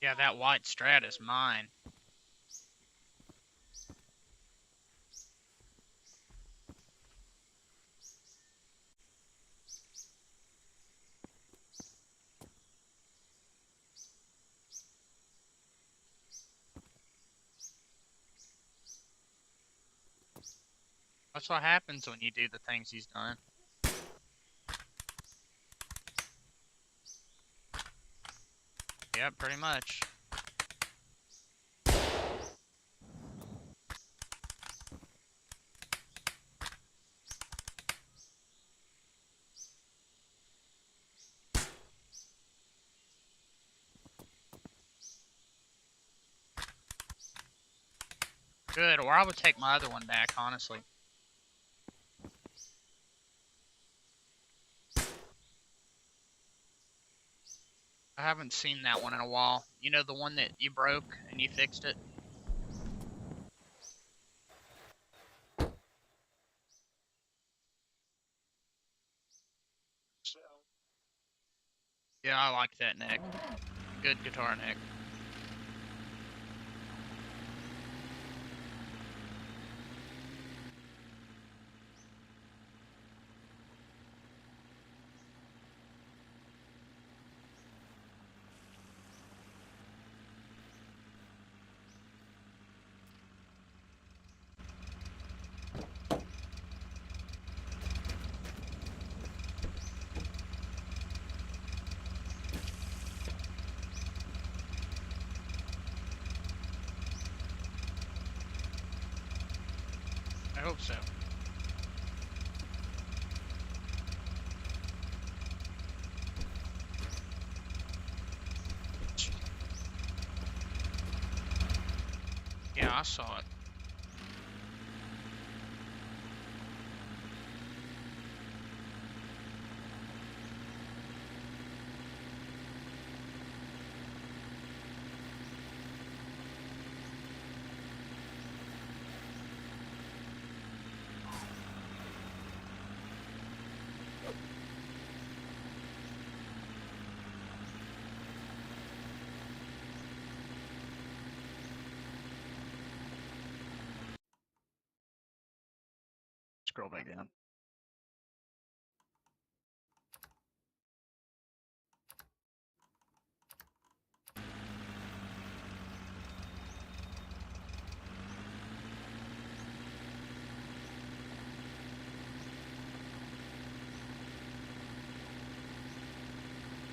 Yeah, that white Strat is mine. That's what happens when you do the things he's done. Yep, pretty much. Good, or I would take my other one back, honestly. I haven't seen that one in a while. You know, the one that you broke and you fixed it? Yeah, I like that neck. Good guitar neck. I hope so. Yeah, I saw it. Scroll back down.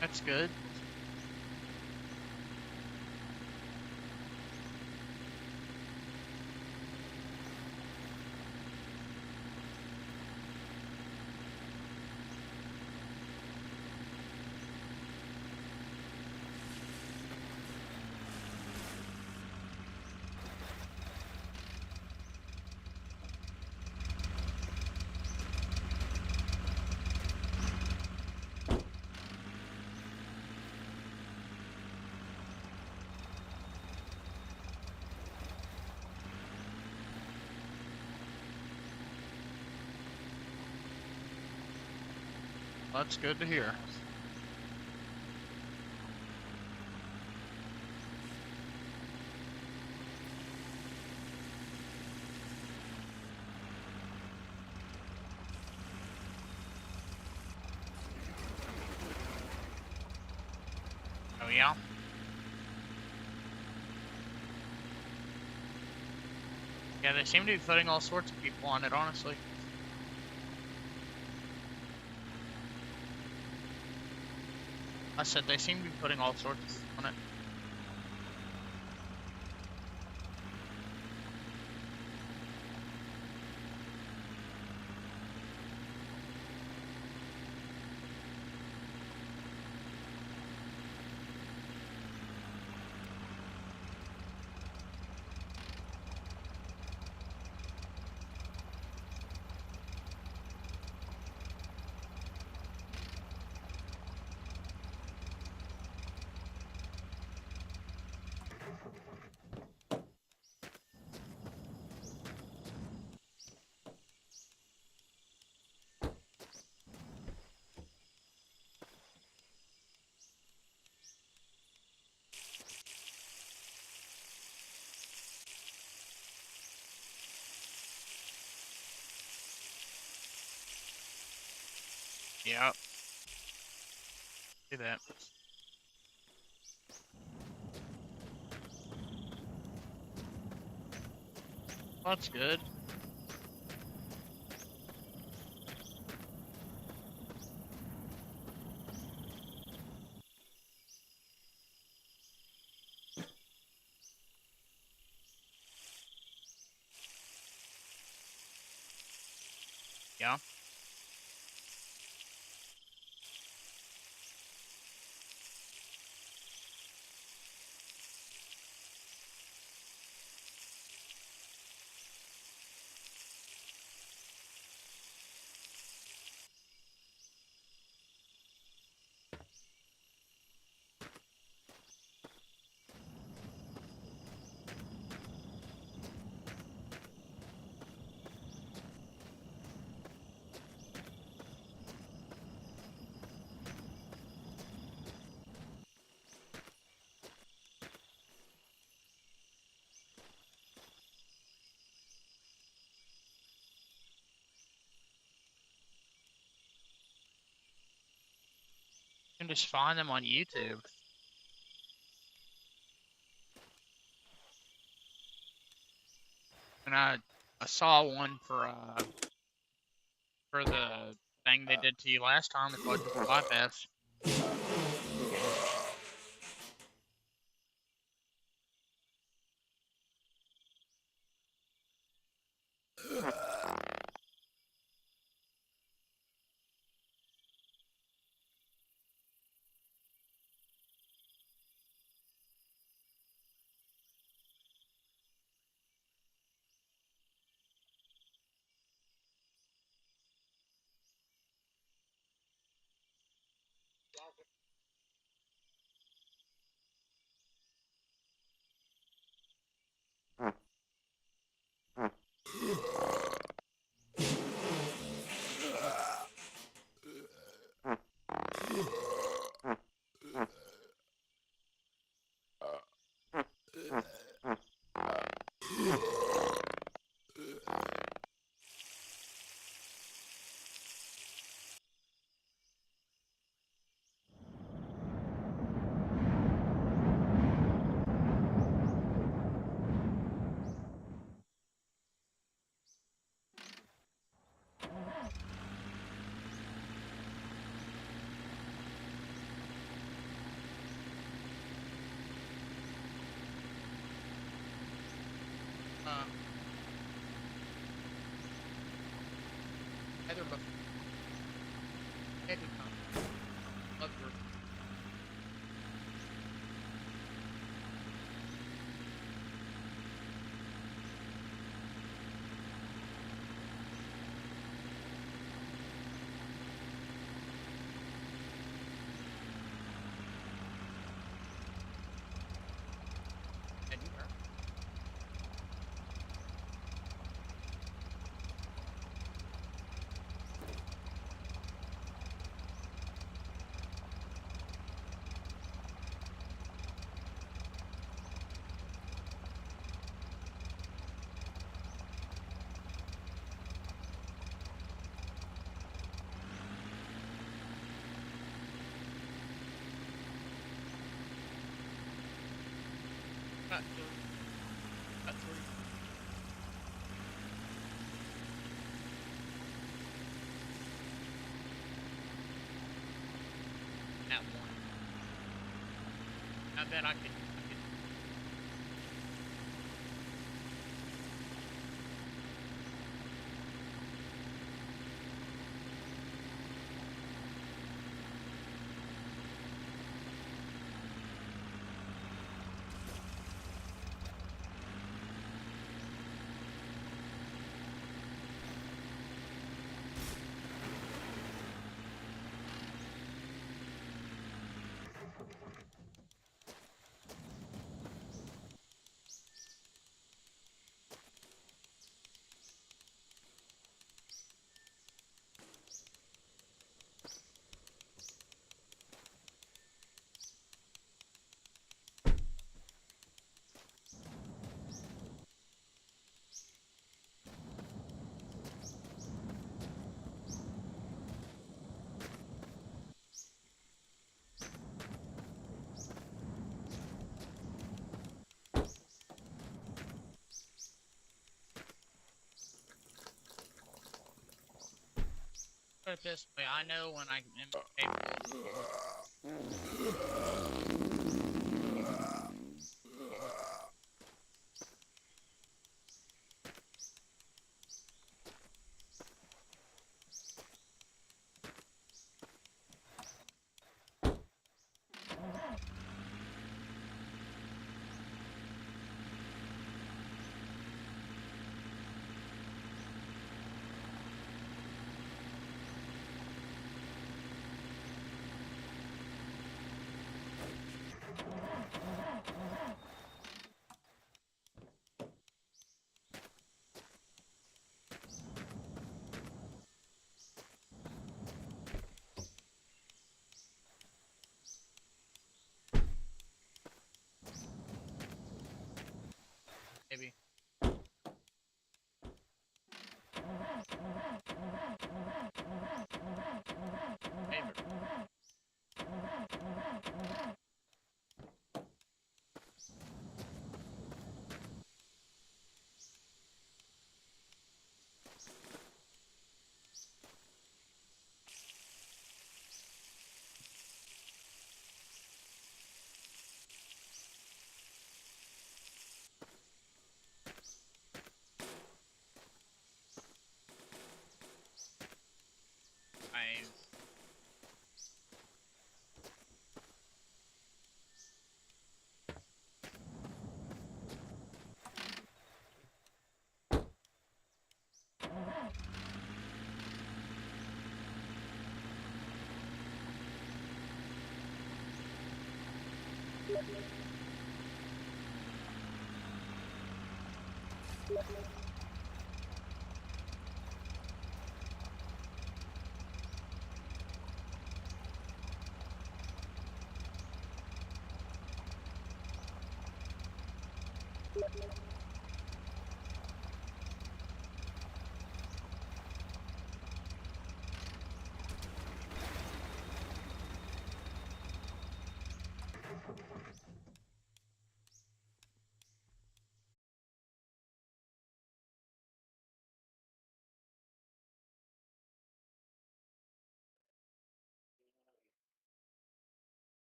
That's good. That's good to hear. Oh yeah? Yeah, they seem to be putting all sorts of people on it, honestly. I said they seem to be putting all sorts of people on it. Yeah. Do that. Well, that's good. Yeah. You can just find them on YouTube. And I saw one for the thing they did to you last time, the quadruple bypass. Either before. Love your cut through. At one. I bet I could. Put it this way, I know when I am capable.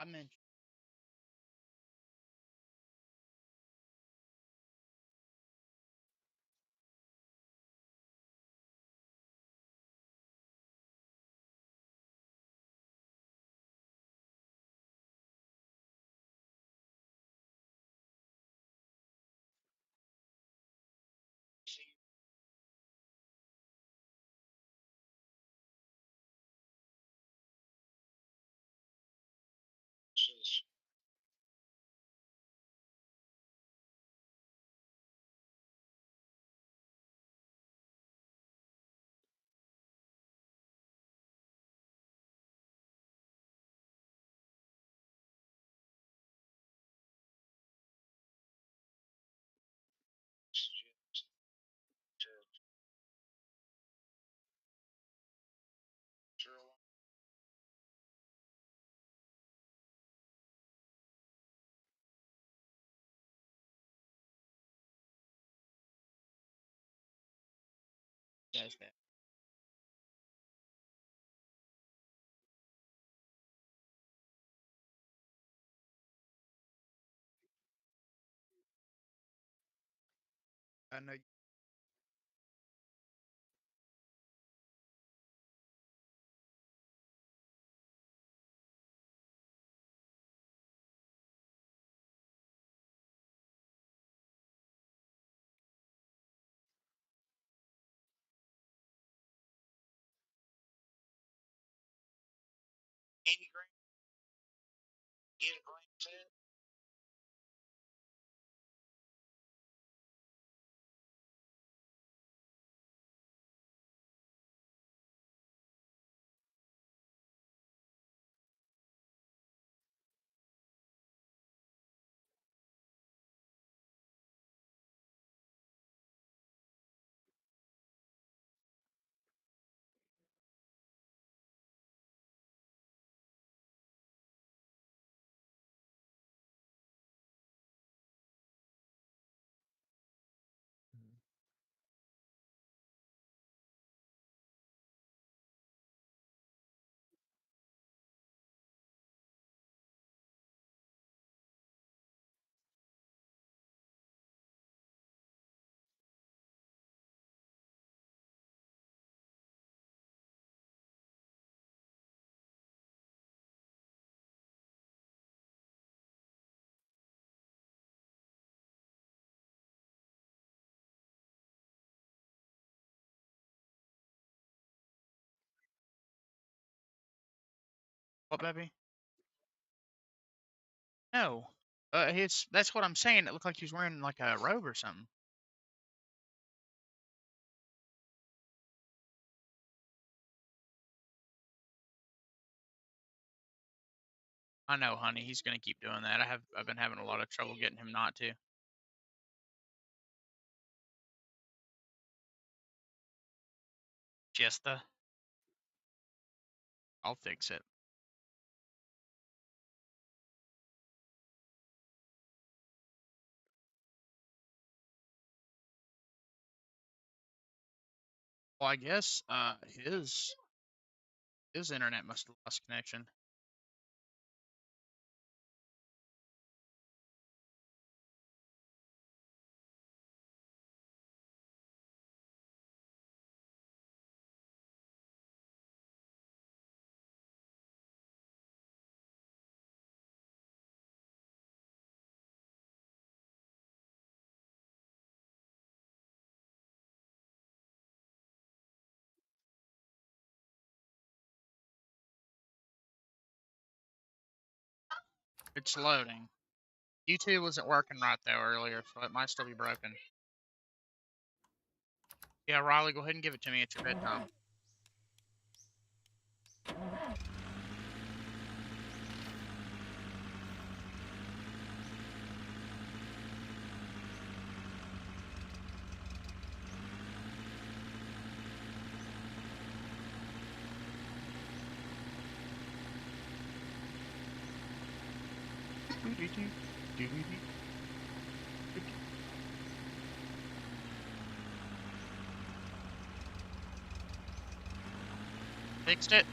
I mentioned. Guys, that. I know. What, baby? No. That's what I'm saying. It looked like he was wearing like a robe or something. I know, honey. He's gonna keep doing that. I've been having a lot of trouble getting him not to. Just the. I'll fix it. Well, I guess his internet must have lost connection. It's loading. YouTube wasn't working right though earlier, so it might still be broken. Yeah, Riley, go ahead and give it to me. It's your bedtime. Fixed it.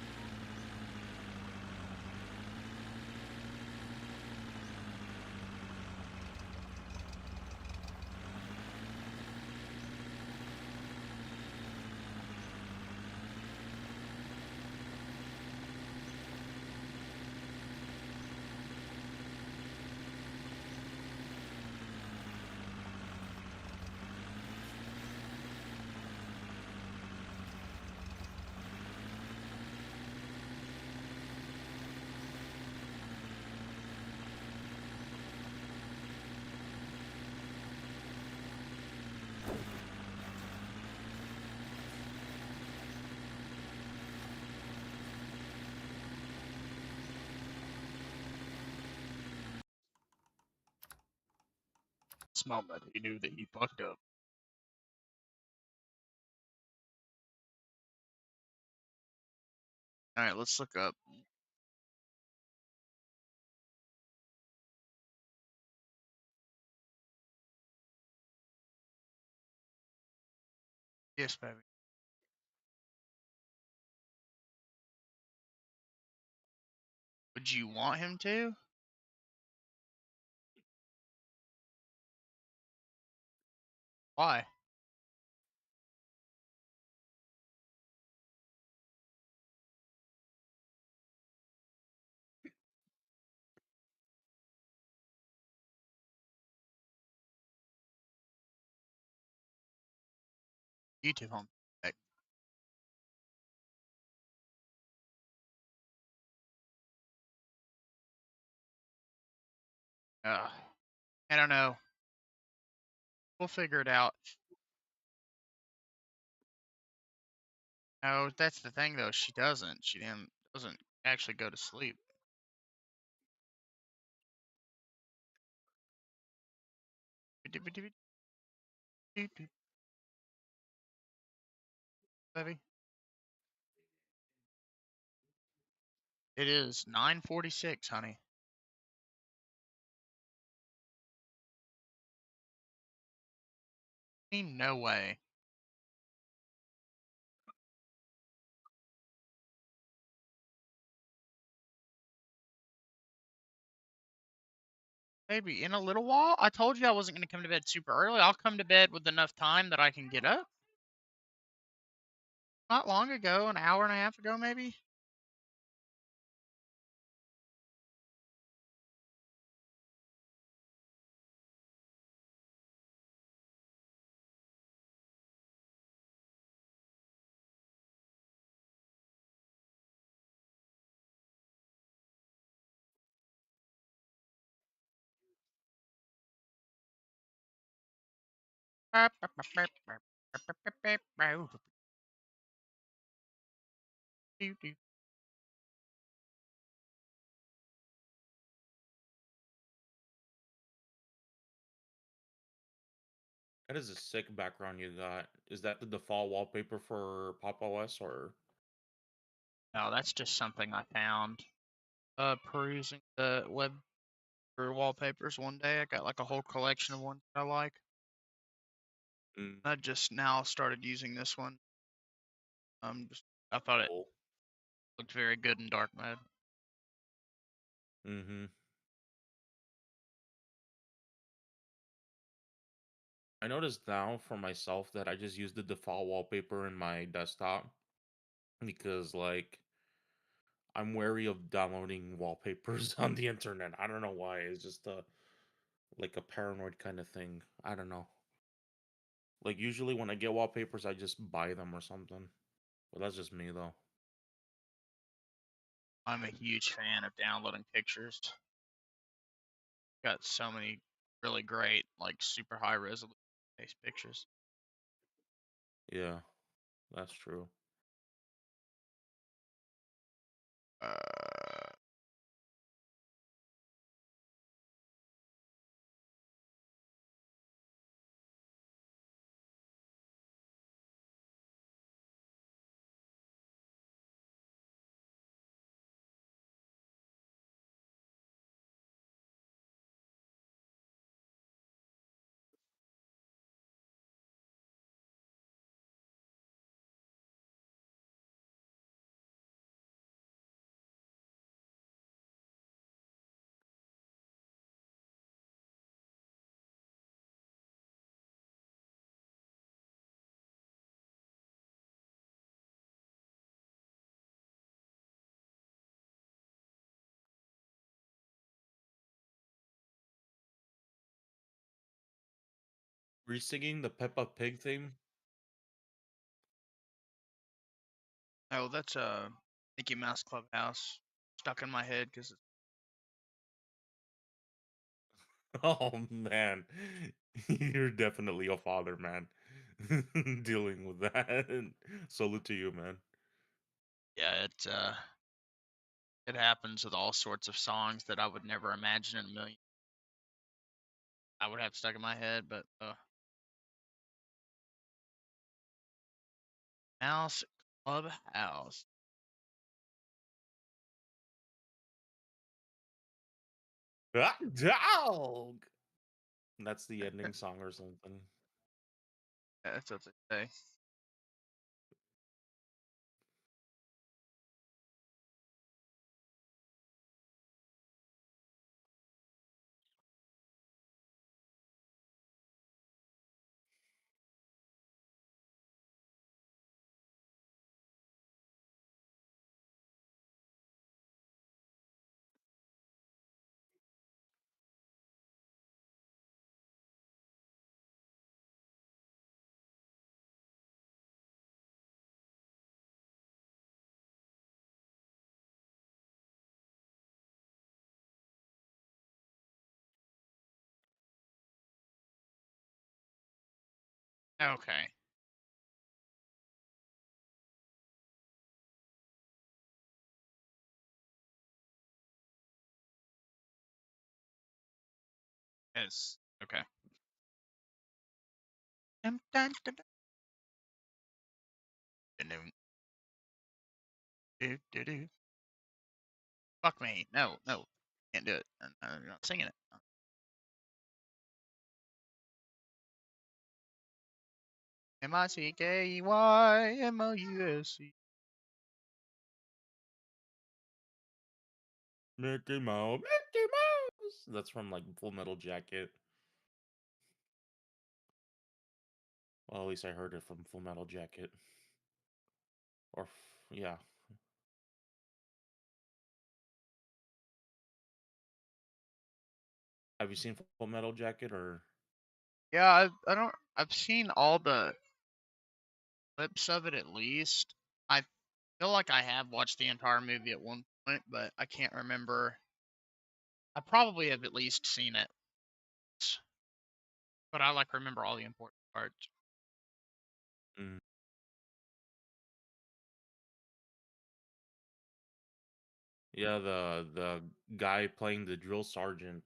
This moment, he knew that he fucked up. All right, let's look up. Yes, baby. Would you want him to? Why? YouTube home. Heck. I don't know. We'll figure it out. No, that's the thing though. She doesn't. She doesn't actually go to sleep. Baby. It is 9:46, honey. Ain't no way. Maybe in a little while. I told you I wasn't going to come to bed super early. I'll come to bed with enough time that I can get up. Not long ago, an hour and a half ago, maybe. That is a sick background you got. Is that the default wallpaper for Pop OS or? No, that's just something I found. Perusing the web for wallpapers one day. I got like a whole collection of ones that I like. Mm. I just now started using this one. I thought it Cool. looked very good in dark mode. Mm-hmm. I noticed now for myself that I just use the default wallpaper in my desktop because, like, I'm wary of downloading wallpapers on the internet. I don't know why. It's just like a paranoid kind of thing. I don't know. Like usually when I get wallpapers, I just buy them or something. But that's just me though. I'm a huge fan of downloading pictures. Got so many really great, like super high resolution based pictures. Yeah, that's true. Uh, Were you singing the Peppa Pig theme? oh, that's Mickey Mouse Clubhouse stuck in my head because Oh man, you're definitely a father, man. Dealing with that. Salute to you, man. yeah, it happens with all sorts of songs that I would never imagine in a million. I would have stuck in my head, but Mouse Clubhouse. Ah, dog. That's the ending song or something. Yeah, that's what they say. Okay. Yes. Okay. Dun, dun, dun, dun, dun, do, do, do. Fuck me. No, no. Can't do it. I'm not singing it. Mickey Mouse. Mickey Mouse, Mickey Mouse. That's from like Full Metal Jacket. Well, at least I heard it from Full Metal Jacket. Or yeah. Have you seen Full Metal Jacket or? Yeah, I don't. I've seen all the clips of it at least. I feel like I have watched the entire movie at one point, but I can't remember. I probably have at least seen it, but I like remember all the important parts. Mm. Yeah, the guy playing the drill sergeant.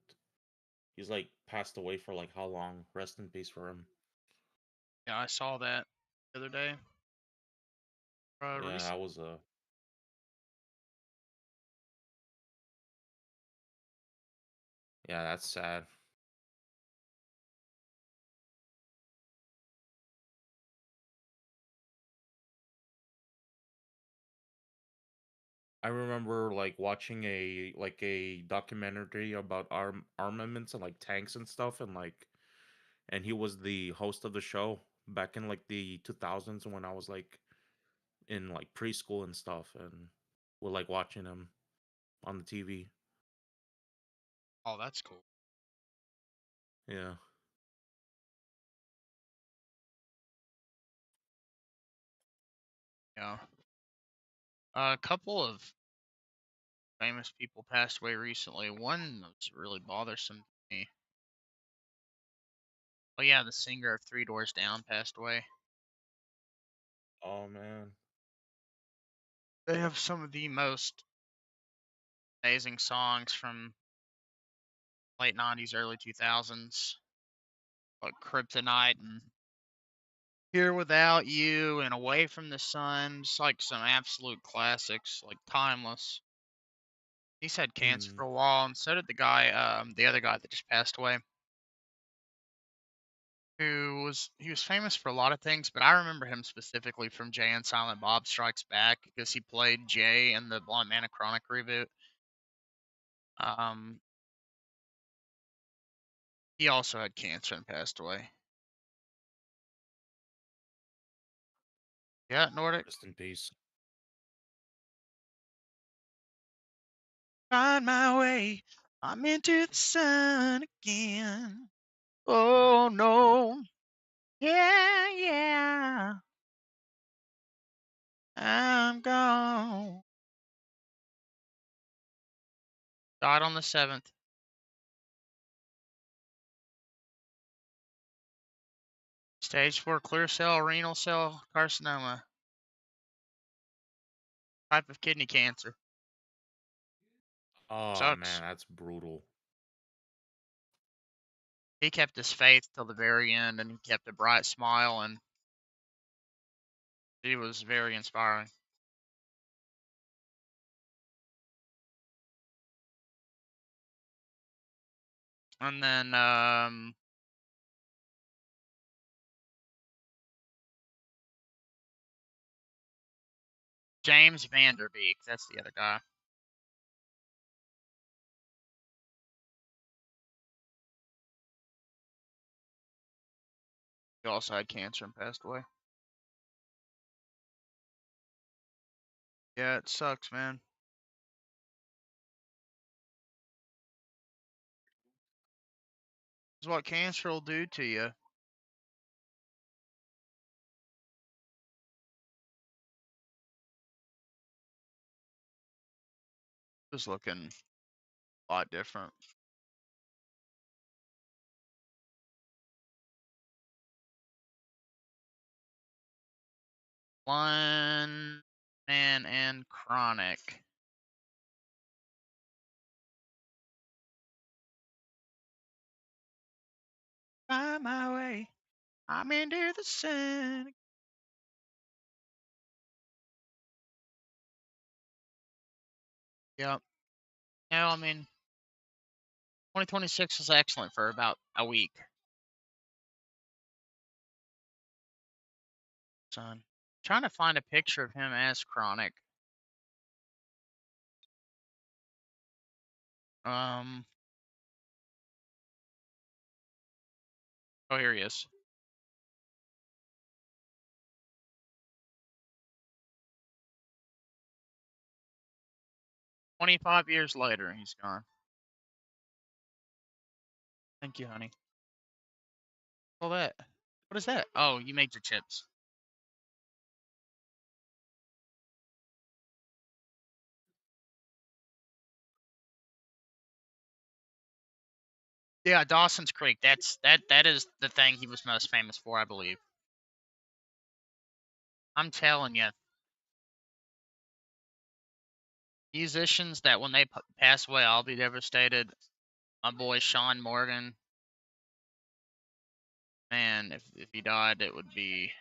He's like passed away for like how long? Rest in peace for him. Yeah, I saw that the other day. Yeah, Recent. that was a. Yeah, that's sad. I remember like watching a documentary about armaments and like tanks and stuff, and he was the host of the show back in like the 2000s when I was like in like preschool and stuff, and we're like watching him on the TV. Oh, that's cool. Yeah. Yeah. A couple of famous people passed away recently. One that's really bothersome to me. Oh yeah, the singer of Three Doors Down passed away. Oh man. They have some of the most amazing songs from late 90s, early 2000s, like Kryptonite and Here Without You and Away from the Sun. Just like some absolute classics, like timeless. He's had cancer Hmm. for a while, and so did the other guy that just passed away. He was famous for a lot of things, but I remember him specifically from Jay and Silent Bob Strikes Back because he played Jay in the Blunt Man Chronic reboot. Um, he also had cancer and passed away. Yeah, Nordic. Rest in peace. Find my way. I'm into the sun again. Oh no. Yeah, yeah. I'm gone. Died on the 7th. Stage 4 clear cell renal cell carcinoma. Type of kidney cancer. Oh Sucks. man, that's brutal. He kept his faith till the very end, and he kept a bright smile, and he was very inspiring. And then James Vanderbeek, that's the other guy. He also had cancer and passed away. Yeah, it sucks, man. It's what cancer will do to you. Just looking a lot different. One man and chronic. Find my way. I'm into the sun. Yep. No, I mean, 2026 was excellent for about a week. Son. Trying to find a picture of him as chronic. Oh, here he is. 25 years later, he's gone. Thank you, honey. All that. What is that? Oh, you made your chips. Yeah, Dawson's Creek. That is the thing he was most famous for, I believe. I'm telling you, musicians that when they pass away, I'll be devastated. My boy Sean Morgan, man, if he died, it would be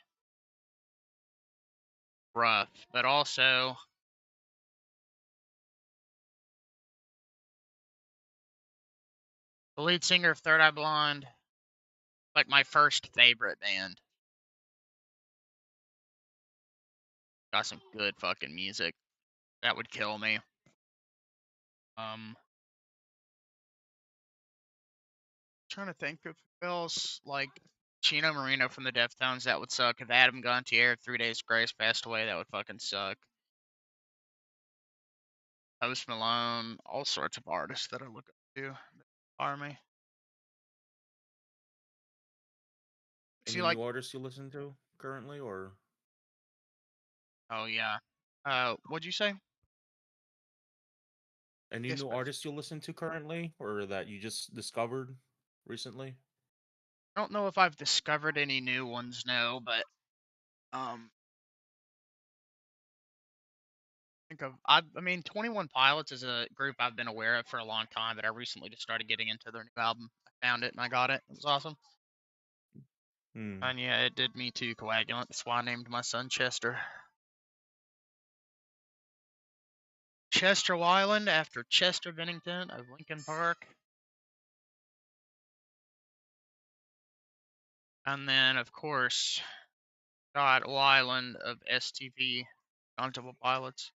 rough. But also, the lead singer of Third Eye Blind, like my first favorite band. Got some good fucking music. that would kill me. Trying to think of who else, like Chino Marino from the Deftones, that would suck. If Adam Gontier, 3 Days Grace, passed away, that would fucking suck. Post Malone, all sorts of artists that I look up to. Army. Any See, like, new artists you listen to currently, or oh yeah. What'd you say? any Yes, new please. artists you listen to currently, or that you just discovered recently? I don't know if I've discovered any new ones, no, but I mean, 21 Pilots is a group I've been aware of for a long time, but I recently just started getting into their new album. I found it and I got it. It was awesome. Hmm. And yeah, it did me too, Coagulant. That's why I named my son Chester. Chester Weiland after Chester Bennington of Lincoln Park. And then, of course, Scott Weiland of STP, Stone Temple Pilots.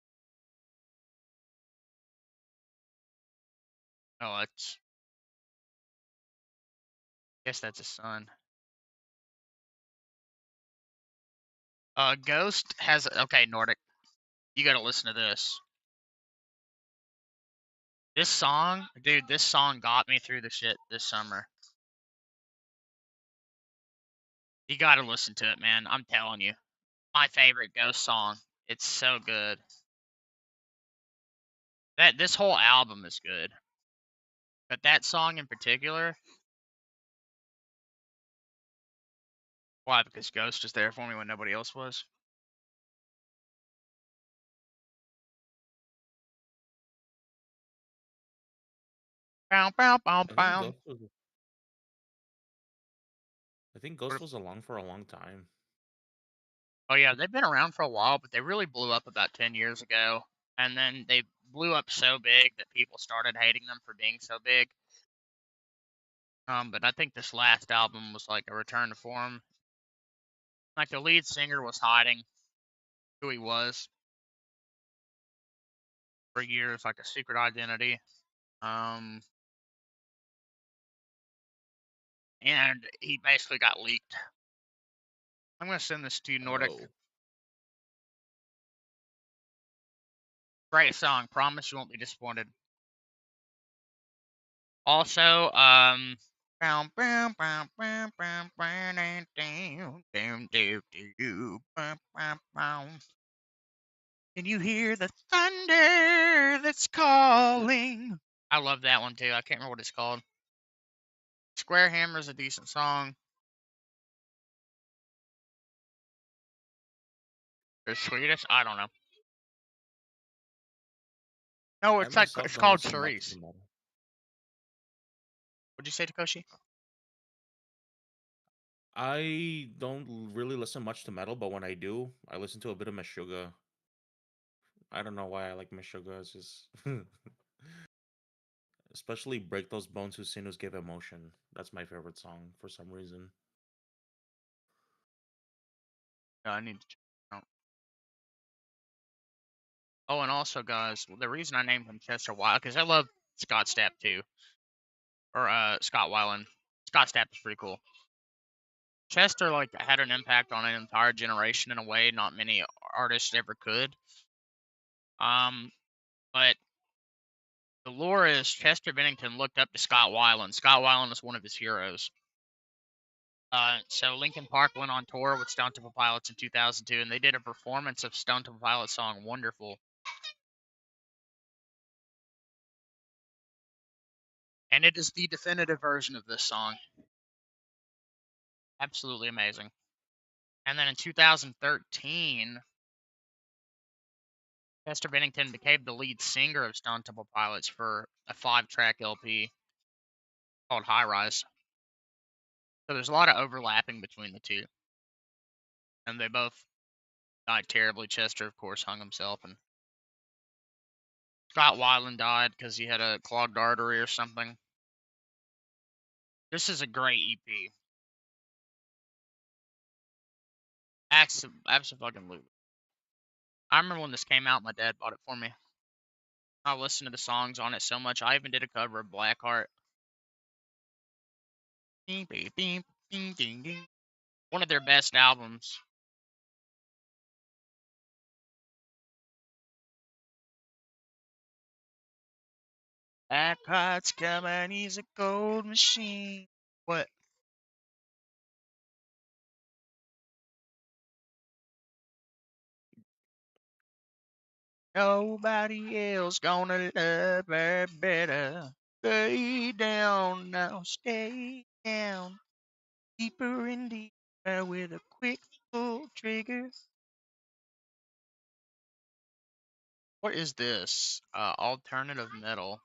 Oh, I guess that's his son. Ghost has, okay, Nordic, you gotta listen to this. This song, dude, this song got me through the shit this summer. You gotta listen to it, man. I'm telling you. My favorite Ghost song. It's so good. This whole album is good. But that song in particular, why? Because Ghost was there for me when nobody else was. Bow, bow, bow, I think bow. Ghost was. I think Ghost was along for a long time. Oh yeah, they've been around for a while, but they really blew up about 10 years ago. And then they blew up so big that people started hating them for being so big. But I think this last album was like a return to form. Like the lead singer was hiding who he was for years, like a secret identity. And he basically got leaked. I'm gonna send this to you, Nordic. Oh, Great song. Promise you won't be disappointed. Also, can you hear the thunder that's calling? I love that one too. I can't remember what it's called. Square Hammer's a decent song. The Swedish? I don't know. No, I it's like myself it's don't called listen much to Cerise. metal. What'd you say, Takoshi? I don't really listen much to metal, but when I do, I listen to a bit of Meshuggah. I don't know why I like Meshuggah. It's just, especially "Break Those Bones Whose Sinews Give Emotion." That's my favorite song for some reason. No, I need to check it out. Oh, and also, guys, the reason I named him Chester Wild because I love Scott Stapp too, or Scott Weiland. Scott Stapp is pretty cool. Chester like had an impact on an entire generation in a way not many artists ever could. But the lore is Chester Bennington looked up to Scott Weiland. Scott Weiland is one of his heroes. So Linkin Park went on tour with Stone Temple Pilots in 2002, and they did a performance of Stone Temple Pilots' song "Wonderful." And it is the definitive version of this song. Absolutely amazing. And then in 2013, Chester Bennington became the lead singer of Stone Temple Pilots for a 5-track LP called High Rise. So there's a lot of overlapping between the two. And they both died terribly. Chester, of course, hung himself, and Scott Weiland died because he had a clogged artery or something. This is a great EP. Absolutely. I remember when this came out, my dad bought it for me. I listened to the songs on it so much. I even did a cover of Blackheart. Ding, ding, ding, ding, ding, ding. One of their best albums. Blackheart's coming, he's a gold machine. What? Nobody else gonna love her better. Stay down now, stay down. Deeper and deeper with a quick pull trigger. What is this? Alternative metal.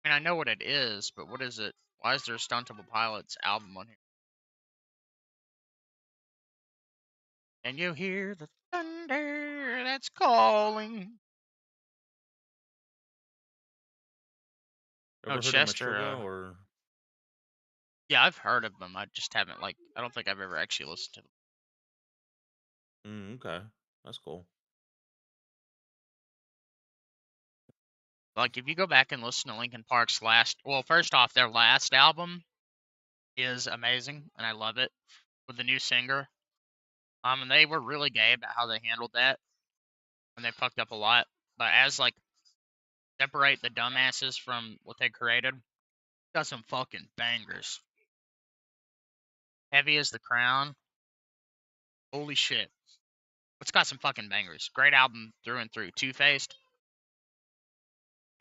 I mean, I know what it is, but what is it? Why is there a Stuntable Pilots album on here? And you hear the thunder that's calling. Oh, Ever heard of Chester. Meshuggah or? Yeah, I've heard of them. I just haven't, like, I don't think I've ever actually listened to them. Okay, that's cool. Like, if you go back and listen to Linkin Park's first off, their last album is amazing, and I love it, with the new singer. And they were really gay about how they handled that, and they fucked up a lot. But as, like, separate the dumbasses from what they created, got some fucking bangers. Heavy as the Crown. Holy shit. It's got some fucking bangers. Great album through and through. Two-Faced.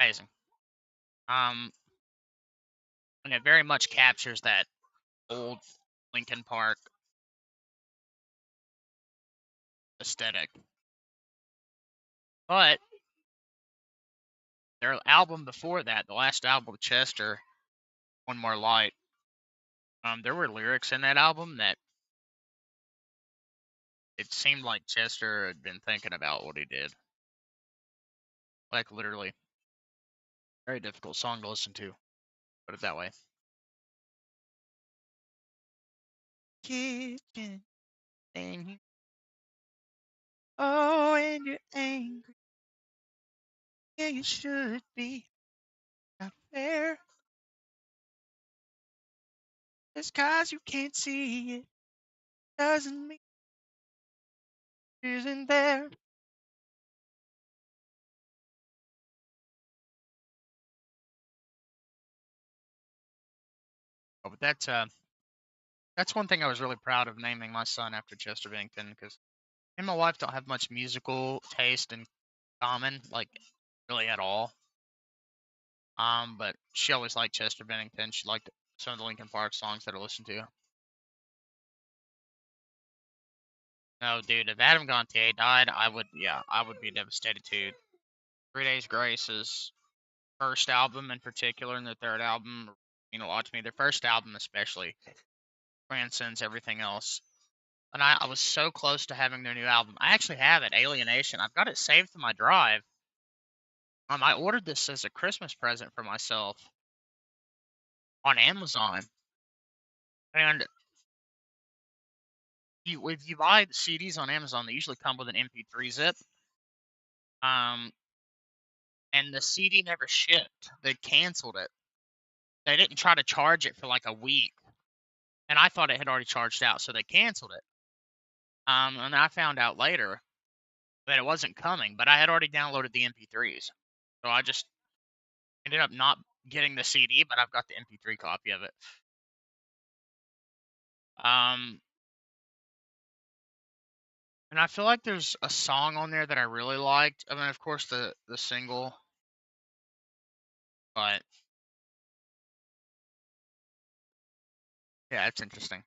Amazing. And it very much captures that old Linkin Park aesthetic. But their album before that, the last album with Chester, One More Light, there were lyrics in that album that it seemed like Chester had been thinking about what he did. Like, literally. Very difficult song to listen to. Put it that way. Kitchen, and you, oh, and you're angry. Yeah, you should be. Not fair. Just 'cause you can't see it doesn't mean it isn't there. Oh, but that's one thing I was really proud of naming my son after Chester Bennington, because me and my wife don't have much musical taste in common, like really at all. But she always liked Chester Bennington. She liked some of the Linkin Park songs that I listened to. No, dude, if Adam Gontier died, I would be devastated too. 3 Days Grace's first album in particular, and their third album mean a lot to me. Their first album especially transcends everything else. And I was so close to having their new album. I actually have it, Alienation. I've got it saved to my drive. I ordered this as a Christmas present for myself on Amazon. And if you buy the CDs on Amazon, they usually come with an MP3 zip. And the CD never shipped. They canceled it. They didn't try to charge it for like a week. And I thought it had already charged out, so they canceled it. And I found out later that it wasn't coming, but I had already downloaded the MP3s. So I just ended up not getting the CD, but I've got the MP3 copy of it. And I feel like there's a song on there that I really liked. I mean, of course, the single, but yeah, it's interesting.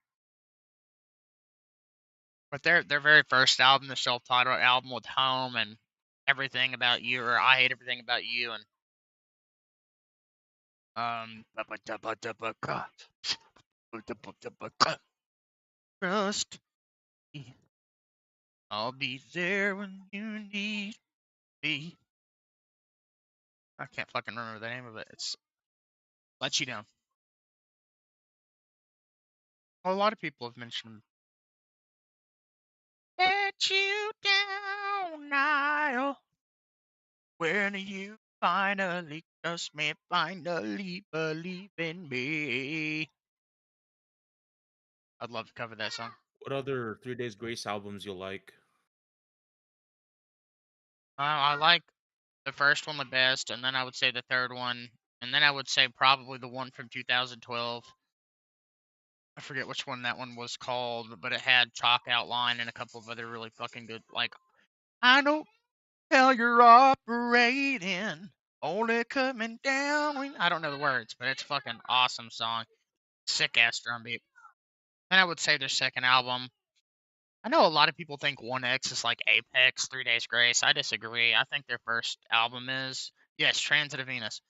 But their very first album, the self-titled album with Home and Everything About You, or I Hate Everything About You, and trust me, I'll be there when you need me. I can't fucking remember the name of it. It's Let You Down. Well, a lot of people have mentioned Let You Down. When you finally trust me, finally believe in me. I'd love to cover that song. What other 3 Days Grace albums you like? I like the first one the best, and then I would say the third one, and then I would say probably the one from 2012. I forget which one that one was called, but it had Chalk Outline and a couple of other really fucking good, like, I know how you're operating, only coming down when... I don't know the words, but it's a fucking awesome song. Sick ass drum beat. And I would say their second album. I know a lot of people think 1X is like Apex, 3 Days Grace. I disagree. I think their first album is, yes, Transit of Venus.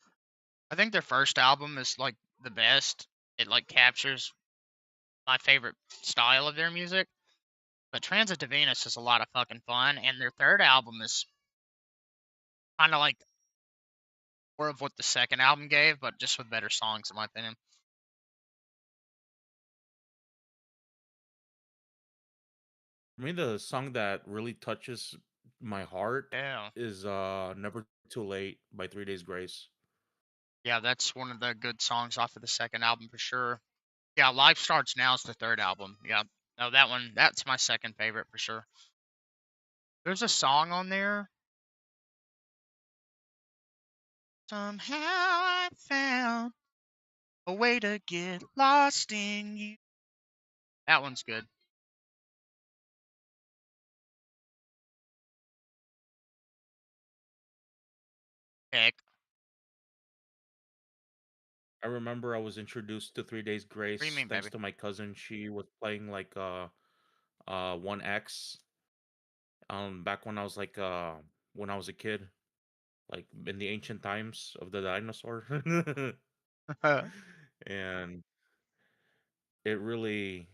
I think their first album is like the best. It like captures my favorite style of their music. But Transit to Venus is a lot of fucking fun, and their third album is kind of like more of what the second album gave, but just with better songs, in my opinion. For me, the song that really touches my heart Yeah. is Never Too Late by 3 Days Grace. Yeah, that's one of the good songs off of the second album for sure. Yeah, Life Starts Now is the third album. Yeah. No, that one, that's my second favorite for sure. There's a song on there. Somehow I found a way to get lost in you. That one's good. Heck. I remember I was introduced to 3 Days What do you Grace mean, thanks baby? to my cousin. She was playing like 1X back when I was like when I was a kid, like in the ancient times of the dinosaur. And it really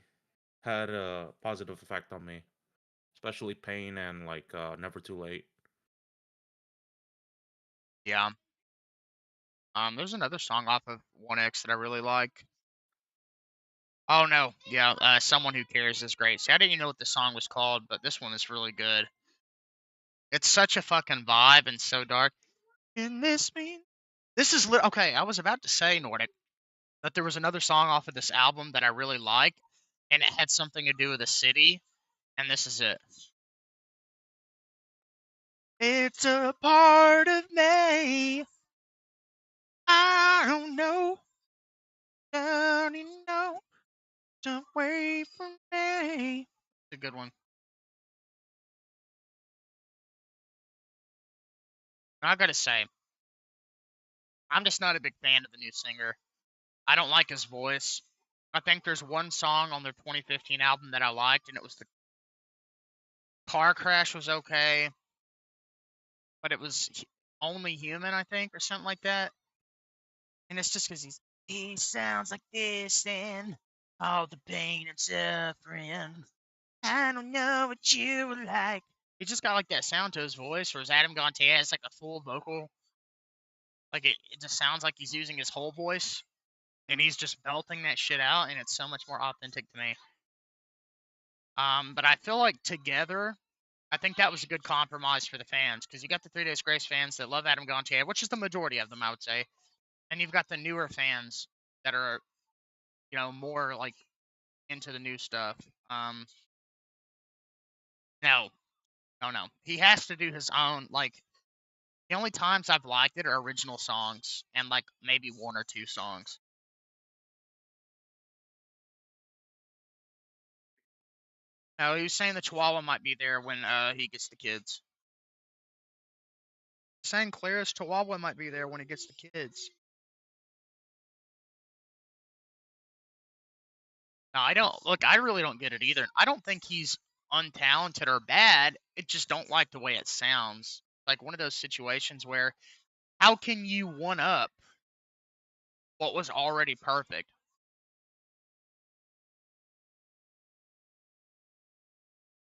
had a positive effect on me, especially Pain and like Never Too Late. Yeah. There's another song off of 1X that I really like. Oh no, yeah, Someone Who Cares is great. See, I didn't even know what the song was called, but this one is really good. It's such a fucking vibe and so dark. Can this mean? This is okay. I was about to say, Nordic, that there was another song off of this album that I really like, and it had something to do with a city, and this is it. It's a part of me. I don't know. Don't you know? Don't wait for me. It's a good one. I gotta say, I'm just not a big fan of the new singer. I don't like his voice. I think there's one song on their 2015 album that I liked, and it was the Car Crash was okay, but it was Only Human, I think, or something like that. And it's just because he sounds like this and all the pain and suffering. I don't know what you were like. He just got like that sound to his voice, whereas Adam Gontier has like a full vocal. Like it just sounds like he's using his whole voice, and he's just belting that shit out, and it's so much more authentic to me. But I feel like together, I think that was a good compromise for the fans, because you got the 3 Days Grace fans that love Adam Gontier, which is the majority of them, I would say, and you've got the newer fans that are, more like into the new stuff. No, no, no. He has to do his own. Like the only times I've liked it are original songs and like maybe one or two songs. No, he was saying the Chihuahua might be there when he gets the kids. Saying Clara's Chihuahua might be there when he gets the kids. No, I don't look. I really don't get it either. I don't think he's untalented or bad. It just don't like the way it sounds. Like one of those situations where how can you one up what was already perfect?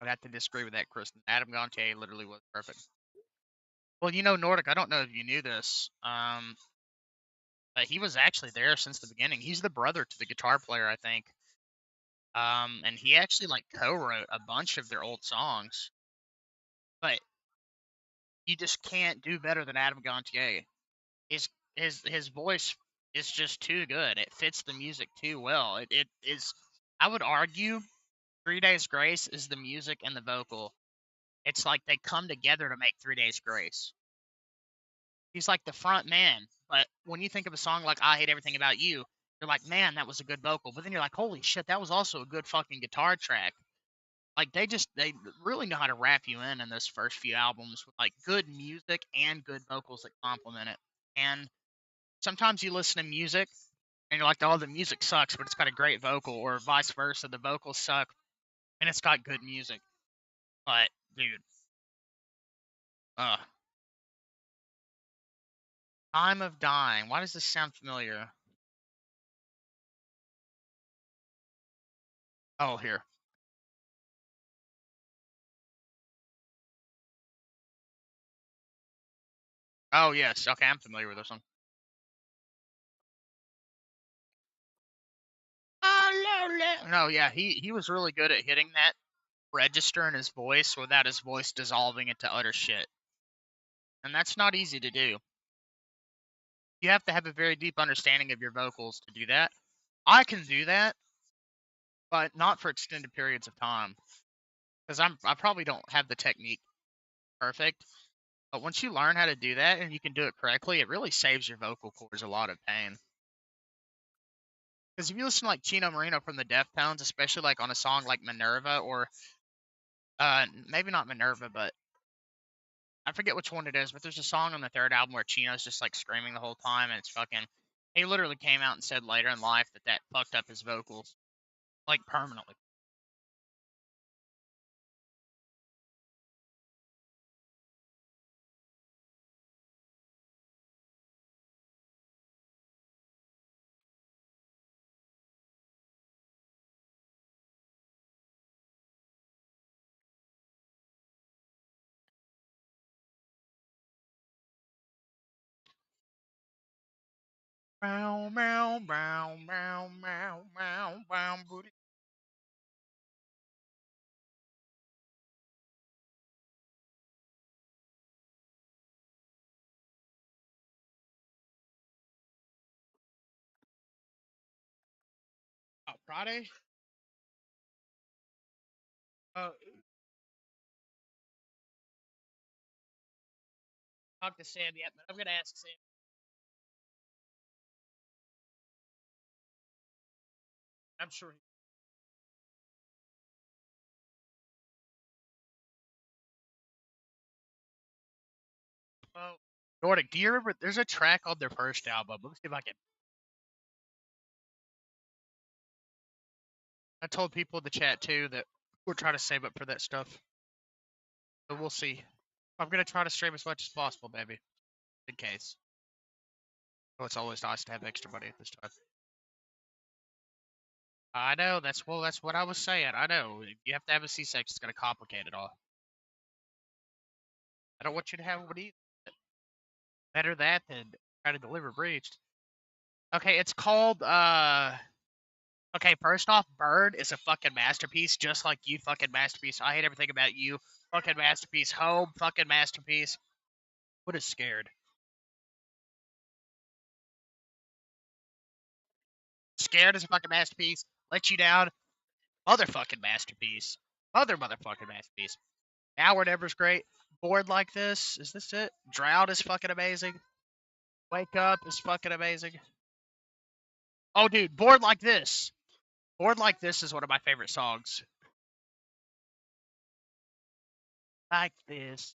I'd have to disagree with that, Kristen. Adam Gontier literally was perfect. Well, Nordic, I don't know if you knew this, but he was actually there since the beginning. He's the brother to the guitar player, I think. And he actually like co-wrote a bunch of their old songs. But you just can't do better than Adam Gontier. His his voice is just too good. It fits the music too well. It is. I would argue 3 Days Grace is the music and the vocal. It's like they come together to make 3 Days Grace. He's like the front man. But when you think of a song like I Hate Everything About You, you're like, man, that was a good vocal. But then you're like, holy shit, that was also a good fucking guitar track. Like they really know how to wrap you in those first few albums with like good music and good vocals that complement it. And sometimes you listen to music and you're like, oh, the music sucks, but it's got a great vocal, or vice versa, the vocals suck and it's got good music. But dude, uh, Time of Dying. Why does this sound familiar? Oh, here. Oh, yes. Okay, I'm familiar with this one. No, yeah, he was really good at hitting that register in his voice without his voice dissolving into utter shit. And that's not easy to do. You have to have a very deep understanding of your vocals to do that. I can do that, but not for extended periods of time. Because I probably don't have the technique perfect. But once you learn how to do that and you can do it correctly, it really saves your vocal cords a lot of pain. Because if you listen to like Chino Marino from the Deftones, especially like on a song like Minerva, or maybe not Minerva, but I forget which one it is, but there's a song on the third album where Chino's just like screaming the whole time, and it's fucking. He literally came out and said later in life that fucked up his vocals, like permanently. Bow, bow, bow, bow, bow, bow, bow, booty. Oh, Friday? Uh, talk to Sam yet, but I'm gonna ask Sam. I'm sure. Oh, Nordic, do you remember? There's a track on their first album. Let me see if I can. I told people in the chat too that we're trying to save up for that stuff. So we'll see. I'm gonna try to stream as much as possible, baby, in case. Oh, it's always nice to have extra money at this time. I know. That's what I was saying. I know. You have to have a C-section. It's gonna complicate it all. I don't want you to have one either. Better that than try to deliver breached. Okay, it's called Okay, first off, Bird is a fucking masterpiece, just like you fucking masterpiece. I Hate Everything About You, fucking masterpiece. Home, fucking masterpiece. What is Scared? Scared is a fucking masterpiece. Let You Down, motherfucking masterpiece. Motherfucking masterpiece. Now or Never's great. Bored Like This, is this it? Drought is fucking amazing. Wake Up is fucking amazing. Oh, dude, Bored Like This. Bored Like This is one of my favorite songs. Like this.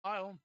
Oh,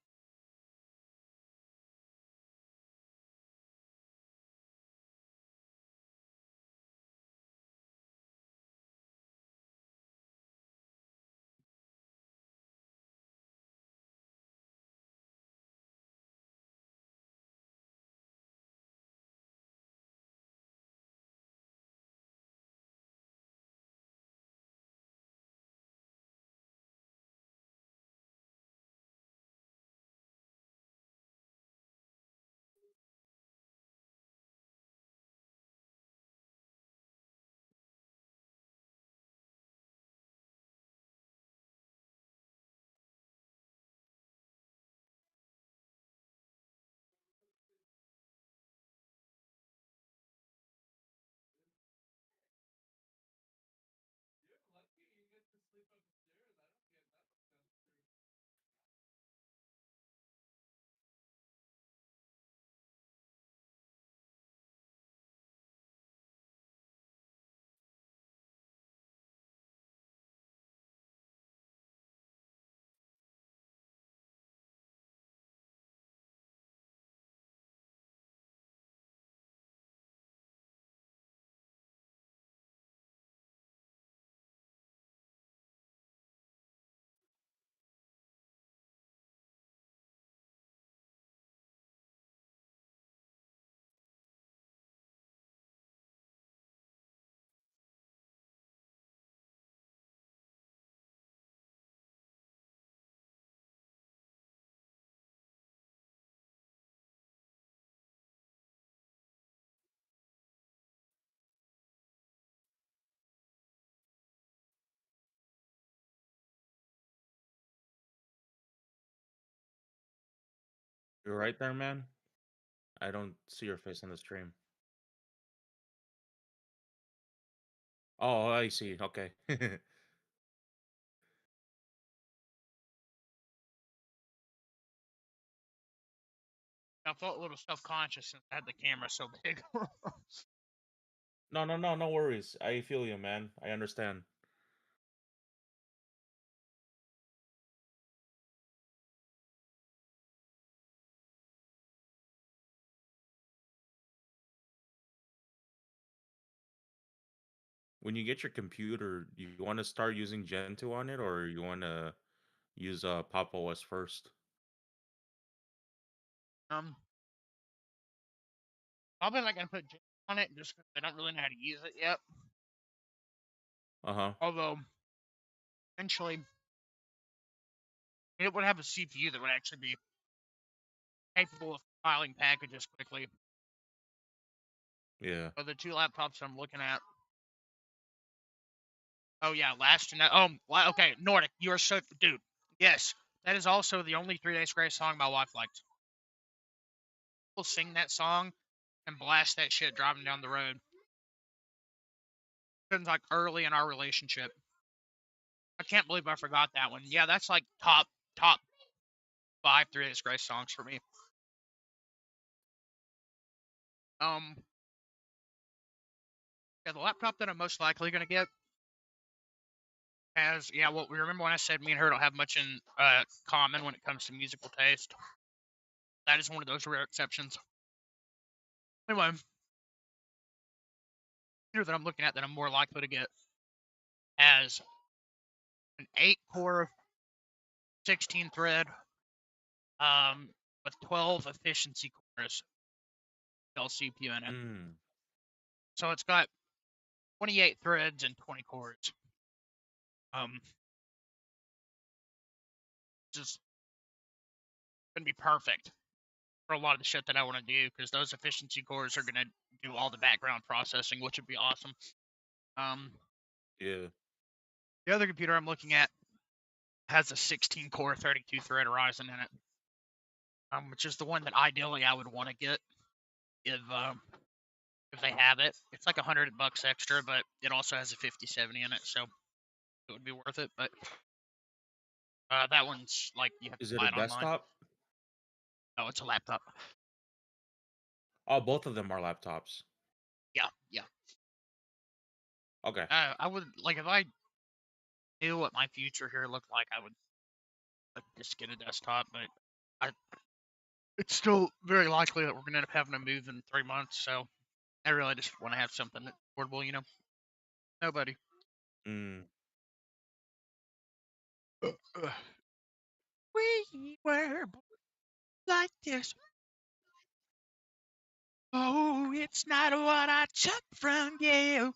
You're right there, man. I don't see your face on the stream. Oh, I see. Okay. I felt a little self-conscious since I had the camera so big. No, no, no, no worries. I feel you, man. I understand. When you get your computer, you want to start using Gen 2 on it, or you want to use Pop OS first? um, Probably not gonna put Jam on it just 'cause I don't really know how to use it yet. Uh-huh. Although eventually it would have a CPU that would actually be capable of compiling packages quickly. Yeah. So the two laptops I'm looking at. Oh yeah, okay, Nordic, you are so dude. Yes, that is also the only 3 Days Grace song my wife likes. We'll sing that song and blast that shit driving down the road. It's like early in our relationship. I can't believe I forgot that one. Yeah, that's like top 5 3 Days Grace songs for me. Um, yeah, the laptop that I'm most likely gonna get has well, we remember when I said me and her don't have much in common when it comes to musical taste. That is one of those rare exceptions. Anyway, computer that I'm looking at that I'm more likely to get has an 8-core, 16 thread, with 12 efficiency cores, CPU in it. Mm. So it's got 28 threads and 20 cores. Just gonna be perfect for a lot of the shit that I want to do because those efficiency cores are gonna do all the background processing, which would be awesome. Yeah. The other computer I'm looking at has a 16-core, 32-thread Ryzen in it, which is the one that ideally I would want to get if they have it. It's like $100 extra, but it also has a 5070 in it, so it would be worth it. But that one's like you have to Is it buy a it online. desktop? No, it's a laptop. Oh, both of them are laptops. Yeah. Okay. I would like if I knew what my future here looked like, I would just get a desktop. But I, it's still very likely that we're gonna end up having to move in 3 months. So I really just want to have something that's portable. Nobody. Mm. We were like this. Oh, it's not what I took from you.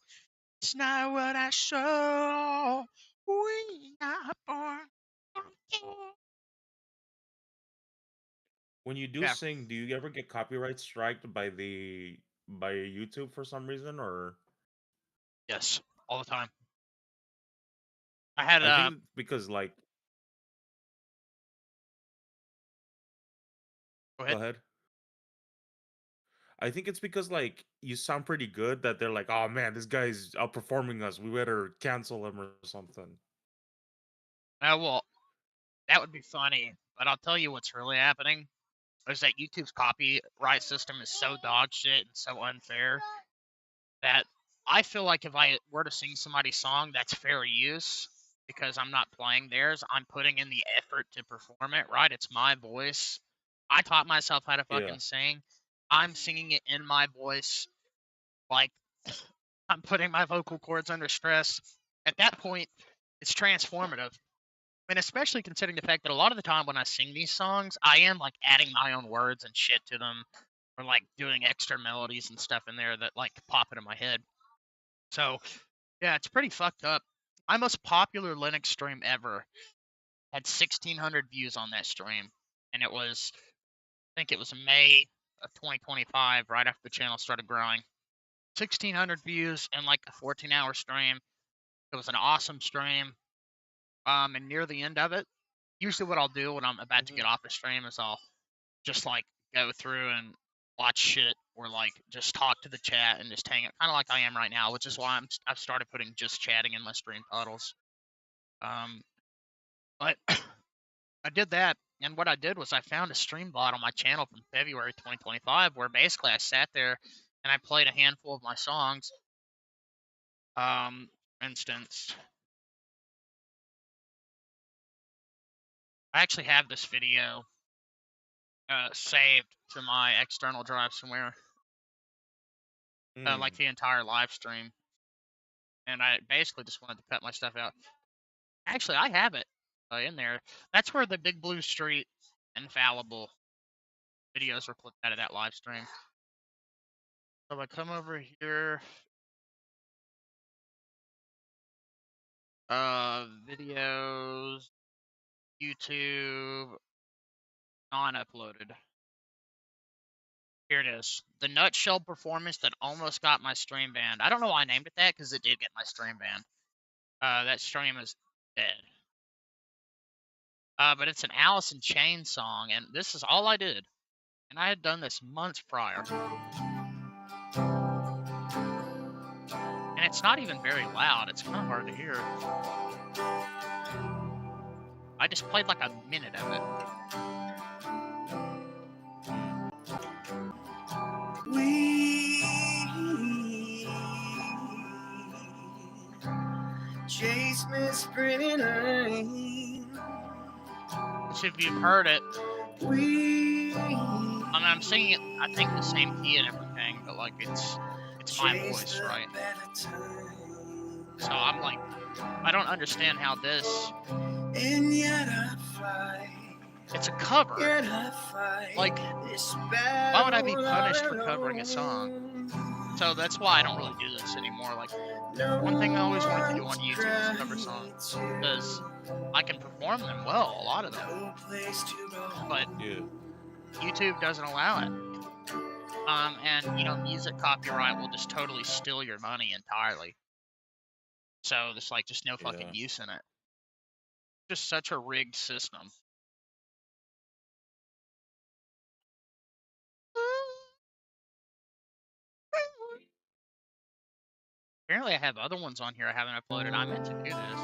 It's not what I saw. We are born. When you do Yeah. sing, do you ever get copyright striked by YouTube for some reason, or Yes. All the time. I had I think it's because like Go go ahead. ahead. I think it's because like you sound pretty good that they're like, oh man, this guy's outperforming us. We better cancel him or something. Well, that would be funny, but I'll tell you what's really happening is that YouTube's copyright system is so dog shit and so unfair that I feel like if I were to sing somebody's song, that's fair use because I'm not playing theirs. I'm putting in the effort to perform it, right? It's my voice. I taught myself how to Yeah. fucking sing. I'm singing it in my voice. Like, I'm putting my vocal cords under stress. At that point, it's transformative. And especially considering the fact that a lot of the time when I sing these songs, I am like adding my own words and shit to them or like doing extra melodies and stuff in there that like pop into my head. So, yeah, it's pretty fucked up. My most popular Linux stream ever had 1,600 views on that stream. And it was, I think it was May of 2025, right after the channel started growing. 1,600 views in like a 14-hour stream. It was an awesome stream. And near the end of it, usually what I'll do when I'm about to get off the stream is I'll just like go through and watch shit or like just talk to the chat and just hang it, kind of like I am right now, which is why I've started putting just chatting in my stream titles. But I did that, and what I did was I found a stream bot on my channel from February 2025 where basically I sat there and I played a handful of my songs. For instance, I actually have this video saved to my external drive somewhere, like the entire live stream. And I basically just wanted to cut my stuff out. Actually, I have it in there. That's where the Big Blue Street Infallible videos were clipped out of that live stream. So if I come over here, videos, YouTube, non-uploaded. Here it is. The nutshell performance that almost got my stream banned. I don't know why I named it that because it did get my stream banned. That stream is dead. But it's an Alice in Chains song, and this is all I did. And I had done this months prior. And it's not even very loud. It's kind of hard to hear. I just played like a minute of it. We chase Miss Pretty Lane. Which if you've heard it, We I'm singing it, I think the same key and everything, but like it's my voice, right? So I'm like, I don't understand how this. And yet I fight. It's a cover. Yet I fight. Like, why would I be punished for covering a song? So that's why I don't really do this anymore. Like, one thing I always wanted to do on YouTube is cover songs because I can perform them well, a lot of them. But YouTube doesn't allow it. And you know, music copyright will just totally steal your money entirely. So there's like just no fucking use in it. Just such a rigged system. Apparently I have other ones on here I haven't uploaded. I meant to do this.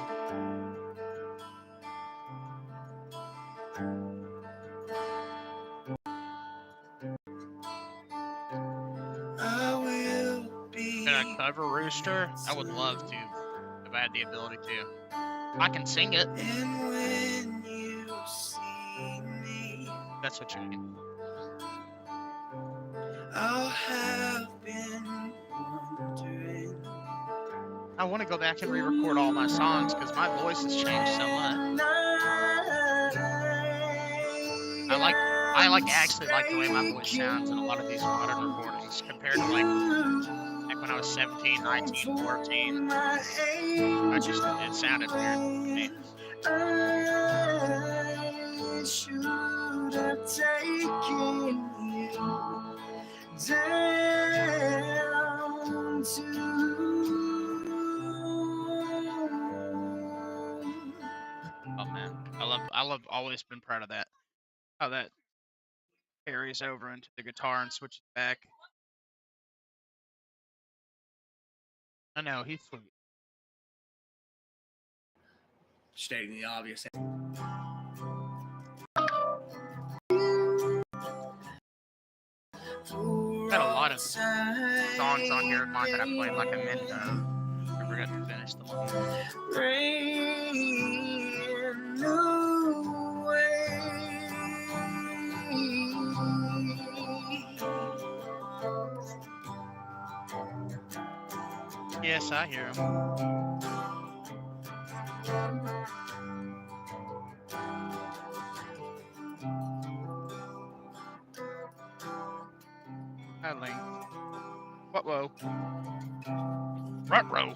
Can I cover Rooster? I would love to, if I had the ability to. I can sing it. And when you see me, That's what you mean. I'll have been wondering. I want to go back and re-record all my songs because my voice has changed so much. I actually like the way my voice sounds in a lot of these modern recordings compared to like when I was 17, 19, 14. It sounded weird to me. I should have taken you down to. Oh man, I love always been proud of that. How that carries over into the guitar and switches back. I know, he's sweet. stating the obvious. Got a lot of songs on here of mine that I played like a minute of. I forgot to finish them all. Brand new way. Yes, I hear them. Hi, Link. What? Whoa. Ruh-roh.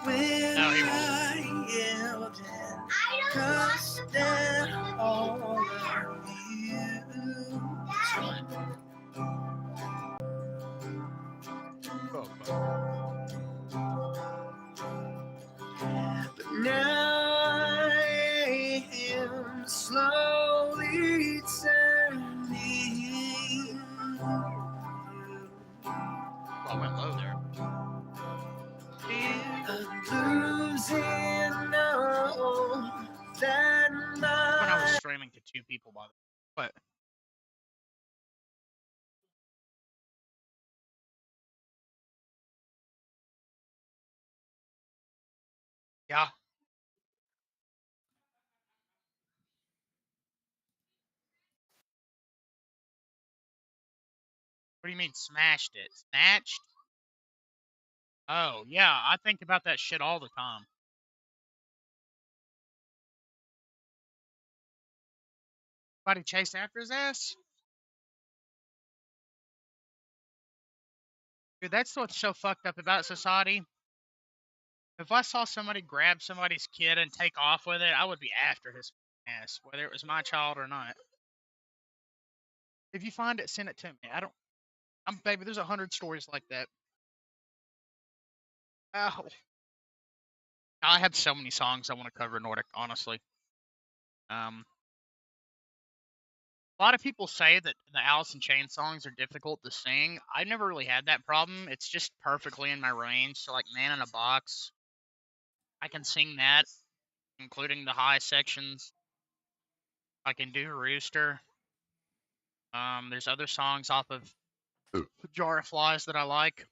When No, he won't. I yelled and cussed at all of you. Oh, But now I am slowly turning. I went low there. I'm losing all that When I was streaming to 2 people, by the way. But yeah. What do you mean smashed it? Snatched? Oh, yeah, I think about that shit all the time. Somebody chased after his ass? Dude, that's what's so fucked up about society. If I saw somebody grab somebody's kid and take off with it, I would be after his ass, whether it was my child or not. If you find it, send it to me. Baby, there's 100 stories like that. Oh. I have so many songs I want to cover Nordic, honestly. A lot of people say that the Alice in Chains songs are difficult to sing. I never really had that problem. It's just perfectly in my range. So, like, Man in a Box, I can sing that, including the high sections. I can do Rooster. There's other songs off of Jar of Flies that I like.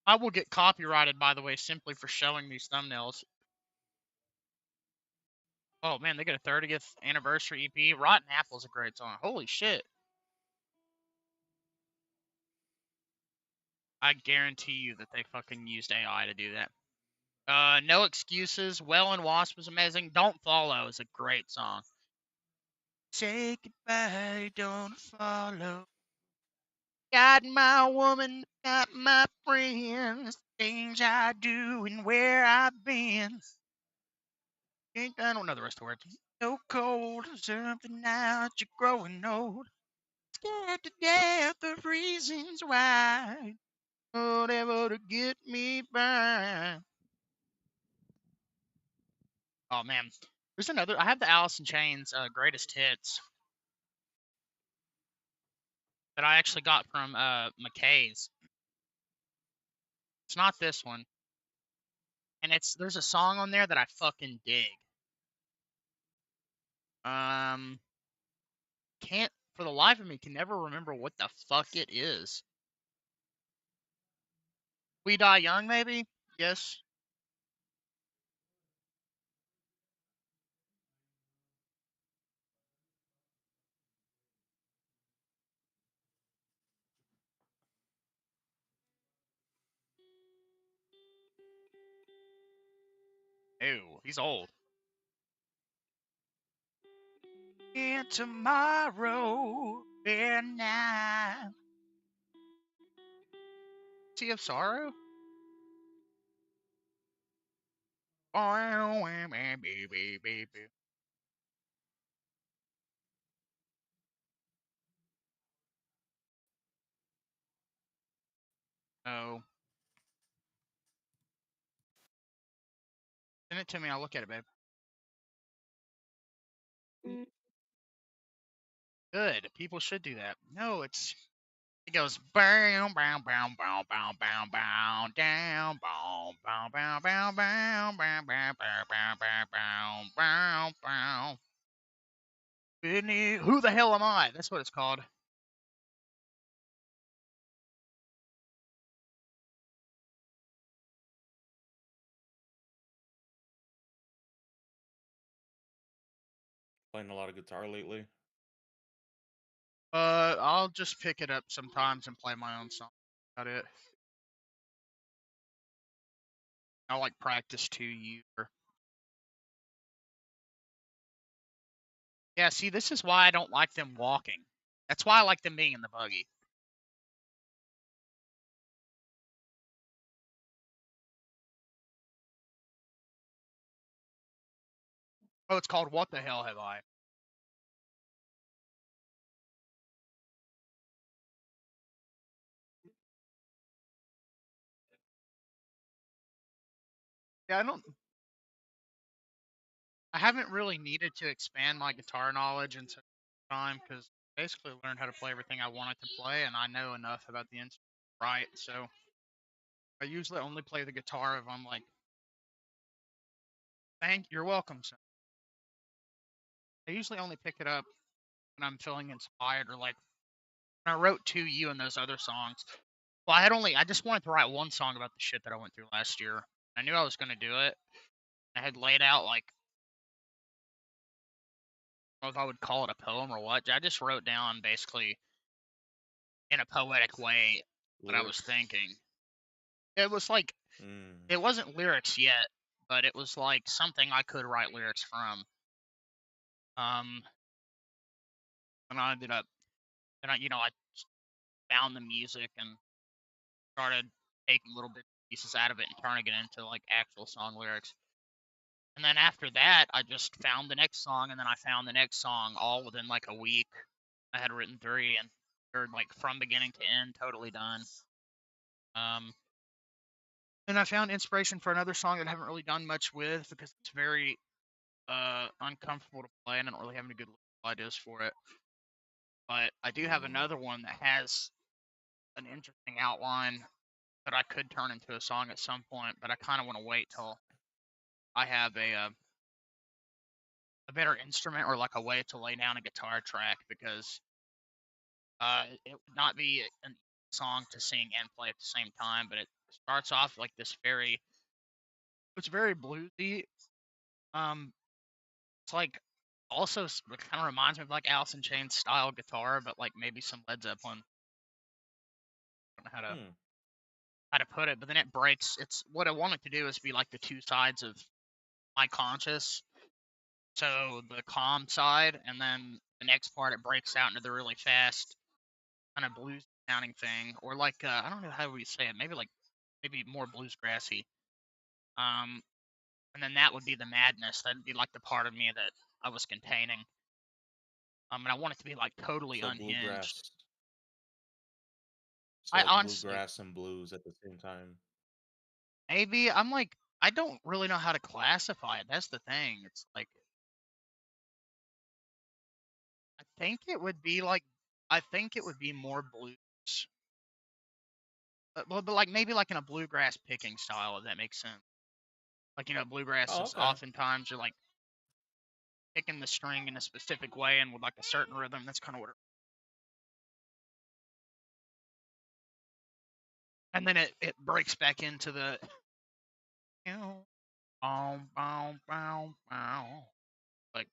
I will get copyrighted, by the way, simply for showing these thumbnails. Oh man, they got a 30th anniversary EP. Rotten Apple's a great song. Holy shit. I guarantee you that they fucking used AI to do that. No Excuses. Well and Wasp was amazing. Don't Follow is a great song. Say goodbye, don't follow. Got my woman, got my friends, things I do and where I've been. I don't know the rest of the words. So cold, something now that you're growing old. Scared to death of reasons why. Whatever to get me by. Oh man, there's another. I have the Alice in Chains greatest hits that I actually got from McKay's. It's not this one, and there's a song on there that I fucking dig. Can't for the life of me can never remember what the fuck it is. We Die Young, maybe? Yes. Ew, he's old. And tomorrow, fair night. Sea of Sorrow? Oh, baby. Oh. Send it to me, I'll look at it, babe. Good. People should do that. No, it's It goes bow bow bow bow bow bow bow down bow bow bow bow bow bow bow bow bow bow bow bow. Who the hell am I? That's what it's called. Playing a lot of guitar lately. I'll just pick it up sometimes and play my own song. About it. I'll like practice to you. Yeah, see, this is why I don't like them walking. That's why I like them being in the buggy. Oh, it's called What the Hell Have I? Yeah, I haven't really needed to expand my guitar knowledge in such time because basically learned how to play everything I wanted to play, and I know enough about the instrument, right? So I usually only play the guitar if I'm like, you're welcome, son. I usually only pick it up when I'm feeling inspired or like when I wrote To You and those other songs. Well, I just wanted to write one song about the shit that I went through last year. I knew I was going to do it. I had laid out like, I don't know if I would call it a poem or what. I just wrote down basically in a poetic way what I was Lyrics. thinking. It was like, it wasn't lyrics yet, but it was like something I could write lyrics from. And I ended up, I found the music and started taking little bits and pieces out of it and turning it into like actual song lyrics. And then after that, I just found the next song, and then I found the next song all within like a week. I had written 3, and they're like from beginning to end, totally done. Um, and I found inspiration for another song that I haven't really done much with because it's very uncomfortable to play, and I don't really have any good ideas for it. But I do have another one that has an interesting outline that I could turn into a song at some point, but I kind of want to wait till I have a better instrument or like a way to lay down a guitar track because it would not be a song to sing and play at the same time, but it starts off like this it's very bluesy. Um, it's like also it kind of reminds me of like Alice in Chains style guitar, but like maybe some Led Zeppelin. I don't know how to put it, but then it breaks. It's what I want it to do is be like the two sides of my conscious. So the calm side, and then the next part it breaks out into the really fast kind of blues sounding thing, or like I don't know how we say it. Maybe more bluesgrassy. Um, and then that would be the madness. That'd be like the part of me that I was containing. And I want it to be like totally So unhinged. bluegrass. So I like honestly, bluegrass and blues at the same time. maybe I'm like I don't really know how to classify it. That's the thing. It's like I think it would be like I think it would be more blues, but like maybe like in a bluegrass picking style, if that makes sense. Like bluegrass Oh, is okay. oftentimes you're like picking the string in a specific way and with like a certain rhythm. That's kind of what. And then it breaks back into the bow, bow, bow, like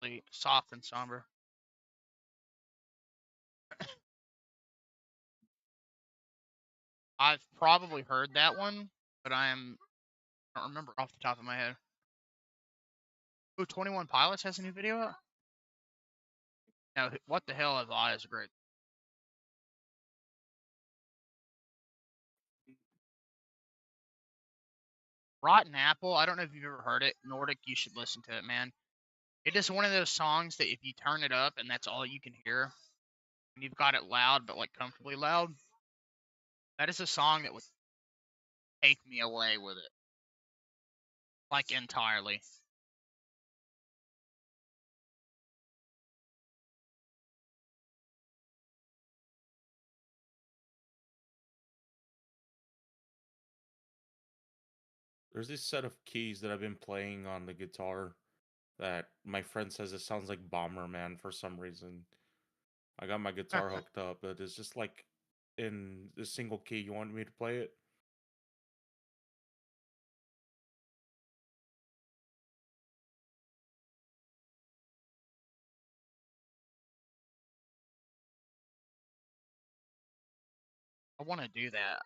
really soft and somber. I've probably heard that one, but I don't remember off the top of my head. Oh, 21 Pilots has a new video out? No, What the Hell Have I is great. Rotten Apple, I don't know if you've ever heard it. Nordic, you should listen to it, man. It is one of those songs that if you turn it up and that's all you can hear, and you've got it loud, but like comfortably loud, that is a song that would take me away with it. Like entirely. There's this set of keys that I've been playing on the guitar that my friend says it sounds like Bomberman for some reason. I got my guitar hooked up, but it's just like in a single key. You want me to play it? I want to do that.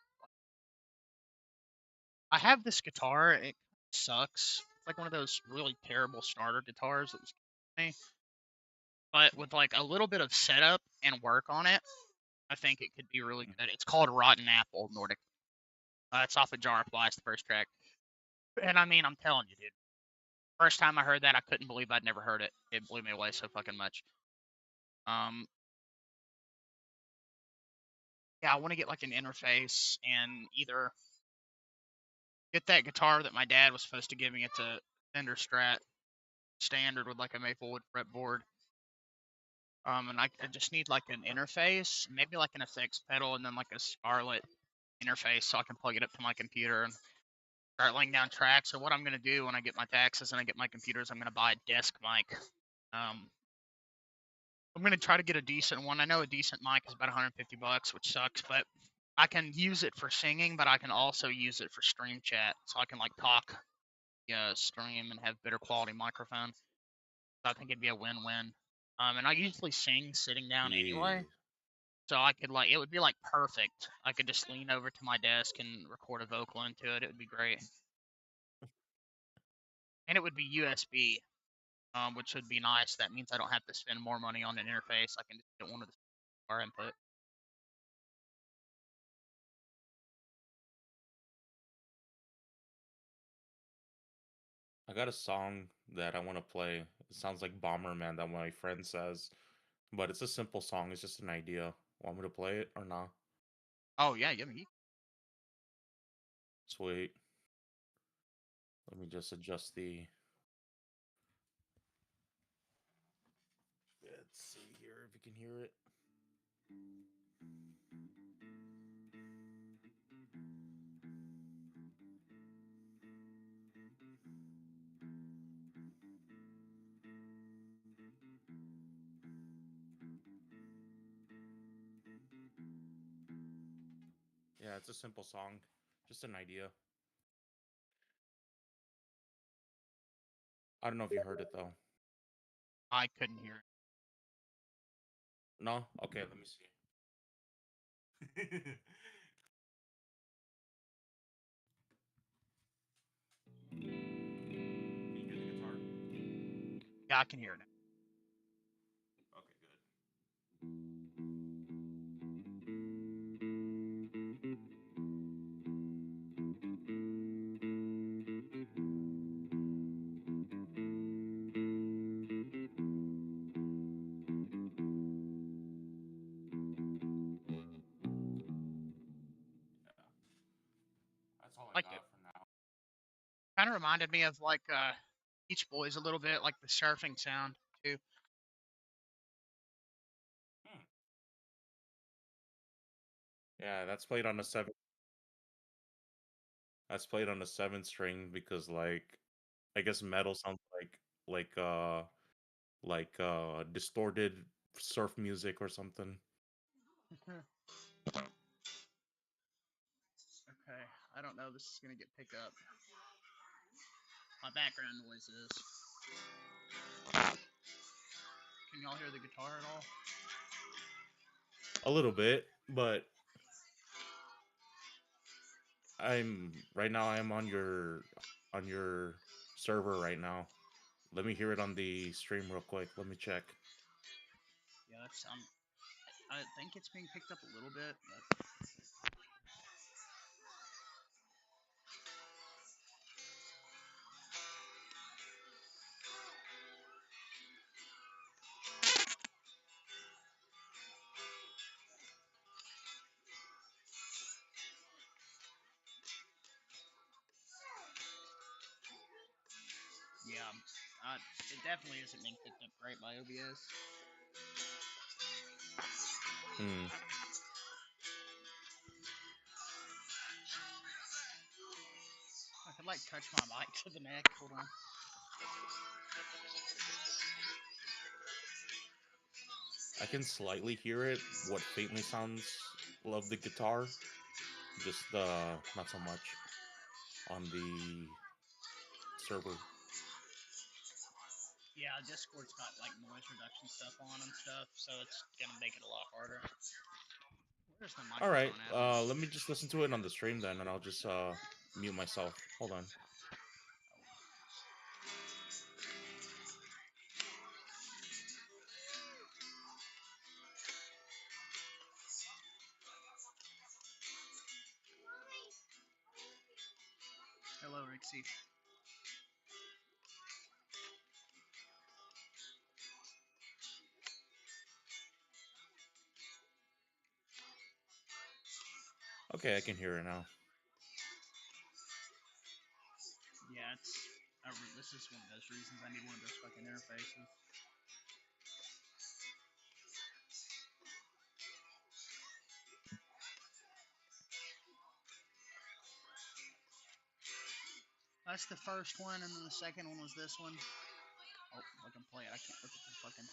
I have this guitar. It sucks. It's like one of those really terrible starter guitars that was given to me. But with like a little bit of setup and work on it, I think it could be really good. It's called Rotten Apple Nordic. It's off of Jar of Flies, the first track. And I mean, I'm telling you, dude. First time I heard that, I couldn't believe I'd never heard it. It blew me away so fucking much. Um, yeah, I want to get like an interface and either get that guitar that my dad was supposed to give me. It's a Fender Strat standard with like a Maplewood fretboard. And I just need like an interface, maybe like an effects pedal, and then like a Scarlett interface so I can plug it up to my computer and start laying down tracks. So what I'm gonna do when I get my taxes and I get my computers, I'm gonna buy a desk mic. I'm gonna try to get a decent one. I know a decent mic is about 150 bucks, which sucks, but I can use it for singing, but I can also use it for stream chat, so I can like talk, stream and have better quality microphone. So I think it'd be a win-win. And I usually sing sitting down anyway, Yeah. so I could like it would be like perfect. I could just lean over to my desk and record a vocal into it. It would be great, and it would be USB, which would be nice. That means I don't have to spend more money on an interface. I can just get one of the bar input. I got a song that I want to play. It sounds like Bomberman that my friend says, but it's a simple song. It's just an idea. Want me to play it or not? Oh yeah, yeah. Me. Sweet. Let me just adjust the. Let's see here if you can hear it. Yeah, it's a simple song. Just an idea. I don't know if you heard it though. I couldn't hear it. No? Okay, let me see. Can you hear the guitar? Yeah, I can hear it now. Okay, good. That's all I Liked it. got for now. Kind of reminded me of like Beach Boys a little bit, like the surfing sound too. Yeah, that's played on a seven. That's played on a seven string because, like, I guess metal sounds like distorted surf music or something. Okay, I don't know. This is gonna get picked up. My background noise is. Can y'all hear the guitar at all? A little bit, but I'm right now. I'm on your server right now. Let me hear it on the stream real quick. Let me check. Yeah, that's I think it's being picked up a little bit, but yeah, it definitely isn't being picked up great by OBS. Hmm. I could like touch my mic to the neck. Hold on. I can slightly hear it, what faintly sounds of the guitar, just not so much on the server. Yeah, Discord's got like noise reduction stuff on and stuff, so it's gonna make it a lot harder. Where's the All right, microphone at? let me just listen to it on the stream then, and I'll just mute myself. Hold on. Hello, Rixie. Okay, I can hear it now. Yeah, this is one of those reasons I need one of those fucking interfaces. That's the first one, and then the second one was this one. Oh, I can play it. I can't look at the fucking.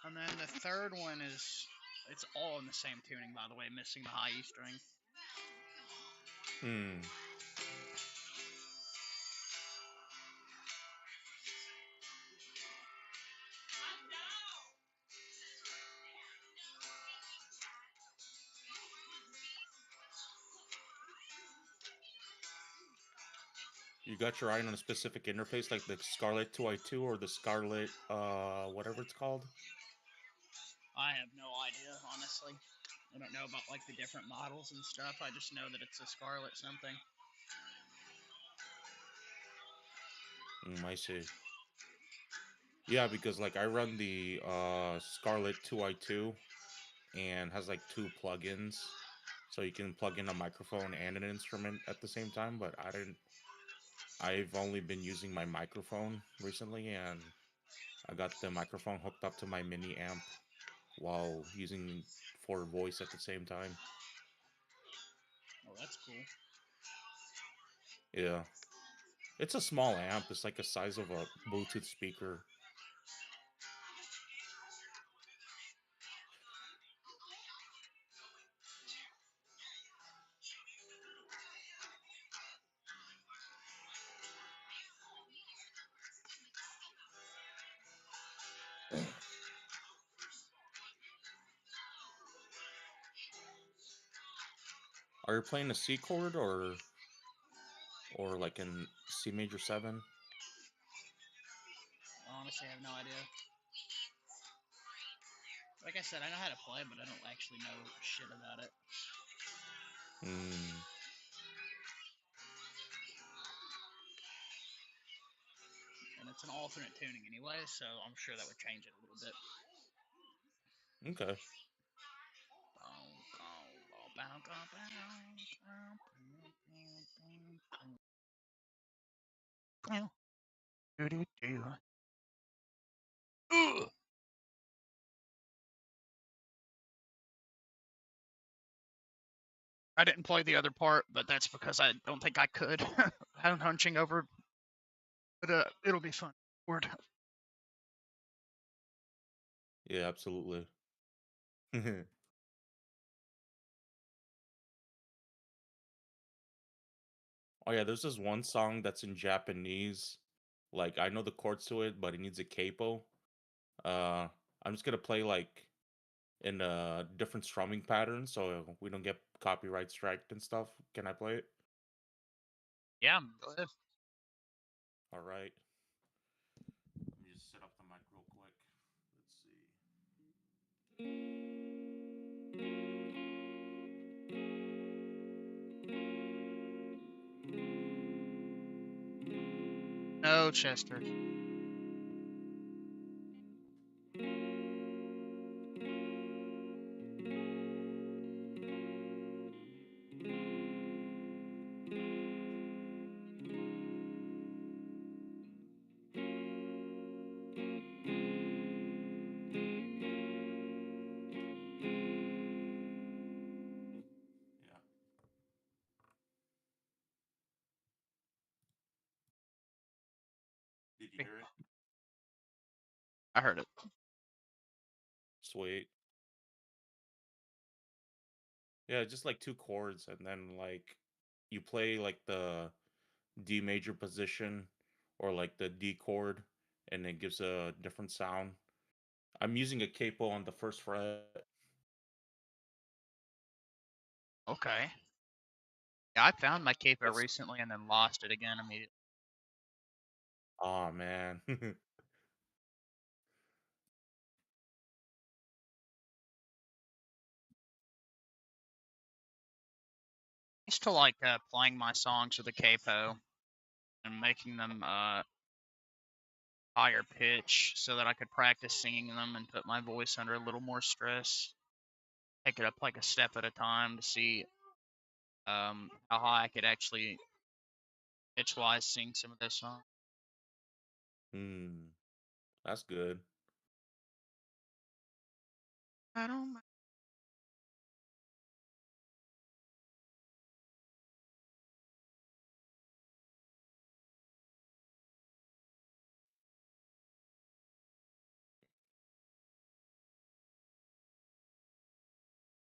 And then the third one is, it's all in the same tuning, by the way, missing the high E string. You got your eye on a specific interface, like the Scarlett 2i2 or the Scarlett, whatever it's called? I have no idea, honestly. I don't know about like the different models and stuff. I just know that it's a Scarlett something. I see. Yeah, because like I run the Scarlett 2i2 and has like 2 plugins. So you can plug in a microphone and an instrument at the same time, but I've only been using my microphone recently, and I got the microphone hooked up to my mini amp while using for voice at the same time. Oh, that's cool. Yeah. It's a small amp. It's like the size of a Bluetooth speaker. Are you playing a C chord or like in C major 7? Honestly, I have no idea. Like I said, I know how to play, but I don't actually know shit about it. And it's an alternate tuning anyway, so I'm sure that would change it a little bit. Okay. I didn't play the other part, but that's because I don't think I could. I'm hunching over, but it'll be fun. Word. Yeah, absolutely. Oh yeah, there's this one song that's in Japanese. Like I know the chords to it, but it needs a capo. I'm just gonna play like in a different strumming pattern so we don't get copyright striked and stuff. Can I play it? Yeah, go ahead. All right. Let me just set up the mic real quick. Let's see. No, Chester. hear it? I heard it. Sweet. Yeah, just like two chords, and then like you play like the D major position or like the D chord, and it gives a different sound. I'm using a capo on the first fret. Okay. Yeah, I found my capo It's recently and then lost it again immediately. oh man. I used to like playing my songs with a capo and making them higher pitch so that I could practice singing them and put my voice under a little more stress. Take it up like a step at a time to see how high I could actually pitch wise sing some of those songs. Hmm, that's good. I don't mind.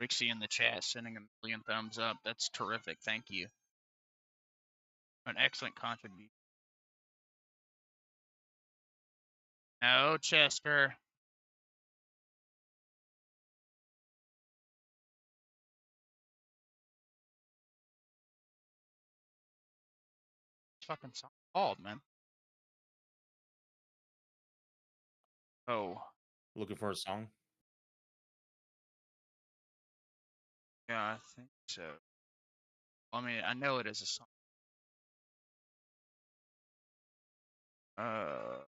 Rixie in the chat sending a million thumbs up. That's terrific. Thank you. An excellent contribution. No, Chester. It's fucking song called, man. Oh, Looking for a song? yeah, I think so. I mean, I know it is a song. Uh,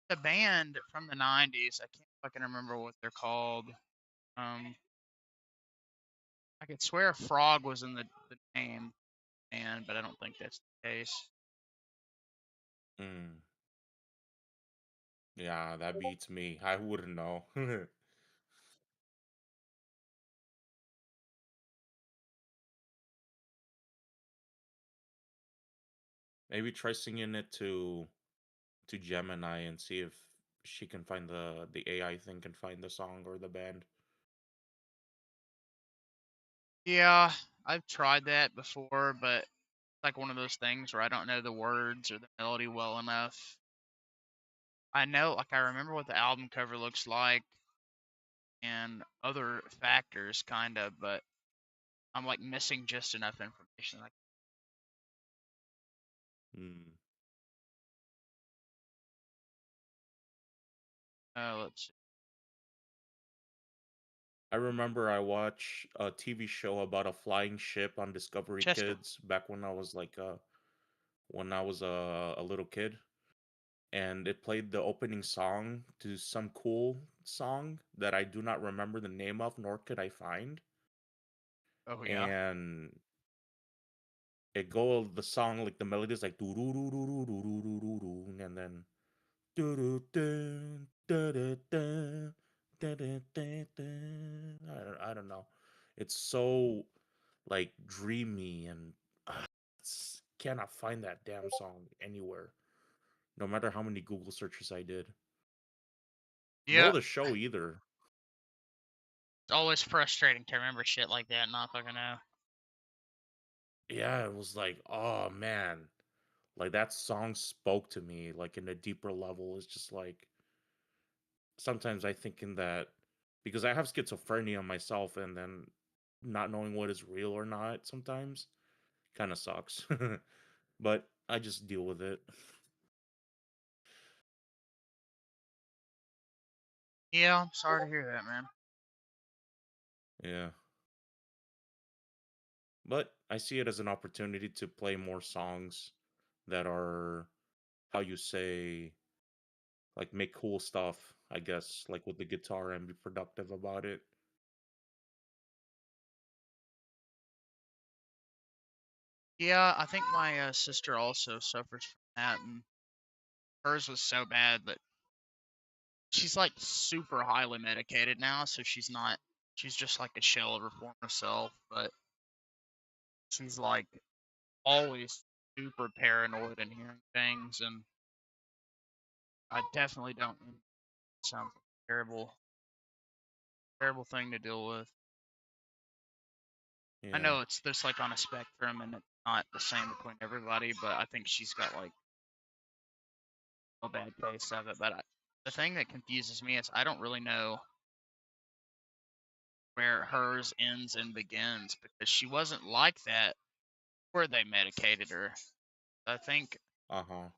the band from the '90s. I can't fucking remember what they're called. Um, I could swear Frog was in the name, and but I don't think that's the case. Hmm. Yeah, that beats me. I wouldn't know. Maybe try singing it to Gemini and see if she can find the AI thing can find the song or the band. Yeah, I've tried that before, but it's like one of those things where I don't know the words or the melody well enough. I know, like, I remember what the album cover looks like and other factors, kind of, but I'm like missing just enough information. Like, Hmm. let's see. I remember I watched a TV show about a flying ship on Discovery Chester. Kids back when I was like when I was a little kid, and it played the opening song to some cool song that I do not remember the name of, nor could I find. Oh yeah. And it go the song like the melody is like doo doo doo doo doo doo doo doo doo, and then doo doo doo doo doo doo doo doo doo doo. I don't know. It's so like dreamy and cannot find that damn song anywhere. No matter how many Google searches I did. Nor Yeah, the show either. it's always frustrating to remember shit like that and not fucking know. Yeah, it was like, oh man. Like that song spoke to me like in a deeper level. It's just like sometimes I think in that because I have schizophrenia myself and then not knowing what is real or not sometimes kind of sucks. But I just deal with it. Yeah, I'm sorry to hear that, man. Yeah. But I see it as an opportunity to play more songs that are how you say like make cool stuff, I guess, like with the guitar and be productive about it. Yeah, I think my sister also suffers that, and hers was so bad that she's like super highly medicated now, so she's not. She's just like a shell of her former self, but she's like always super paranoid and hearing things, and I definitely don't. It sounds like a terrible thing to deal with. I Yeah. know it's there's like on a spectrum, and it's not the same between everybody, but I think she's got like a bad case of it. But the thing that confuses me is I don't really know where hers ends and begins because she wasn't like that before they medicated her. I think Uh-huh.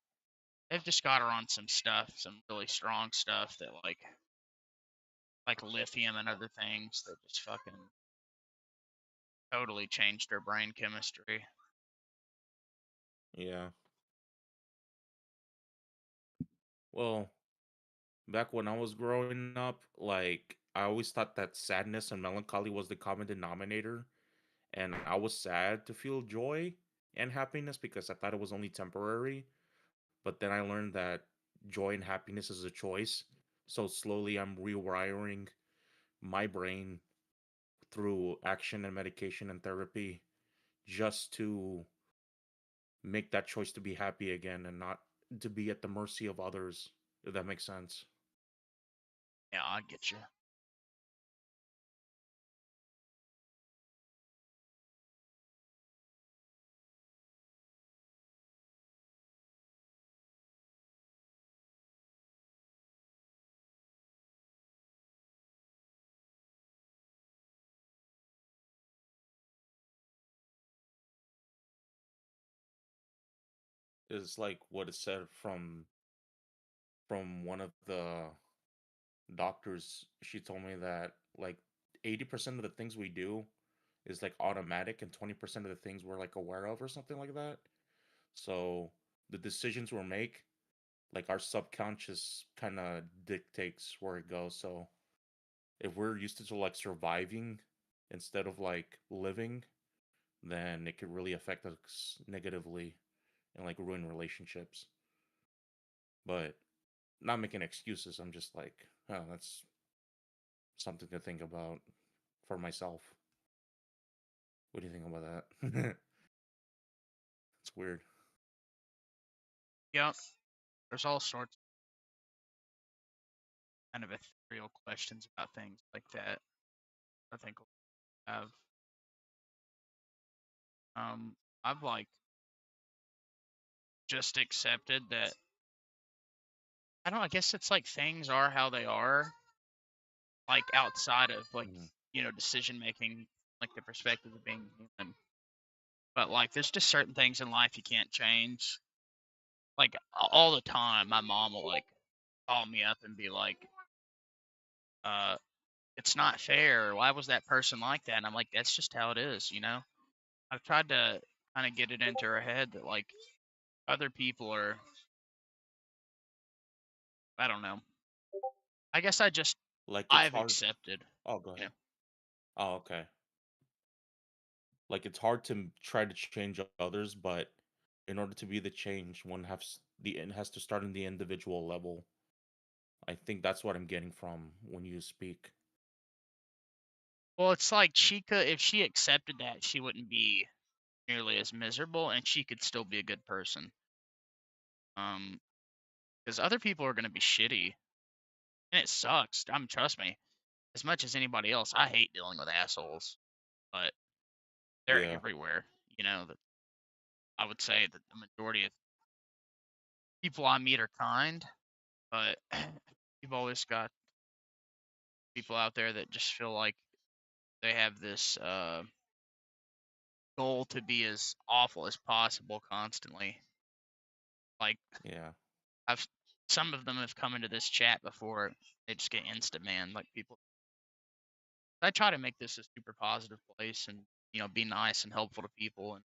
they've just got her on some stuff, some really strong stuff that like lithium and other things that just fucking totally changed her brain chemistry. Yeah. Well, back when I was growing up, like I always thought that sadness and melancholy was the common denominator, and I was sad to feel joy and happiness because I thought it was only temporary. But then I learned that joy and happiness is a choice. So slowly I'm rewiring my brain through action and medication and therapy just to make that choice to be happy again and not to be at the mercy of others, if that makes sense. Yeah, I get you. Is like what it said from one of the doctors. She told me that like 80% of the things we do is like automatic and 20% of the things we're like aware of or something like that. So the decisions we make, like our subconscious kind of dictates where it goes. So if we're used to like surviving instead of like living, then it could really affect us negatively and like ruin relationships. But not making excuses. I'm just like, oh, that's something to think about for myself. What do you think about that? It's weird. Yep. There's all sorts of kind of ethereal questions about things like that. I think we'll have. I've like just accepted that. I don't know. I guess it's like things are how they are, like outside of like Mhm. decision making, like the perspective of being human. But like, there's just certain things in life you can't change. Like all the time, my mom will like call me up and be like, uh, "It's not fair. Why was that person like that?" And I'm like, "That's just how it is." I've tried to kind of get it into her head that like other people are, I don't know. I guess Like it's I've hard. accepted, Oh, go you know. ahead. Oh, okay. Like it's hard to try to change others, but in order to be the change, one has it has to start in the individual level. I think that's what I'm getting from when you speak. Well, it's like she could, if she accepted that, she wouldn't be nearly as miserable, and she could still be a good person. Um, because other people are gonna be shitty, and it sucks. Trust me. As much as anybody else, I hate dealing with assholes, but they're Yeah. everywhere. That I would say that the majority of people I meet are kind, but you've always got people out there that just feel like they have this goal to be as awful as possible constantly. Like Yeah. I've some of them have come into this chat before. They just get instant man. Like people, I try to make this a super positive place and be nice and helpful to people. And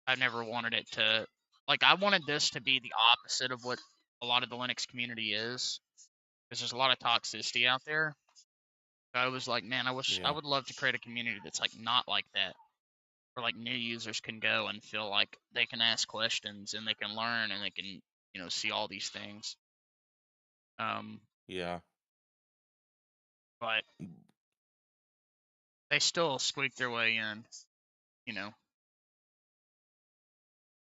I've never wanted it to like I wanted this to be the opposite of what a lot of the Linux community is because there's a lot of toxicity out there. I was like, man, I Yeah. would love to create a community that's like not like that. where like new users can go and feel like they can ask questions and they can learn and they can, you know, see all these things. Yeah. But they still squeak their way in, you know.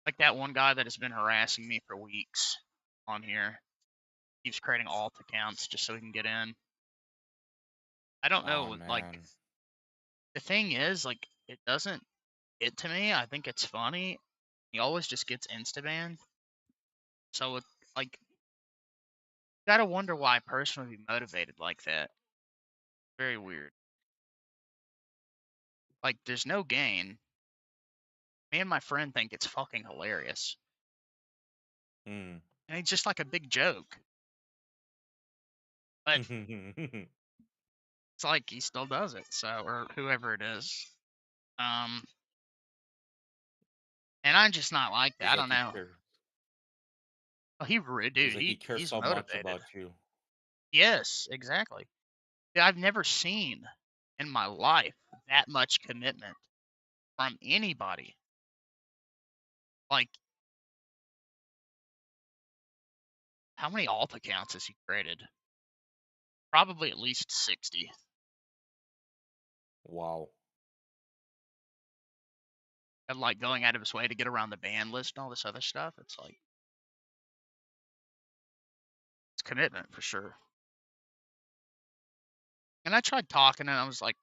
Like that one guy that has been harassing me for weeks on here. Keeps creating alt accounts just so he can get in. I don't Oh know, like man. the thing is, like it doesn't get to me. I think it's funny. He always just gets insta banned. So it, like, gotta wonder why a person would be motivated like that. Very weird. Like, there's no gain. Me and my friend think it's fucking hilarious, Hmm. and it's just like a big joke. But it's like he still does it. So, or whoever it is. Um, and I'm just not like that. It's I like don't he know. cares. Oh, It's dude, like he cares he's so much motivated. about you. Yes, exactly. Yeah, I've never seen in my life that much commitment from anybody. Like, how many alt accounts has he created? Probably at least 60. Wow. And like going out of his way to get around the ban list and all this other stuff. It's like, it's commitment for sure. And I tried talking and I was like,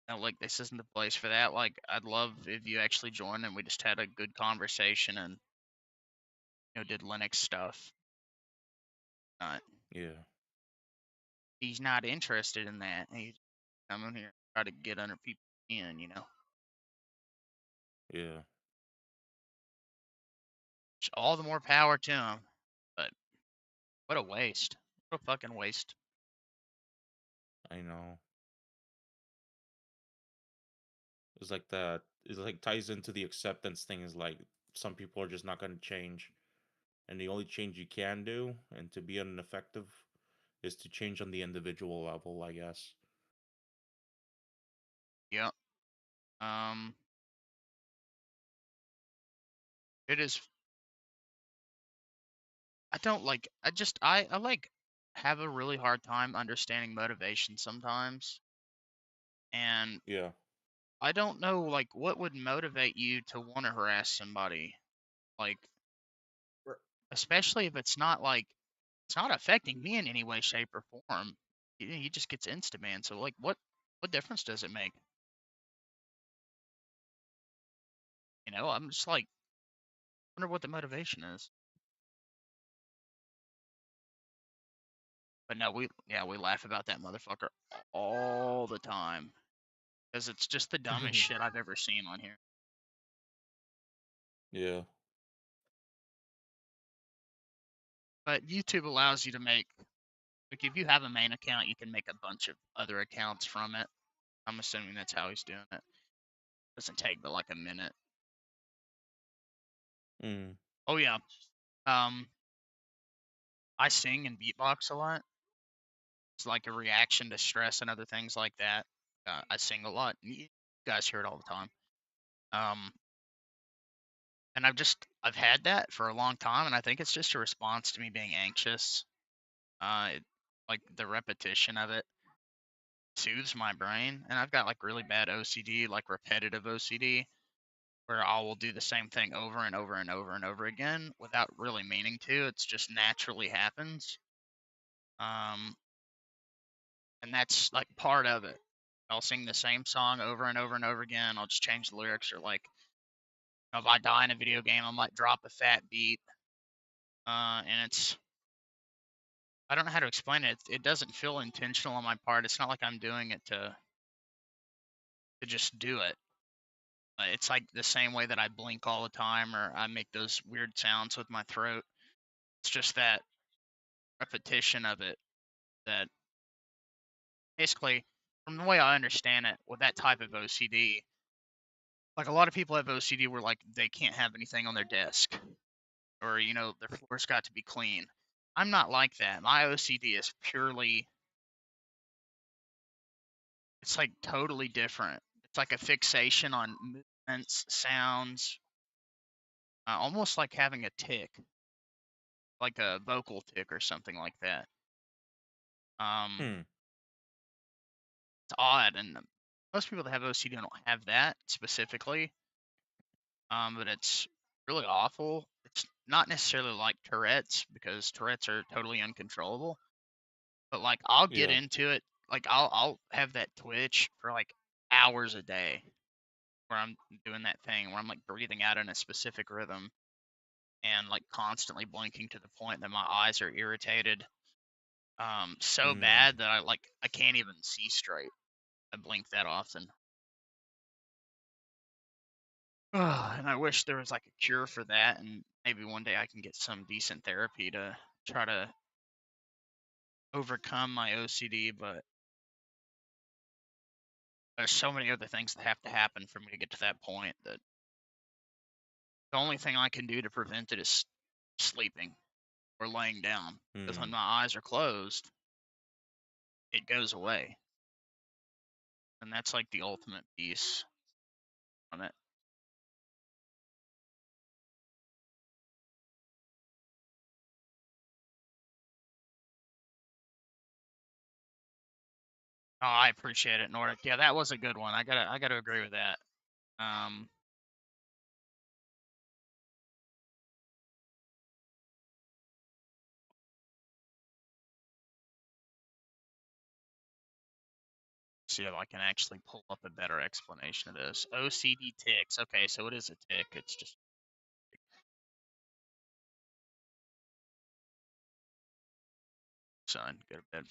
no, like, this isn't the place for that. Like, I'd love if you actually joined and we just had a good conversation and, you know, did Linux stuff. Not, Yeah. he's not interested in that. He's coming here try to get under people's skin, you know. Yeah. All the more power to him. But what a waste. What a fucking waste. I know. It's like that. It's like ties into the acceptance thing. Is like some people are just not going to change, and the only change you can do, and to be an effective, is to change on the individual level, I guess. Yep. Um, it is. I don't like. I like have a really hard time understanding motivation sometimes, and Yeah. I don't know like what would motivate you to want to harass somebody, like especially if it's not like it's not affecting me in any way, shape, or form. He just gets insta banned. So like, what difference does it make? You know, I'm just like wonder what the motivation is. But no, we laugh about that motherfucker all the time because it's just the dumbest shit I've ever seen on here. Yeah. But YouTube allows you to make like if you have a main account, you can make a bunch of other accounts from it. I'm assuming that's how he's doing it. Doesn't take but like a minute. Mm. Oh yeah. Um, I sing and beatbox a lot. It's like a reaction to stress and other things like that. I sing a lot. You guys hear it all the time. Um, and I've had that for a long time, and I think it's just a response to me being anxious. Like the repetition of it soothes my brain, and I've got like really bad OCD, like repetitive OCD, where I will do the same thing over and over and over and over again without really meaning to. It's just naturally happens. Um, and that's like part of it. I'll sing the same song over and over and over again. I'll just change the lyrics, or like if I die in a video game, I might drop a fat beat. And it's I don't know how to explain it. It doesn't feel intentional on my part. It's not like I'm doing it to just do it. It's like the same way that I blink all the time or I make those weird sounds with my throat. It's just that repetition of it that basically, from the way I understand it, with that type of OCD, like a lot of people have OCD where like they can't have anything on their desk or, you know, their floor's got to be clean. I'm not like that. My OCD is purely, it's like totally different. It's like a fixation on movement movements, sounds, almost like having a tick, like a vocal tick or something like that. Hmm. It's odd, and most people that have OCD don't have that specifically. But it's really awful. It's not necessarily like Tourette's because Tourette's are totally uncontrollable. But like I'll get Yeah. into it, like I'll have that twitch for like hours a day where I'm doing that thing where I'm like breathing out in a specific rhythm and like constantly blinking to the point that my eyes are irritated. So Mm. bad that I can't even see straight. I blink that often. And I wish there was like a cure for that, and maybe one day I can get some decent therapy to try to overcome my OCD, but there's so many other things that have to happen for me to get to that point that the only thing I can do to prevent it is sleeping or laying down. Because when Mm. my eyes are closed, it goes away. And that's like the ultimate peace from it. Oh, I appreciate it, Nordic. Yeah, that was a good one. I gotta agree with that. Um, see if I can actually pull up a better explanation of this. OCD ticks. Okay, so it is a tick. It's just son, go to bed.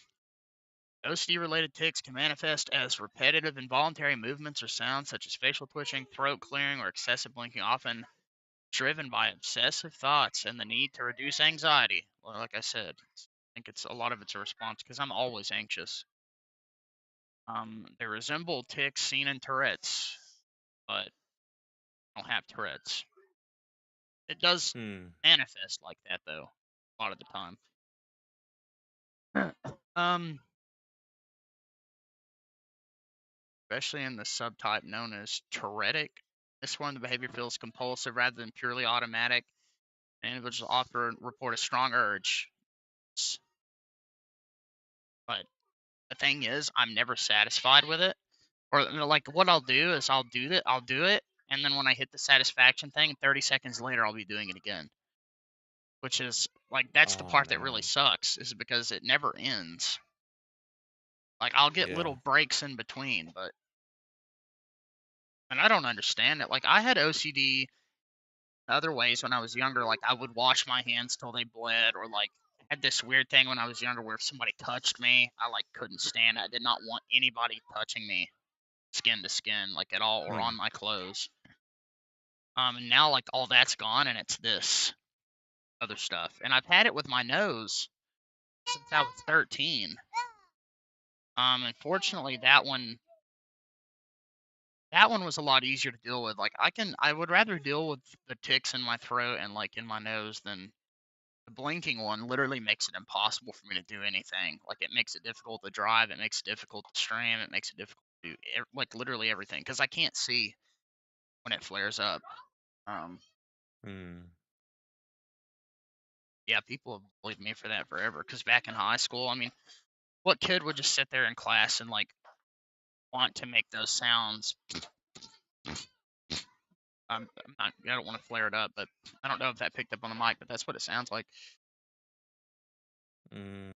OCD-related tics can manifest as repetitive involuntary movements or sounds such as facial twitching, throat clearing, or excessive blinking, often driven by obsessive thoughts and the need to reduce anxiety. Well, like I said, I think it's a lot of it's a response because I'm always anxious. They resemble tics seen in Tourette's, but don't have Tourette's. It does Hmm. manifest like that though, a lot of the time. Especially in the subtype known as Tourettic. This form of the behavior feels compulsive rather than purely automatic. And individuals often report a strong urge. But the thing is, I'm never satisfied with it. Or like what I'll do is I'll do it, and then when I hit the satisfaction thing, 30 seconds later I'll be doing it again. Which is like that's the Oh part that really man. sucks, is because it never ends. Like I'll get Yeah. little breaks in between, but and I don't understand it. Like I had OCD other ways when I was younger. Like I would wash my hands till they bled, or like I had this weird thing when I was younger where if somebody touched me, I like couldn't stand it. I did not want anybody touching me skin to skin, like at all, or Hmm. on my clothes. And now like all that's gone, and it's this other stuff. And I've had it with my nose since I was 13. Unfortunately, that one was a lot easier to deal with. Like I would rather deal with the ticks in my throat and like in my nose than the blinking one. Literally makes it impossible for me to do anything. Like it makes it difficult to drive, it makes it difficult to stream, it makes it difficult to do like literally everything because I can't see when it flares up. Um, Hmm. yeah, people have bullied me for that forever. Because back in high school, I mean, what kid would just sit there in class and like want to make those sounds? I don't want to flare it up, but I don't know if that picked up on the mic, but that's what it sounds like. Mm.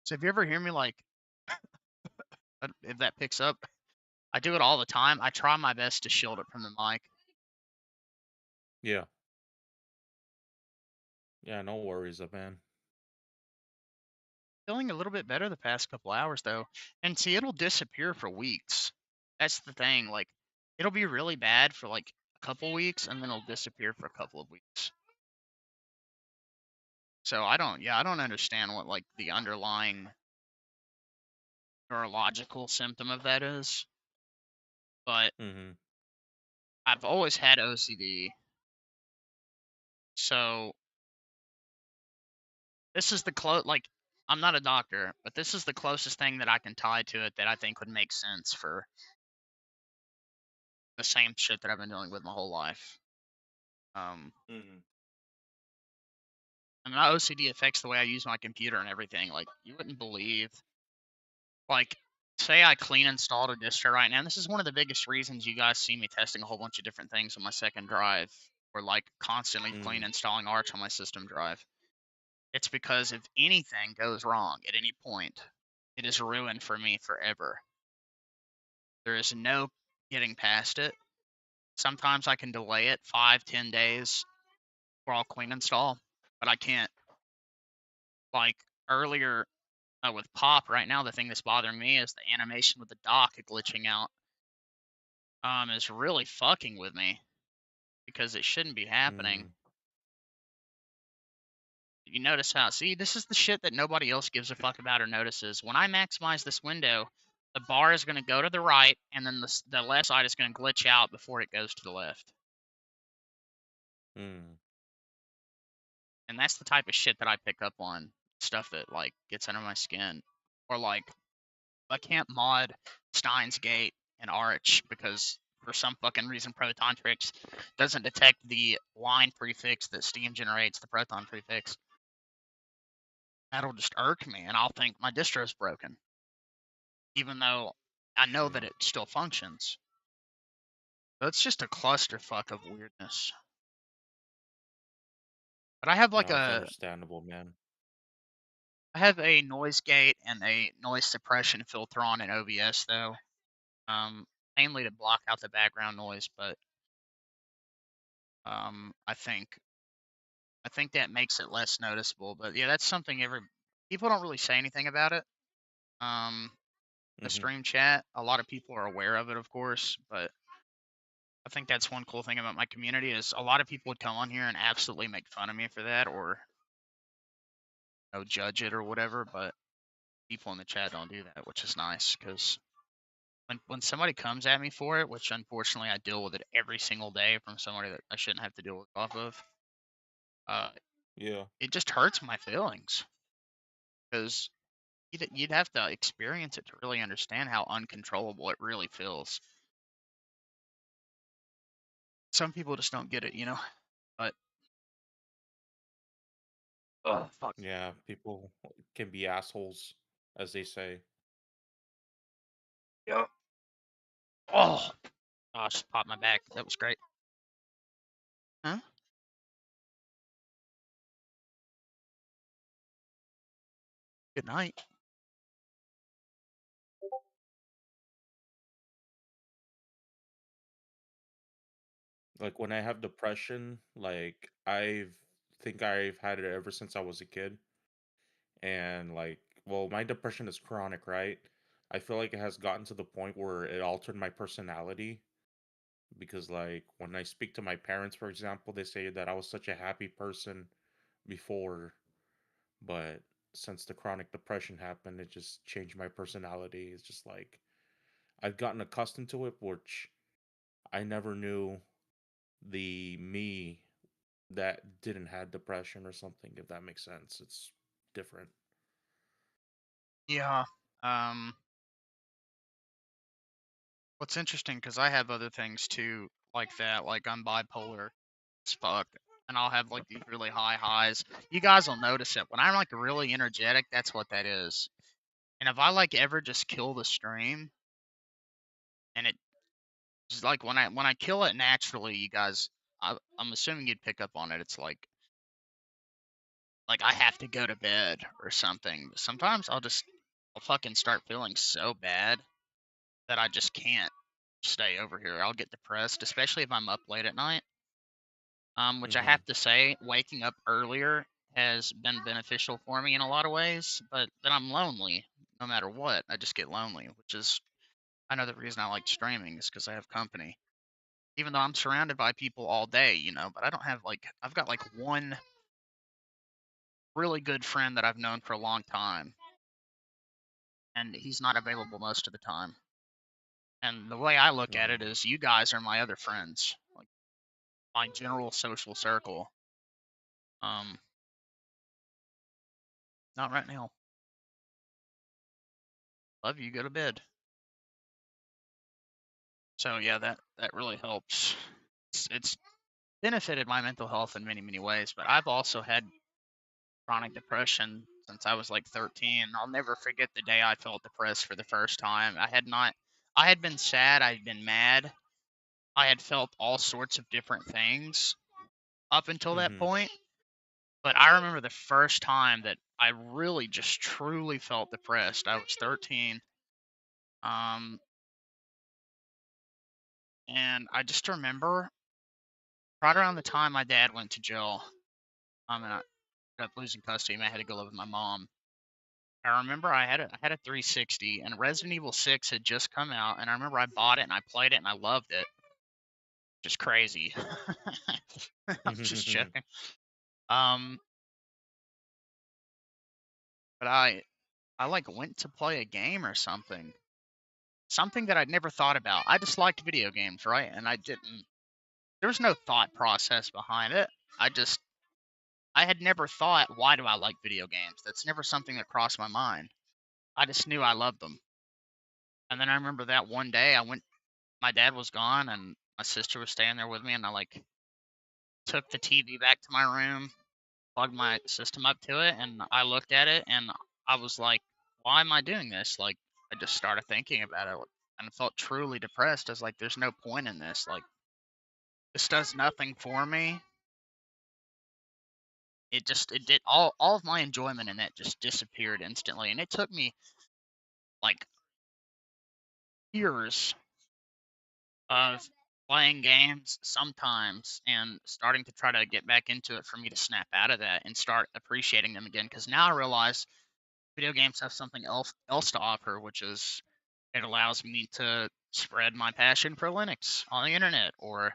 So if you ever hear me like, if that picks up, I do it all the time. I try my best to shield it from the mic. Yeah. Yeah. No worries, man. Feeling a little bit better the past couple hours though, and see, it'll disappear for weeks. That's the thing. Like, it'll be really bad for like a couple weeks, and then it'll disappear for a couple of weeks. So I don't understand what like the underlying neurological symptom of that is, but Mm-hmm. I've always had OCD. So this is the like I'm not a doctor, but this is the closest thing that I can tie to it that I think would make sense for the same shit that I've been dealing with my whole life. Mhm. And my OCD affects the way I use my computer and everything. Like, you wouldn't believe. Like, say I clean installed a distro right now. And this is one of the biggest reasons you guys see me testing a whole bunch of different things on my second drive, or like constantly clean Mhm. installing Arch on my system drive. It's because if anything goes wrong at any point, it is ruined for me forever. There is no getting past it. Sometimes I can delay it 5, 10 days for I'll clean install, but I can't. Like earlier with Pop, right now the thing that's bothering me is the animation with the dock glitching out. Is really fucking with me because it shouldn't be happening. Mhm. You notice how, see, this is the shit that nobody else gives a fuck about or notices. When I maximize this window, the bar is going to go to the right, and then the left side is going to glitch out before it goes to the left. Mhm. And that's the type of shit that I pick up on, stuff that like gets under my skin. Or like, I can't mod Steins Gate and Arch because for some fucking reason Proton Tricks doesn't detect the line prefix that Steam generates, the Proton prefix. That'll just irk me, and I'll think my distro's broken, even though I know that it still functions. So it's just a clusterfuck of weirdness. But I have like No, it's a understandable, man. I have a noise gate and a noise suppression filter on in OBS though, mainly to block out the background noise. But I think that makes it less noticeable. But yeah, that's something people don't really say anything about it. The Mhm. stream chat, a lot of people are aware of it, of course, but I think that's one cool thing about my community is a lot of people would come on here and absolutely make fun of me for that or judge it or whatever, but people in the chat don't do that, which is nice because when somebody comes at me for it, which unfortunately I deal with it every single day from somebody that I shouldn't have to deal with off of, uh, Yeah. it just hurts my feelings because you'd have to experience it to really understand how uncontrollable it really feels. Some people just don't get it, But oh fuck. Yeah, people can be assholes, as they say. Yep. Oh, I just popped my back. That was great. Huh? Good night. Like when I have depression, like I've had it ever since I was a kid. And like, well, my depression is chronic, right? I feel like it has gotten to the point where it altered my personality because like when I speak to my parents, for example, they say that I was such a happy person before, but since the chronic depression happened, it just changed my personality. It's just like I've gotten accustomed to it, which I never knew the me that didn't have depression or something, if that makes sense. It's different. Yeah. Um. What's interesting because I have other things too, like that. Like I'm bipolar as fuck, and I'll have like these really high highs. You guys will notice it when I'm like really energetic. That's what that is. And if I like ever just kill the stream, and it's like when I kill it naturally, you guys, I'm assuming you'd pick up on it. It's like I have to go to bed or something. But sometimes I'll fucking start feeling so bad that I just can't stay over here. I'll get depressed, especially if I'm up late at night. Which I Mhm. have to say, waking up earlier has been beneficial for me in a lot of ways. But then I'm lonely, no matter what. I just get lonely, which is another reason I like streaming is because I have company. Even though I'm surrounded by people all day, but I don't have I've got like one really good friend that I've known for a long time, and he's not available most of the time. And the way I look at it Mhm. is you guys are my other friends, like my general social circle. Um, not right now. Love you. Go to bed. So yeah, that really helps. It's benefited my mental health in many ways, but I've also had chronic depression since I was like 13. I'll never forget the day I felt depressed for the first time. I had been sad, I had been mad, I had felt all sorts of different things up until that Mm-hmm. point. But I remember the first time that I really just truly felt depressed. I was 13. Um, and I just remember right around the time my dad went to jail, and I ended up losing custody, and I had to go live with my mom. I remember I had a 360, and Resident Evil 6 had just come out, and I remember I bought it and I played it and I loved it. Just crazy. I'm just joking. Um, but I like went to play a game or something. Something that I'd never thought about. I just liked video games, right? And I didn't there was no thought process behind it. I had never thought, why do I like video games? That's never something that crossed my mind. I just knew I loved them. And then I remember that one day my dad was gone and my sister was staying there with me, and I like took the TV back to my room, plugged my system up to it, and I looked at it and I was like, why am I doing this? Like, I just started thinking about it and I felt truly depressed. I was like, there's no point in this. Like, this does nothing for me. It did all of my enjoyment in it just disappeared instantly. And it took me like years of playing games sometimes and starting to try to get back into it for me to snap out of that and start appreciating them again. Because now I realize video games have something else to offer, which is it allows me to spread my passion for Linux on the internet, or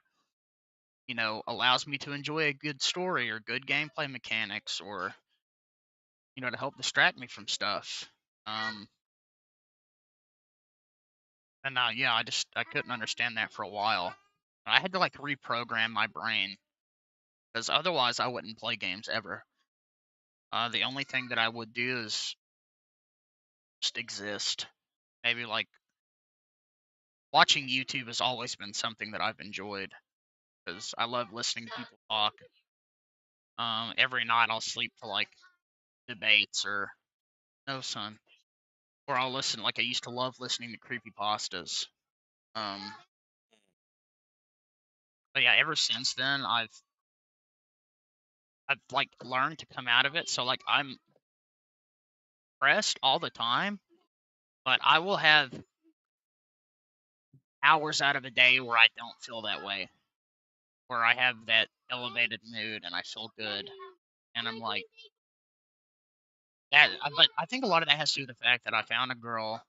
allows me to enjoy a good story or good gameplay mechanics, or to help distract me from stuff. Um, and yeah, I couldn't understand that for a while. I had to like reprogram my brain because otherwise I wouldn't play games ever. The only thing that I would do is just exist. Maybe like watching YouTube has always been something that I've enjoyed because I love listening to people talk. Every night I'll sleep to like debates or no son, or I'll listen like I used to love listening to creepypastas. Um, but yeah, ever since then I've like learned to come out of it. So like I'm depressed all the time, but I will have hours out of a day where I don't feel that way, where I have that elevated mood and I feel good, and I'm like that. But I think a lot of that has to do with the fact that I found a girl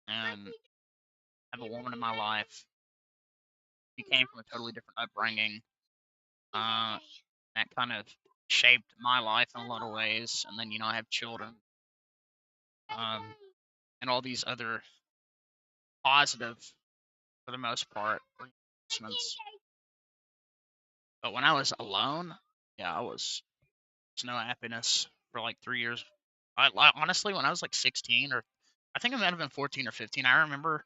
and have a woman in my life. She came from a totally different upbringing. Uh, that kind of shaped my life in a lot of ways. And then I have children, um, and all these other positive, for the most part, reinforcements. But when I was alone, yeah, there's no happiness for like 3 years. Honestly, when I was like 16, or I think it might have been 14 or 15, I remember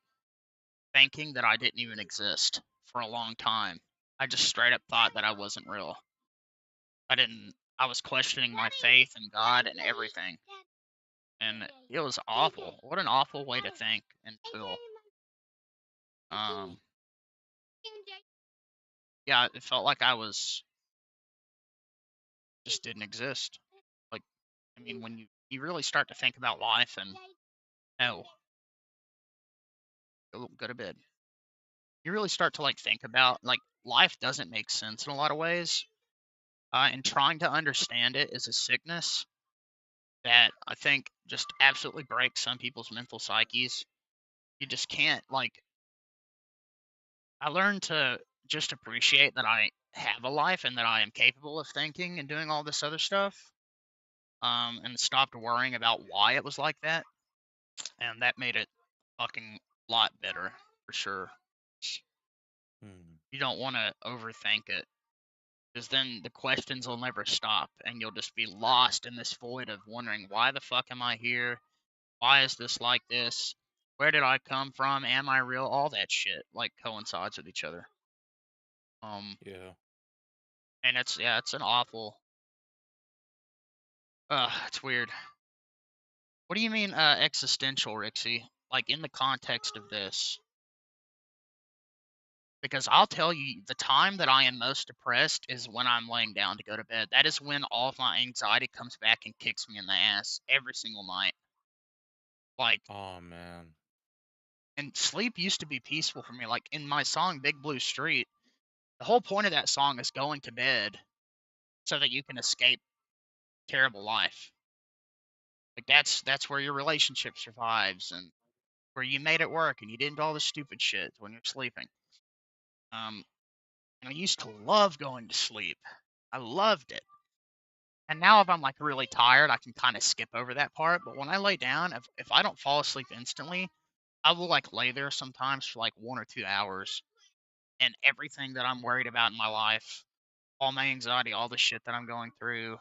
thinking that I didn't even exist for a long time. I just straight up thought that I wasn't real. I was questioning my faith in God and everything. And it was awful. What an awful way to think and feel. Um, yeah, it felt like I was just didn't exist. Like, I mean, when you really start to think about life and no, go to bed. You really start to like think about like life doesn't make sense in a lot of ways. And trying to understand it is a sickness that I think just absolutely breaks some people's mental psyches. You just can't like. I learned to just appreciate that I have a life and that I am capable of thinking and doing all this other stuff. And stopped worrying about why it was like that, and that made it fucking lot better for sure. Hmm. You don't want to overthink it, because then the questions will never stop, and you'll just be lost in this void of wondering, why the fuck am I here? Why is this like this? where did I come from, am I real, all that shit like coincides with each other. Yeah. And it's an awful. It's weird. What do you mean existential, Rixie? Like in the context of this? Because I'll tell you, the time that I am most depressed is when I'm laying down to go to bed. That is when all of my anxiety comes back and kicks me in the ass every single night. Like, Oh man. and sleep used to be peaceful for me. Like in my song Big Blue Street, the whole point of that song is going to bed so that you can escape terrible life. Like that's where your relationship survives and where you made it work and you didn't do all the stupid shit when you're sleeping. And I used to love going to sleep. I loved it. And now if I'm like really tired, I can kind of skip over that part. But when I lay down, if I don't fall asleep instantly, I will like lay there sometimes for like 1 or 2 hours, and everything that I'm worried about in my life, all my anxiety, all the shit that I'm going through,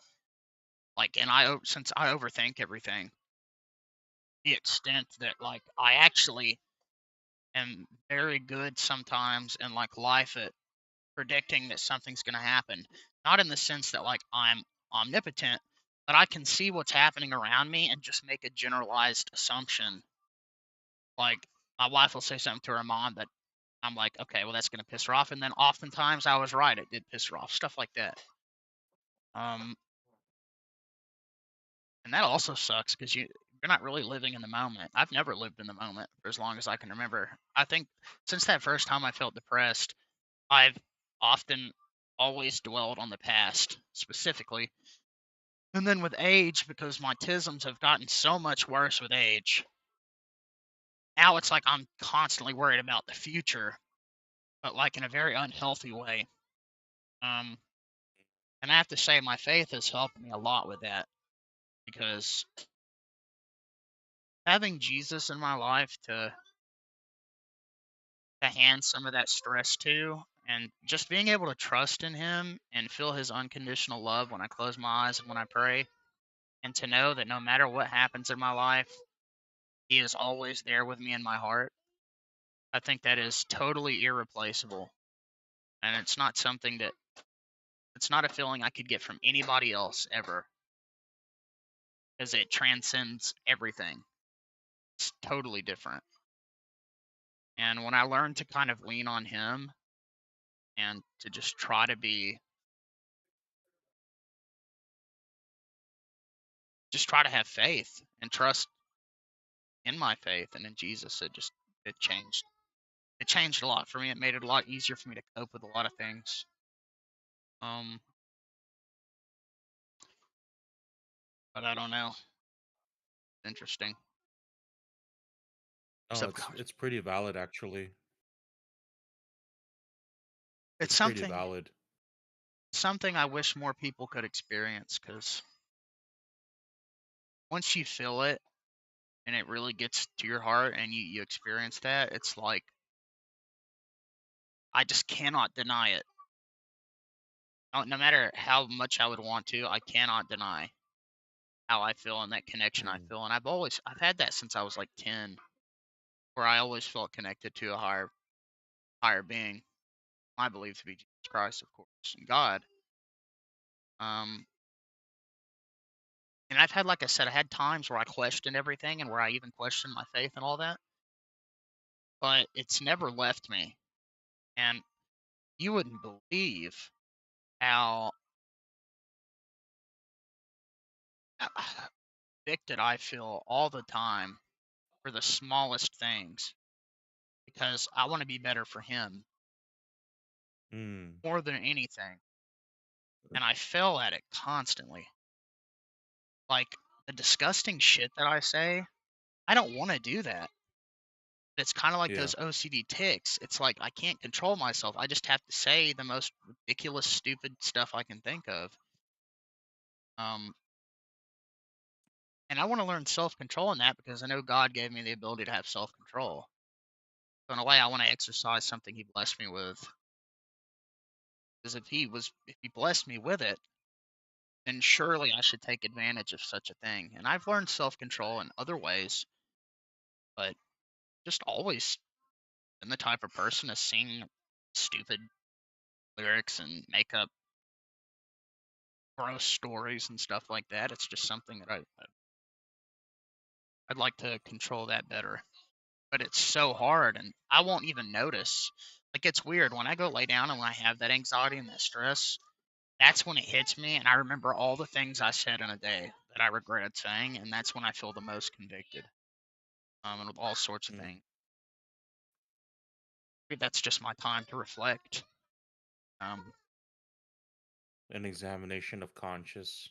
like, and since I overthink everything, the extent that like I actually am very good sometimes in like life at predicting that something's going to happen. Not in the sense that like I'm omnipotent, but I can see what's happening around me and just make a generalized assumption. Like my wife will say something to her mom that I'm like, okay, well that's going to piss her off, and then oftentimes I was right, it did piss her off, stuff like that. Um, and that also sucks because you're not really living in the moment. I've never lived in the moment for as long as I can remember. I think since that first time I felt depressed, I've often always dwelled on the past specifically. And then with age, because my tisms have gotten so much worse with age, now it's like I'm constantly worried about the future, but like in a very unhealthy way. Um, and I have to say, my faith has helped me a lot with that because having Jesus in my life to hand some of that stress to, and just being able to trust in Him and feel His unconditional love when I close my eyes and when I pray, and to know that no matter what happens in my life, He is always there with me in my heart. I think that is totally irreplaceable. And it's not a feeling I could get from anybody else ever, because it transcends everything. It's totally different. And when I learned to kind of lean on Him and to just try to have faith and trust in my faith and in Jesus, it changed. It changed a lot for me. It made it a lot easier for me to cope with a lot of things. Um, but I don't know. Interesting. Oh, it's pretty valid actually. It's It's pretty valid. something I wish more people could experience, because once you feel it and it really gets to your heart and you experience that, it's like I just cannot deny it. No matter how much I would want to, I cannot deny how I feel and that connection I Mm. feel. And I've had that since I was like 10, where I always felt connected to a higher being. I believe to be Jesus Christ, of course, and God. Um, and I've had, like I said, I had times where I questioned everything and where I even questioned my faith and all that, but it's never left me. And you wouldn't believe how addicted I feel all the time for the smallest things, because I want to be better for Him Mm. more than anything. And I fail at it constantly. Like the disgusting shit that I say, I don't want to do that. It's kind of like Yeah. those OCD tics. It's like I can't control myself. I just have to say the most ridiculous, stupid stuff I can think of. Um, and I want to learn self-control in that, because I know God gave me the ability to have self-control. So in a way, I want to exercise something He blessed me with. Because if He blessed me with it, then surely I should take advantage of such a thing. And I've learned self-control in other ways, but just always been the type of person to sing stupid lyrics and make up gross stories and stuff like that. It's just something that I'd like to control that better. But it's so hard, and I won't even notice. Like, it's weird when I go lay down and when I have that anxiety and that stress, that's when it hits me, and I remember all the things I said in a day that I regretted saying, and that's when I feel the most convicted. And with all sorts of Mm. things. Maybe that's just my time to reflect. Um, An examination of conscious.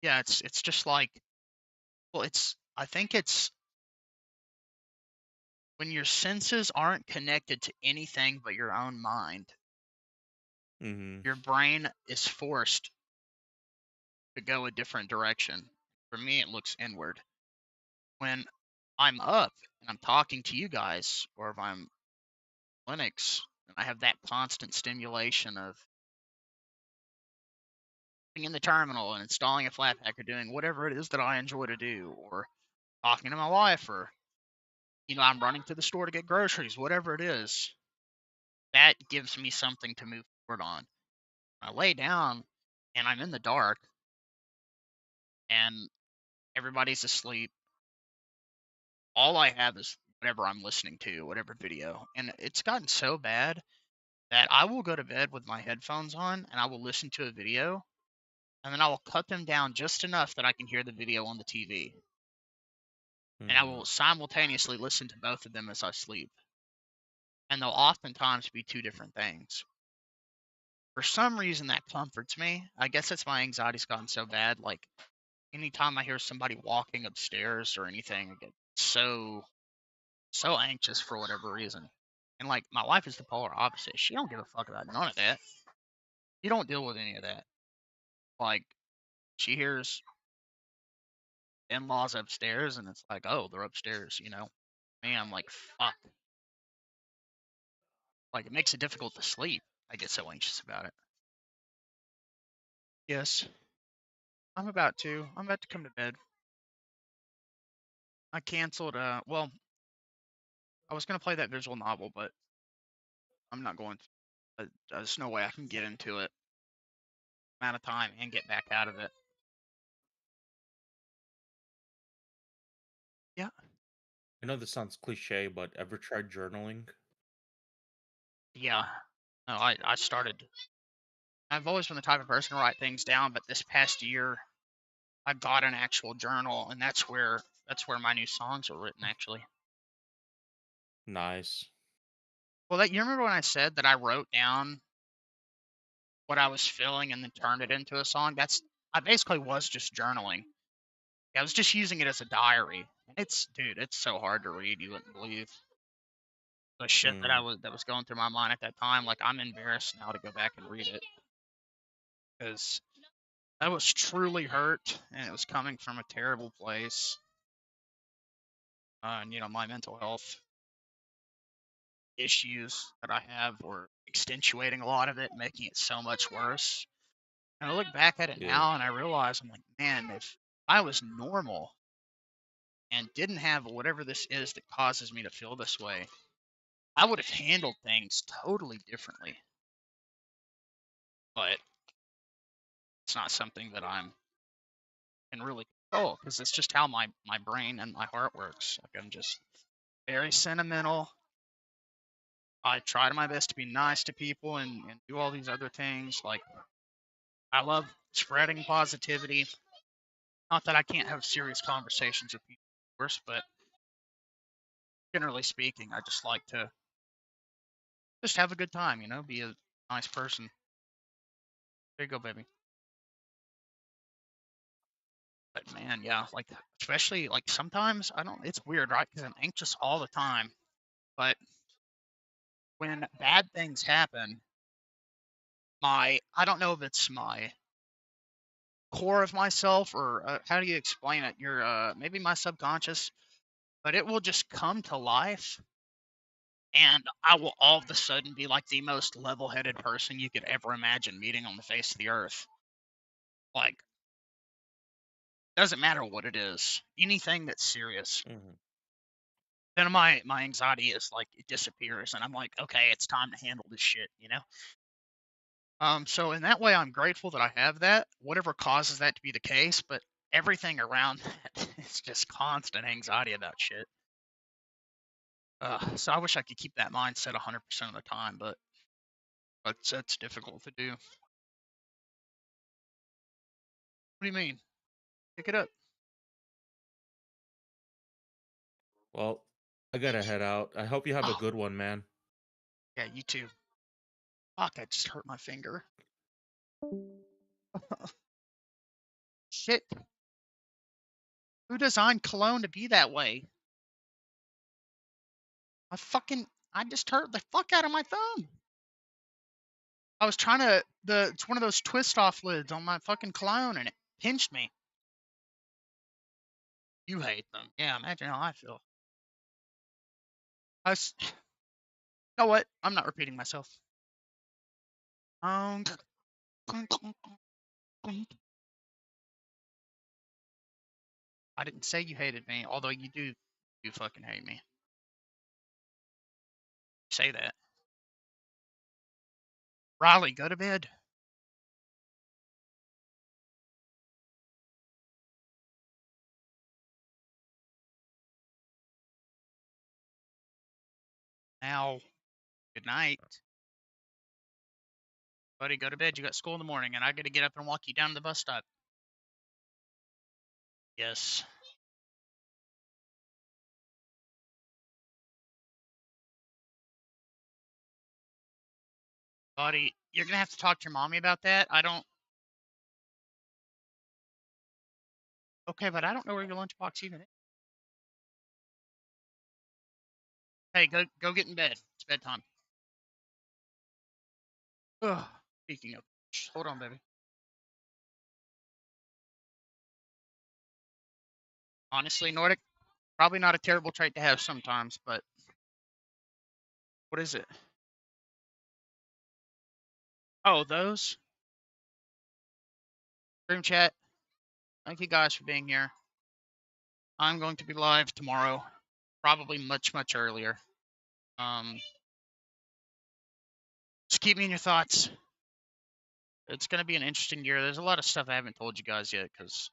yeah, it's just like, well, I think it's when your senses aren't connected to anything but your own mind, Mm-hmm. your brain is forced to go a different direction. For me, it looks inward. When I'm up and I'm talking to you guys, or if I'm Linux and I have that constant stimulation of being in the terminal and installing a Flatpak or doing whatever it is that I enjoy to do, or talking to my wife, or I'm running to the store to get groceries, whatever it is, that gives me something to move forward on. I lay down and I'm in the dark and everybody's asleep. All I have is whatever I'm listening to, whatever video. And it's gotten so bad that I will go to bed with my headphones on and I will listen to a video and then I will cut them down just enough that I can hear the video on the TV. And I will simultaneously listen to both of them as I sleep. And they'll oftentimes be two different things. For some reason, that comforts me. I guess it's my anxiety's gotten so bad. Like, anytime I hear somebody walking upstairs or anything, I get so anxious for whatever reason. And like, my wife is the polar opposite. She don't give a fuck about none of that. You don't deal with any of that. Like, she hears in-laws upstairs, and it's like, oh, they're upstairs. Me, I'm like, fuck. Like, it makes it difficult to sleep. I get so anxious about it. Yes, I'm about to. I'm about to come to bed. I canceled. Well, I was gonna play that visual novel, but I'm not going to. There's no way I can get into it amount of time and get back out of it. Yeah. I know this sounds cliche, but ever tried journaling? Yeah. No, I started. I've always been the type of person to write things down, but this past year I got an actual journal, and that's where my new songs are written actually. Nice. Well, you remember when I said that I wrote down what I was feeling and then turned it into a song? I basically was just journaling. I was just using it as a diary. And dude, it's so hard to read. You wouldn't believe the shit Mm. that was going through my mind at that time. Like, I'm embarrassed now to go back and read it because I was truly hurt and it was coming from a terrible place. And my mental health issues that I have were accentuating a lot of it, making it so much worse. And I look back at it Yeah. now and I realize, I'm like, man, if I was normal and didn't have whatever this is that causes me to feel this way, I would have handled things totally differently. But it's not something that can really control because it's just how my brain and my heart works. Like, I'm just very sentimental. I try to my best to be nice to people and do all these other things. Like, I love spreading positivity. Not that I can't have serious conversations with people, of course, but generally speaking, I just like to just have a good time, be a nice person. There you go, baby. But man, yeah, like, especially like sometimes it's weird, right? Because I'm anxious all the time. But when bad things happen, I don't know if it's my core of myself or how do you explain it? Maybe my subconscious, but it will just come to life and I will all of a sudden be like the most level-headed person you could ever imagine meeting on the face of the earth. Like, doesn't matter what it is, anything that's serious. Mhm. then my anxiety is like it disappears, and I'm like, okay, it's time to handle this shit, you know. So in that way, I'm grateful that I have that, whatever causes that to be the case. But everything around that is just constant anxiety about shit. So I wish I could keep that mindset 100% of the time, but that's difficult to do. What do you mean? Pick it up. Well, I gotta head out. I hope you have a Oh, good one, man. yeah, you too. Fuck, I just hurt my finger. Shit. Who designed cologne to be that way? I just hurt the fuck out of my thumb. I was trying to, it's one of those twist off lids on my fucking cologne and it pinched me. You hate them. Yeah, imagine how I feel. You know what? I'm not repeating myself. I didn't say you hated me, although you do fucking hate me. Say that. Riley, go to bed. Now, good night. Buddy, go to bed. You got school in the morning, and I got to get up and walk you down to the bus stop. Yes. Buddy, you're going to have to talk to your mommy about that. Okay, but I don't know where your lunchbox even is. Hey, go get in bed. It's bedtime. Ugh. Speaking of, hold on, baby. Honestly, Nordic, probably not a terrible trait to have sometimes, but what is it? Oh, those? Room chat. Thank you guys for being here. I'm going to be live tomorrow, probably much, much earlier. Just keep me in your thoughts. It's going to be an interesting year. There's a lot of stuff I haven't told you guys yet because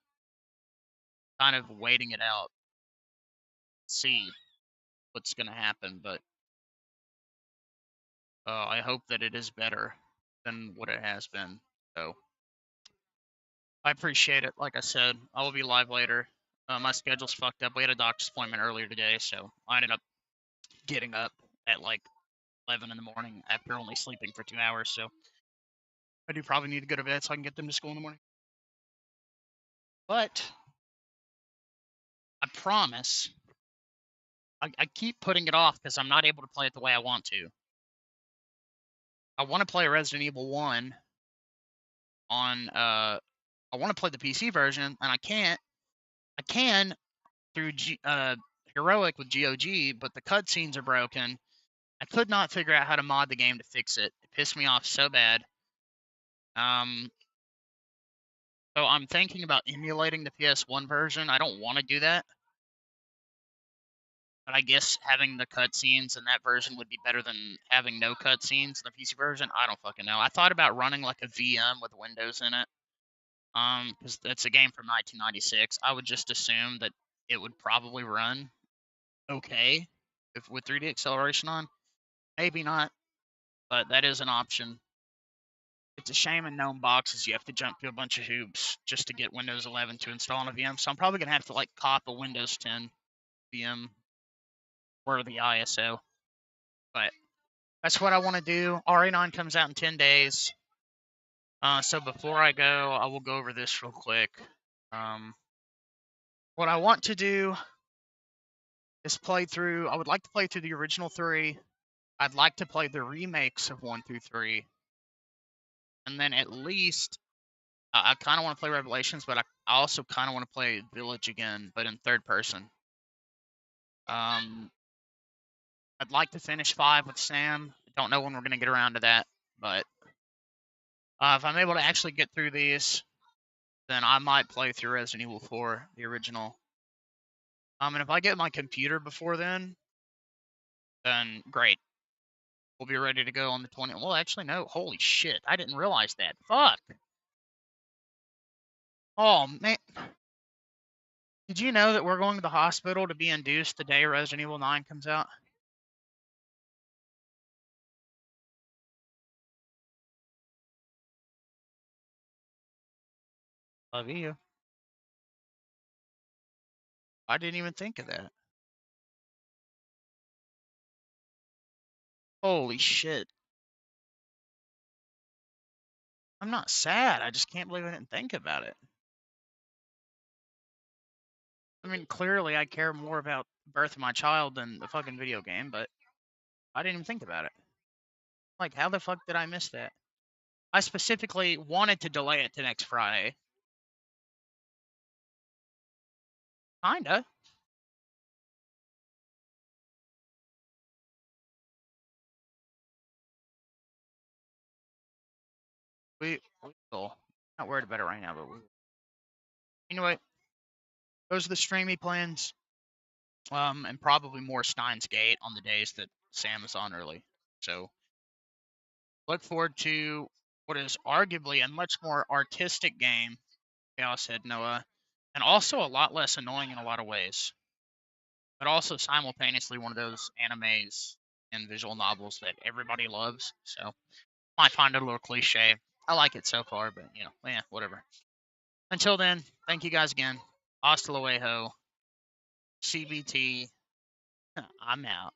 kind of waiting it out, see what's going to happen. But I hope that it is better than what it has been. So I appreciate it. Like I said, I will be live later. My schedule's fucked up. We had a doctor's appointment earlier today, so I ended up getting up at like 11 in the morning after only sleeping for 2 hours. So I do probably need to go to bed so I can get them to school in the morning. But I promise, I keep putting it off because I'm not able to play it the way I want to. I want to play Resident Evil 1 on, I want to play the PC version, and I can't. I can through Heroic with GOG, but the cutscenes are broken. I could not figure out how to mod the game to fix it. It pissed me off so bad. So I'm thinking about emulating the PS1 version. I don't want to do that. But I guess having the cutscenes in that version would be better than having no cutscenes in the PC version. I don't fucking know. I thought about running like a VM with Windows in it. Because that's a game from 1996. I would just assume that it would probably run okay if with 3D acceleration on. Maybe not, but that is an option. It's a shame in gnome boxes you have to jump through a bunch of hoops just to get Windows 11 to install on a VM. So I'm probably gonna have to like cop a Windows 10 VM or the ISO. But that's what I want to do. RA9 comes out in 10 days. So before I go, I will go over this real quick. What I want to do is play through. I would like to play through the original 3. I'd like to play the remakes of 1 through 3. And then at least, I kind of want to play Revelations, but I also kind of want to play Village again, but in third person. I'd like to finish 5 with Sam. I don't know when we're going to get around to that, but if I'm able to actually get through these, then I might play through Resident Evil 4, the original. And if I get my computer before then, then great. We'll be ready to go on the 20th. Well, actually, no. Holy shit. I didn't realize that. Fuck. Oh, man. Did you know that we're going to the hospital to be induced the day Resident Evil 9 comes out? Love you. I didn't even think of that. Holy shit. I'm not sad. I just can't believe I didn't think about it. I mean, clearly I care more about the birth of my child than the fucking video game, but I didn't even think about it. Like, how the fuck did I miss that? I specifically wanted to delay it to next Friday. Kinda. We will. Not worried about it right now, but we will. Anyway, those are the streamy plans. And probably more Steins Gate on the days that Sam is on early. So look forward to what is arguably a much more artistic game, Chaos Head Noah, and also a lot less annoying in a lot of ways. But also simultaneously one of those animes and visual novels that everybody loves. So might find it a little cliche. I like it so far, but whatever. Until then, thank you guys again. Hasta luego. CBT. I'm out.